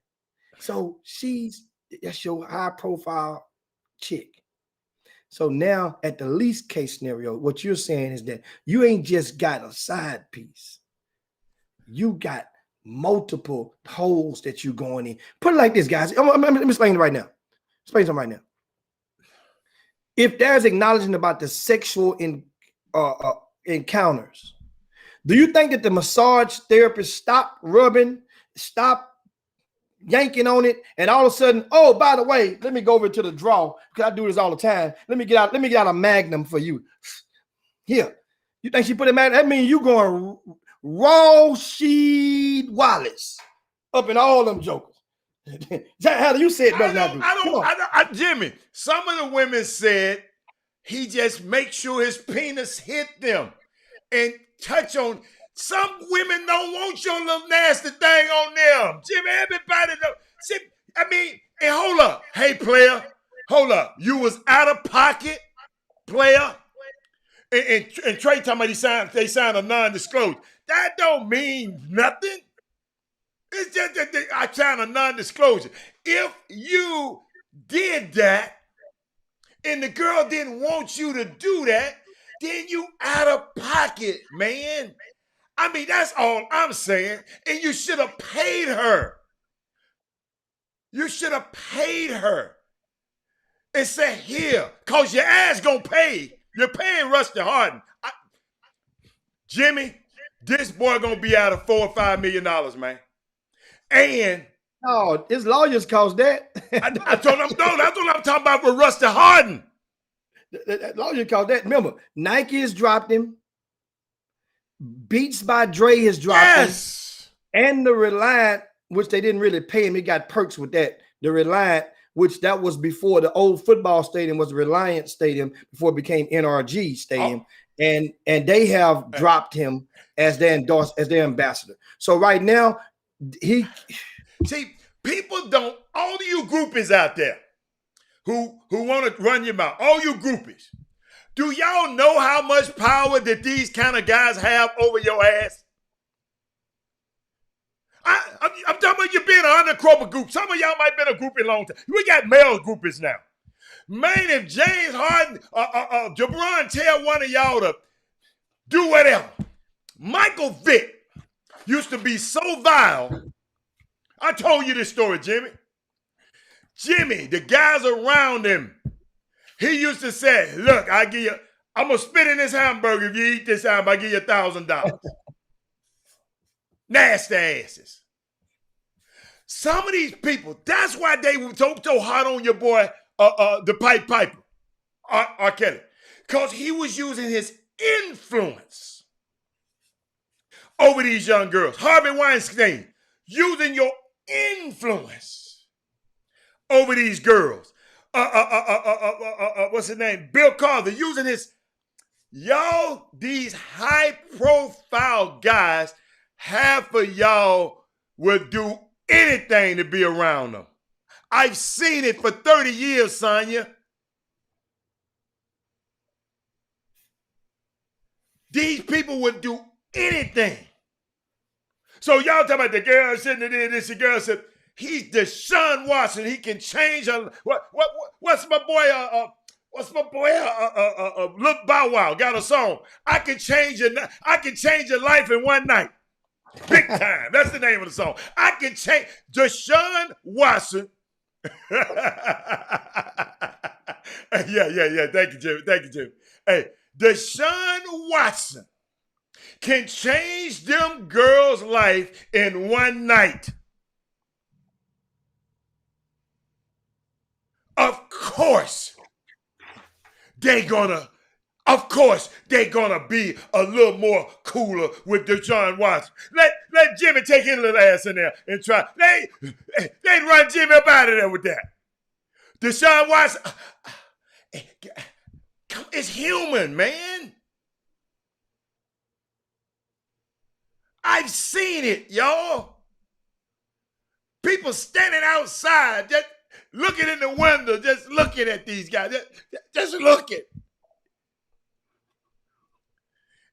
So that's your high profile chick. So now at the least case scenario, what you're saying is that you ain't just got a side piece. You got multiple holes that you're going in. Put it like this, guys. Let me explain it right now. Explain something right now. If there's acknowledgement about the sexual encounters, do you think that the massage therapist stop rubbing, stop yanking on it, and all of a sudden, oh, by the way, let me go over to the drawer because I do this all the time. Let me get out a Magnum for you. Here, you think she put a Magnum? That means you going Rasheed Wallace up in all them jokers. How do you say it? Jimmy, some of the women said he just makes sure his penis hit them and touch on. Some women don't want your little nasty thing on them. Jimmy, everybody know. See, I mean, and hold up. Hey, player, hold up. You was out of pocket, player. And Trey talking about they signed a non-disclosure. That don't mean nothing. It's just that I signed a non-disclosure. If you did that and the girl didn't want you to do that, then you out of pocket, man. I mean, that's all I'm saying. And you should have paid her. You should have paid her. And said, here, because your ass gonna pay. You're paying Rusty Hardin. Jimmy, this boy gonna be out of $4 or $5 million, man. And no, his lawyers caused that. I told him, no, that's what I'm talking about with Rusty Hardin. That lawyer caused that. Remember, Nike has dropped him. Beats by Dre has dropped him. And the Reliant, which they didn't really pay him, he got perks with that. The Reliant, which that was before the old football stadium was Reliant Stadium before it became NRG Stadium. And they have dropped him as their ambassador. So right now, people don't, all of you groupies out there who want to run your mouth, all you groupies, do y'all know how much power that these kind of guys have over your ass? I'm talking about you being an undercover group. Some of y'all might have been a groupie a long time. We got male groupies now. Man, if James Harden, Jabron tell one of y'all to do whatever. Michael Vick used to be so vile. I told you this story, Jimmy. Jimmy, the guys around him, he used to say, look, I'm going to spit in this hamburger. If you eat this hamburger, I give you $1,000. Nasty asses. Some of these people, that's why they were so hot on your boy, the Pied Piper, R. Kelly. Because he was using his influence over these young girls. Harvey Weinstein, using your influence over these girls. What's his name? Bill Cosby, using his, these high profile guys, half of y'all would do anything to be around them. I've seen it for 30 years, Sonya. These people would do anything. So y'all talking about the girl sitting there, the girl said, he's Deshaun Watson. He can change her. What's my boy? Lil Bow Wow got a song. I can change your life in one night. Big time. That's the name of the song. I can change. Deshaun Watson Yeah. Thank you, Jimmy. Hey, Deshaun Watson can change them girls' life in one night. Of course, they're gonna be a little more cooler with Deshaun Watson. Let Jimmy take his little ass in there and try. They run Jimmy up out of there with that. Deshaun Watson, it's human, man. I've seen it, y'all. People standing outside, just looking in the window, just looking at these guys, just looking.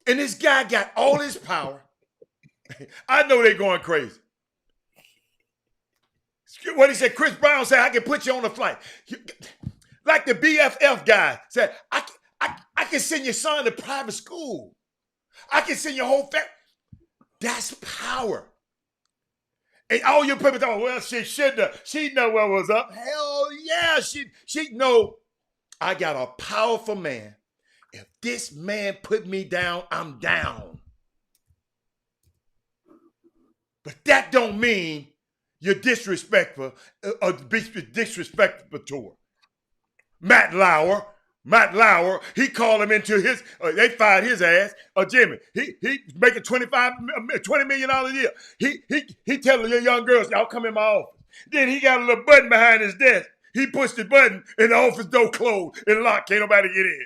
And this guy got all his power. I know they're going crazy. What he said, Chris Brown said, I can put you on a flight. Like the BFF guy said, I can send your son to private school. I can send your whole family. That's power. And all your people thought, well, she know what was up. Hell yeah, she know I got a powerful man. If this man put me down, I'm down. But that don't mean you're disrespectful or disrespectful to her. Matt Lauer, he called him into his, they fired his ass. Jimmy, he making $20 million a year. He telling the young girls, y'all come in my office. Then he got a little button behind his desk. He pushed the button and the office door closed and locked. Can't nobody get in.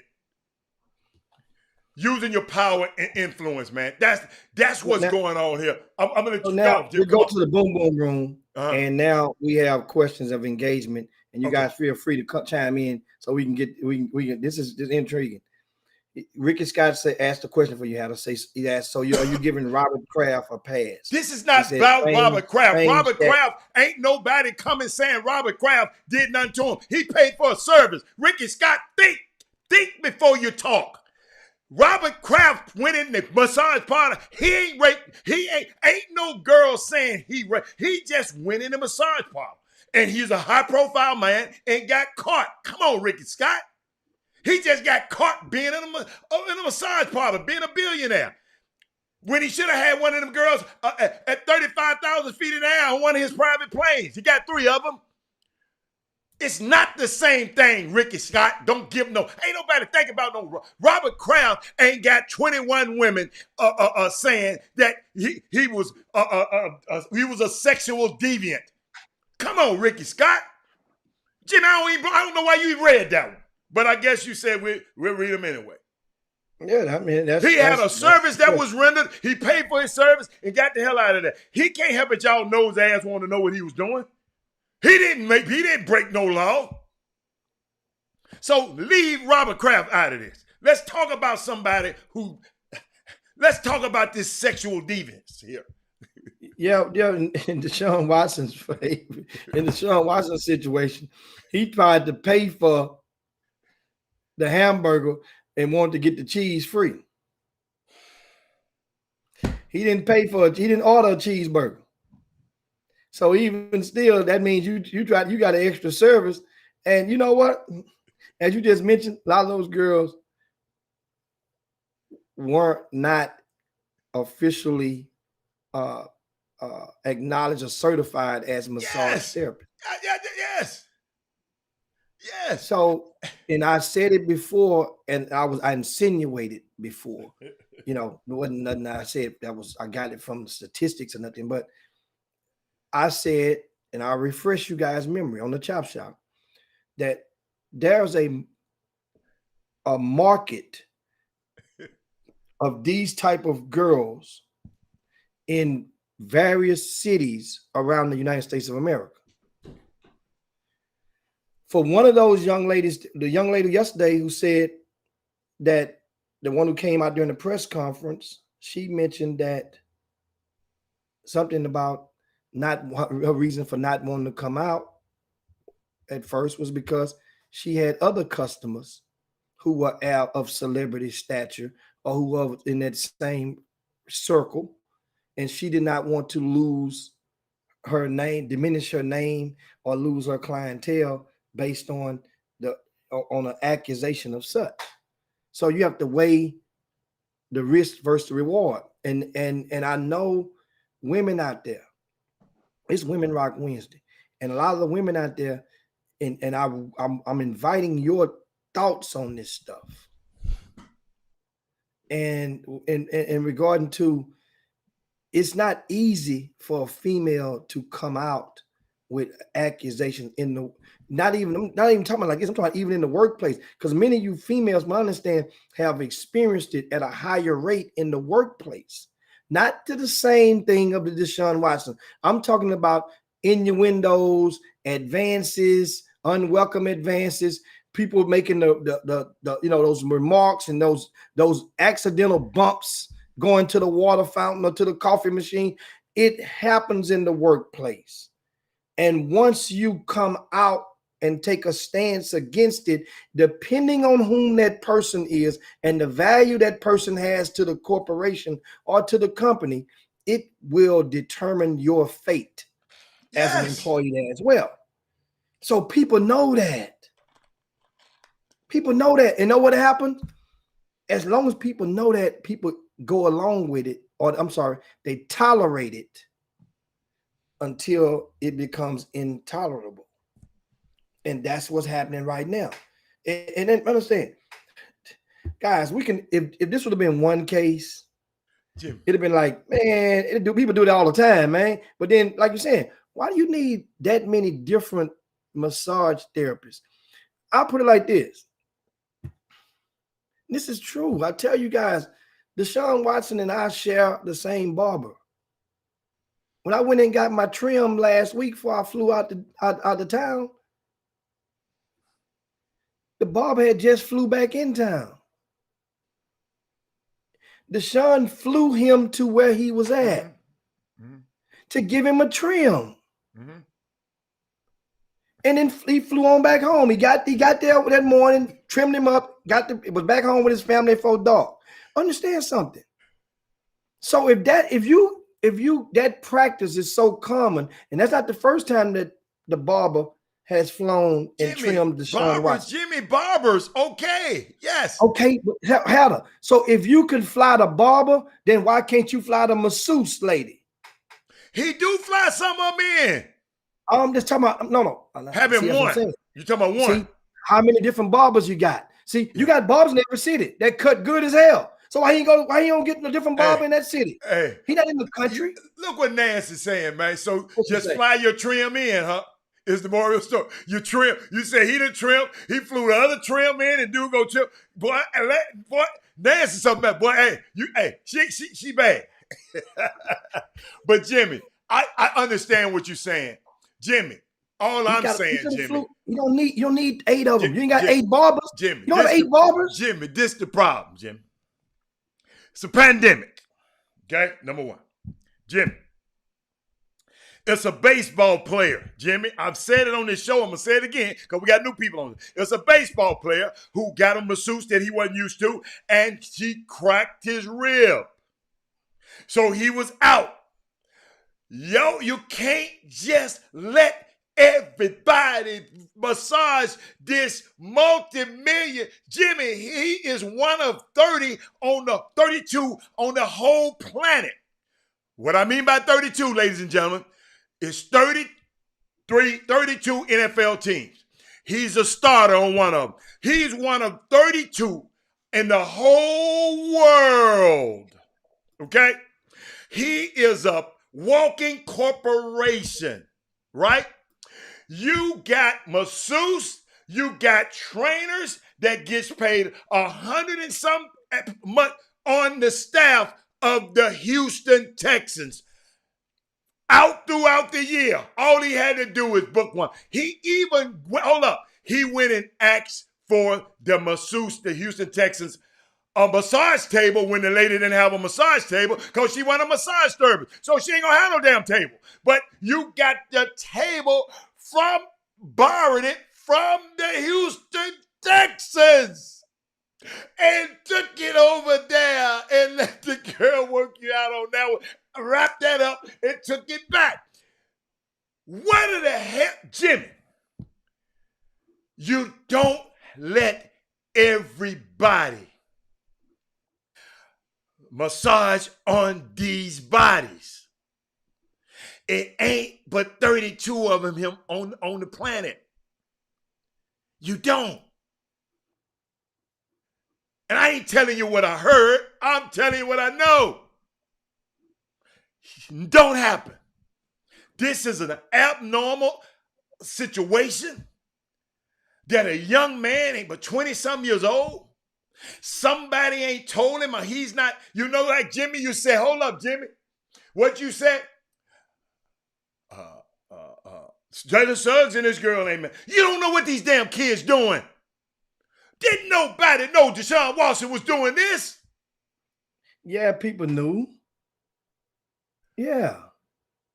Using your power and influence, man. That's what's going on here. I'm going to now we go to the boom boom room, and now we have questions of engagement, and you guys feel free to chime in so we can get we can. This is intriguing. Ricky Scott asked a question for you. He asked, so are you giving Robert Kraft a pass? This is not about Robert Kraft. Robert Kraft ain't nobody coming saying Robert Kraft did nothing to him. He paid for a service. Ricky Scott, think before you talk. Robert Kraft went in the massage parlor. He ain't raped. Ain't no girl saying he raped. He just went in the massage parlor. And he's a high-profile man and got caught. Come on, Ricky Scott. He just got caught being in a massage parlor, being a billionaire. When he should have had one of them girls at 35,000 feet in the air on one of his private planes. He got 3 of them. It's not the same thing, Ricky Scott. Don't give ain't nobody think about no. Robert Kraft ain't got 21 women saying that he was a sexual deviant. Come on, Ricky Scott. Jimmy, I don't know why you read that one, but I guess you said we'll read them anyway. Yeah, I mean he had a service that was rendered. He paid for his service and got the hell out of there. He can't help it. Y'all nose ass want to know what he was doing. He didn't break no law. So leave Robert Kraft out of this. Let's talk about let's talk about this sexual deviance here. Yeah, in Deshaun Watson's situation, he tried to pay for the hamburger and wanted to get the cheese free. He didn't order a cheeseburger. So even still, that means you got an extra service. And you know what? As you just mentioned, a lot of those girls weren't not officially acknowledged or certified as massage therapists. Yes. So, and I said it before, and I insinuated before. You know, it wasn't nothing I said I got it from the statistics or nothing, but I said, and I'll refresh you guys' memory on the Chop Shop, that there's a market of these type of girls in various cities around the United States of America. For one of those young ladies, the young lady yesterday who said that the one who came out during the press conference, she mentioned that something about her reason for not wanting to come out at first was because she had other customers who were out of celebrity stature or who were in that same circle, and she did not want to lose her name, diminish her name, or lose her clientele based on an accusation of such. So you have to weigh the risk versus the reward. And I know women out there. It's Women Rock Wednesday, and a lot of the women out there, and I'm inviting your thoughts on this stuff. And in regarding to, it's not easy for a female to come out with accusations in the not even talking about like this. I'm talking even in the workplace, because many of you females, I understand, have experienced it at a higher rate in the workplace. Not to the same thing of the Deshaun Watson. I'm talking about innuendos, advances, unwelcome advances, people making the those remarks and those accidental bumps going to the water fountain or to the coffee machine. It happens in the workplace. And once you come out and take a stance against it, depending on whom that person is and the value that person has to the corporation or to the company, it will determine your fate as an employee there as well. So people know that. People know that. And know what happened? As long as people know that, people go along with it, or they tolerate it until it becomes intolerable. And that's what's happening right now. And then understand, guys, we can, if this would have been one case, Jim, it'd have been like, man, people do that all the time, man. But then, like you're saying, why do you need that many different massage therapists? I'll put it like this. This is true. I tell you guys, Deshaun Watson and I share the same barber. When I went and got my trim last week before I flew out of town, the barber had just flew back in town. Deshaun flew him to where he was at to give him a trim. And then he flew on back home. He got there that morning, trimmed him up, was back home with his family for dark. Understand something. So if that practice is so common, and that's not the first time that the barber has flown and trimmed Deshaun Watson. Jimmy Barber's okay. Yes. Okay, Heather. So if you can fly the barber, then why can't you fly the masseuse lady? He do fly some of them in. I'm just talking about no. Having one. You're talking about one. See how many different barbers you got. See, you got barbers in every city that cut good as hell. So why he don't get a different barber in that city? Hey, he not in the country. Look what Nancy's saying, man. So just fly your trim in, huh? Is the moral story. You trim. You say he didn't trim. He flew the other trim in and dude go trim. Boy, Nancy something about, boy, she bad. But Jimmy, I understand what you're saying. Jimmy, all I'm saying, Jimmy. You don't need 8 of them. You ain't got 8 barbers. Jimmy. You don't have 8 barbers? Jimmy, this the problem, Jimmy. It's a pandemic. Okay? Number one. Jimmy. It's a baseball player, Jimmy. I've said it on this show. I'm going to say it again because we got new people on it. It's a baseball player who got a masseuse that he wasn't used to, and she cracked his rib. So he was out. Yo, you can't just let everybody massage this multi-million. Jimmy, he is one of 32 on the whole planet. What I mean by 32, ladies and gentlemen, is 32 NFL teams. He's a starter on one of them. He's one of 32 in the whole world. Okay? He is a walking corporation, right? You got masseuse, you got trainers that gets paid $100 and some month on the staff of the Houston Texans. Out throughout the year, all he had to do was book one. He went and asked for the masseuse, the Houston Texans, a massage table when the lady didn't have a massage table because she wanted a massage service. So she ain't gonna have no damn table. But you got the table borrowed it from the Houston Texans and took it over there and let the girl work you out on that one. Wrapped that up and took it back. What the hell, Jimmy? You don't let everybody massage on these bodies. It ain't but 32 of them on the planet. You don't. And I ain't telling you what I heard. I'm telling you what I know. Don't happen. This is an abnormal situation that a young man ain't but 20-something years old. Somebody ain't told him or he's not, like Jimmy, you said, hold up, Jimmy. What you said? Jalen Suggs and this girl ain't man. You don't know what these damn kids doing. Didn't nobody know Deshaun Watson was doing this? Yeah, people knew. Yeah.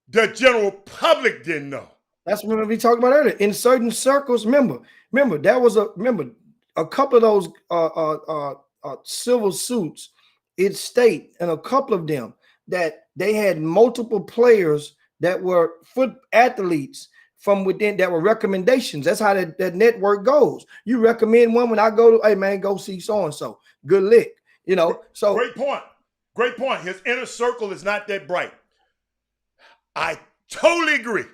The general public didn't know. That's what we talked about earlier. In certain circles, remember, that was a couple of those civil suits. It state, and a couple of them, that they had multiple players that were foot athletes from within that were recommendations. That's how that network goes. You recommend one when I go to, hey man, go see so-and-so. Good lick. So Great point. Great point. His inner circle is not that bright. I totally agree.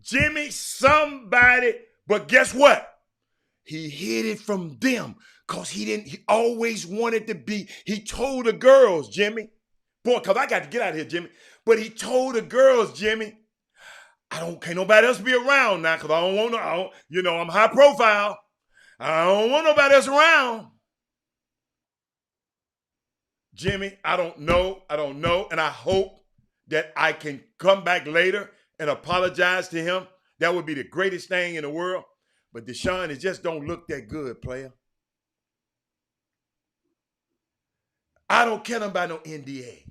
Jimmy, somebody, but guess what? He hid it from them because he always wanted to be, he told the girls, Jimmy, boy, because I got to get out of here, Jimmy. But he told the girls, Jimmy, can't nobody else be around now because I don't want to, I'm high profile. I don't want nobody else around. Jimmy, I don't know. And I hope that I can come back later and apologize to him. That would be the greatest thing in the world. But Deshaun, it just don't look that good, player. I don't care about no NDA.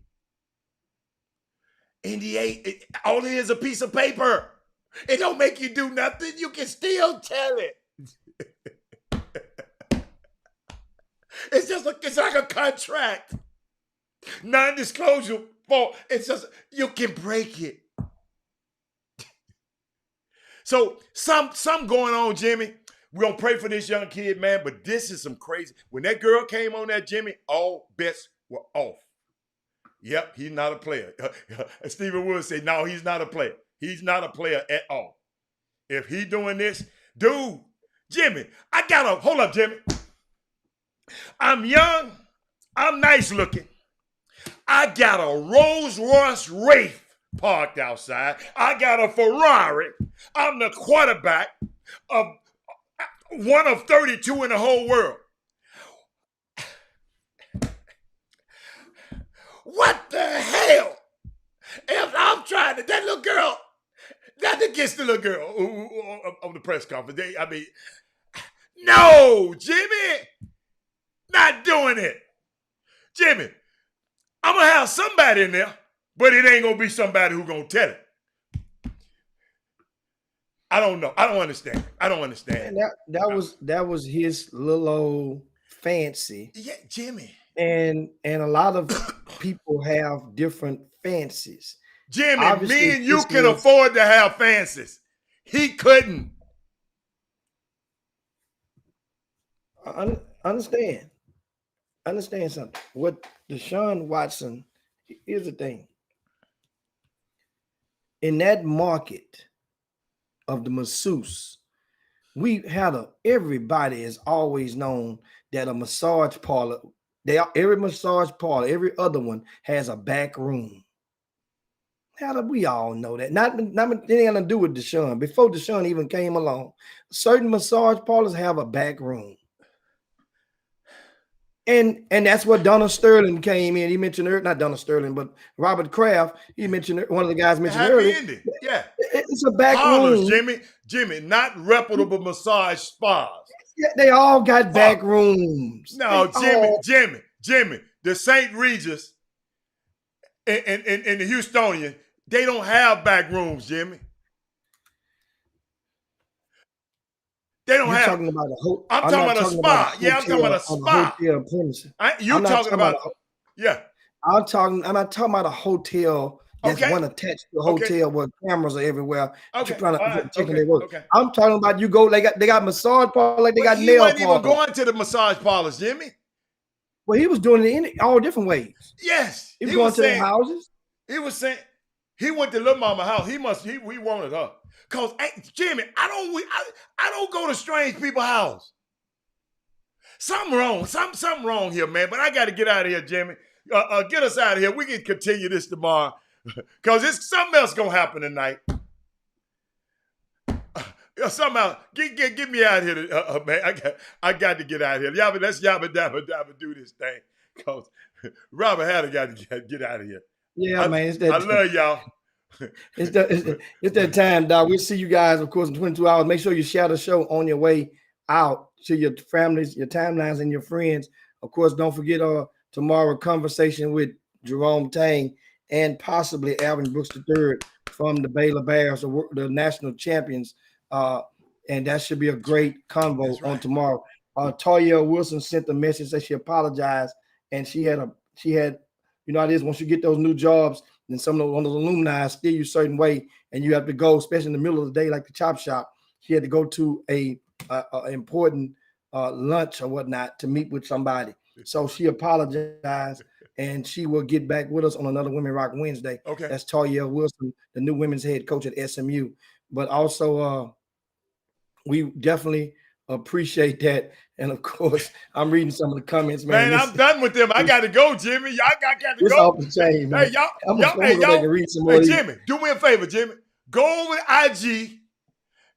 NDA, all it is a piece of paper. It don't make you do nothing. You can still tell it. It's like a contract. Non-disclosure fault. It's just, you can break it. So some going on, Jimmy. We're going to pray for this young kid, man, but this is some crazy. When that girl came on that, Jimmy, all bets were off. Yep, he's not a player. Stephen Wood said, no, he's not a player. He's not a player at all. If he doing this, dude, Jimmy, hold up, Jimmy. I'm young. I'm nice looking. I got a Rolls Royce Wraith parked outside. I got a Ferrari. I'm the quarterback of one of 32 in the whole world. What the hell? If I'm trying to, that little girl, nothing against the little girl on the press conference. No, Jimmy, not doing it. Jimmy, I'm going to have somebody in there, but it ain't going to be somebody who's going to tell it. I don't know. I don't understand. And that was his little old fancy. Yeah, Jimmy. And a lot of people have different fancies. Jimmy, Obviously, me and you can afford to have fancies. He couldn't. Understand something. What Deshaun Watson, here's the thing. In that market of the masseuse, everybody has always known that a massage parlor, every massage parlor, every other one has a back room. How do we all know that? Not anything to do with Deshaun. Before Deshaun even came along, certain massage parlors have a back room. And that's what Donald Sterling came in. He mentioned not Donald Sterling, but Robert Kraft. He mentioned one of the guys mentioned earlier. Ending. Yeah, it's a back room. room. Jimmy, not reputable massage spas. Yeah, they all got back rooms. No, Jimmy. The St. Regis and the Houstonian, they don't have back rooms, Jimmy. They don't have. Talking about I'm talking about a spa. Yeah, I'm talking about a spa. I'm not talking about yeah. I'm not talking about a hotel That's Okay. one attached to the Okay. hotel where cameras are everywhere. Okay. Trying to All right. checking Okay. their work. Okay. I'm talking about you go. They got massage parlor like they But got he nail wasn't even parlor. going to the massage parlors, Jimmy. Well, he was doing it in all different ways. Yes. He was going to their houses. He was saying he went to Lil Mama house. He wanted her. Cause Jimmy, I don't go to strange people's house. Something wrong. Something wrong here, man. But I got to get out of here, Jimmy. Get us out of here. We can continue this tomorrow. Cause it's something else gonna happen tonight. Somehow, get me out of here, man. I got to get out of here. Let's yabba dabba do this thing. Cause Robert Hatter got to get out of here. Yeah, man. It's that I love y'all. It's that time, dog. We'll see you guys, of course, in 22 hours. Make sure you share the show on your way out to your families, your timelines, and your friends. Of course, don't forget tomorrow conversation with Jerome Tang and possibly Alvin Brooks III from the Baylor Bears, the national champions. And that should be a great convo on tomorrow. Toya Wilson sent a message that she apologized, and she had, you know how it is once you get those new jobs, then some of those alumni steer you a certain way, and you have to go, especially in the middle of the day, like the chop shop. She had to go to a important lunch or whatnot to meet with somebody. So she apologized, and she will get back with us on another Women Rock Wednesday. Okay. That's Toya Wilson, the new women's head coach at SMU. But also, we definitely appreciate that. And of course, I'm reading some of the comments, man. Man, I'm done with them. I got to go, Jimmy. Y'all got to It's go. off the chain, man. Hey, y'all. I'm gonna go back and read some more. Hey, Jimmy, do me a favor, Jimmy. Go over to IG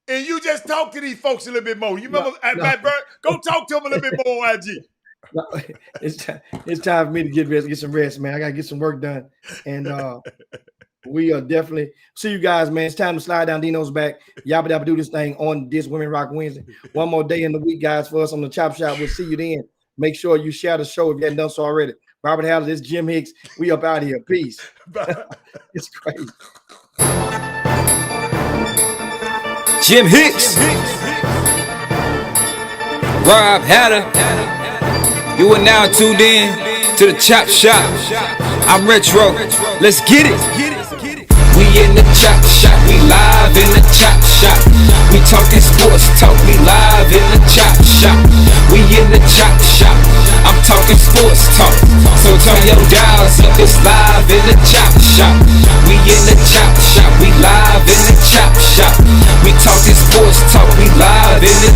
and you just talk to these folks a little bit more. You remember Matt Bird? Go talk to them a little bit more on IG. No, it's time for me to get some rest, man. I gotta get some work done. And we are definitely see you guys, man. It's time to slide down. Dino's back. Yabba dabba do this thing on this Women Rock Wednesday. One more day in the week, guys, for us on the Chop Shop. We'll see you then. Make sure you share the show if you hadn't done so already. Robert Haller, this is Jim Hicks. We up out of here. Peace. It's crazy. Jim Hicks, Rob Hatter. You are now tuned in to the Chop Shop. I'm Retro. Let's get it. We in the Chop Shop. We live in the Chop Shop. We talking sports talk. We live in the Chop Shop. We in the Chop Shop. I'm talking sports talk. So turn your dials up. It's live in the Chop Shop. We in the Chop Shop. We live in the Chop Shop. We talking sports talk. We live in the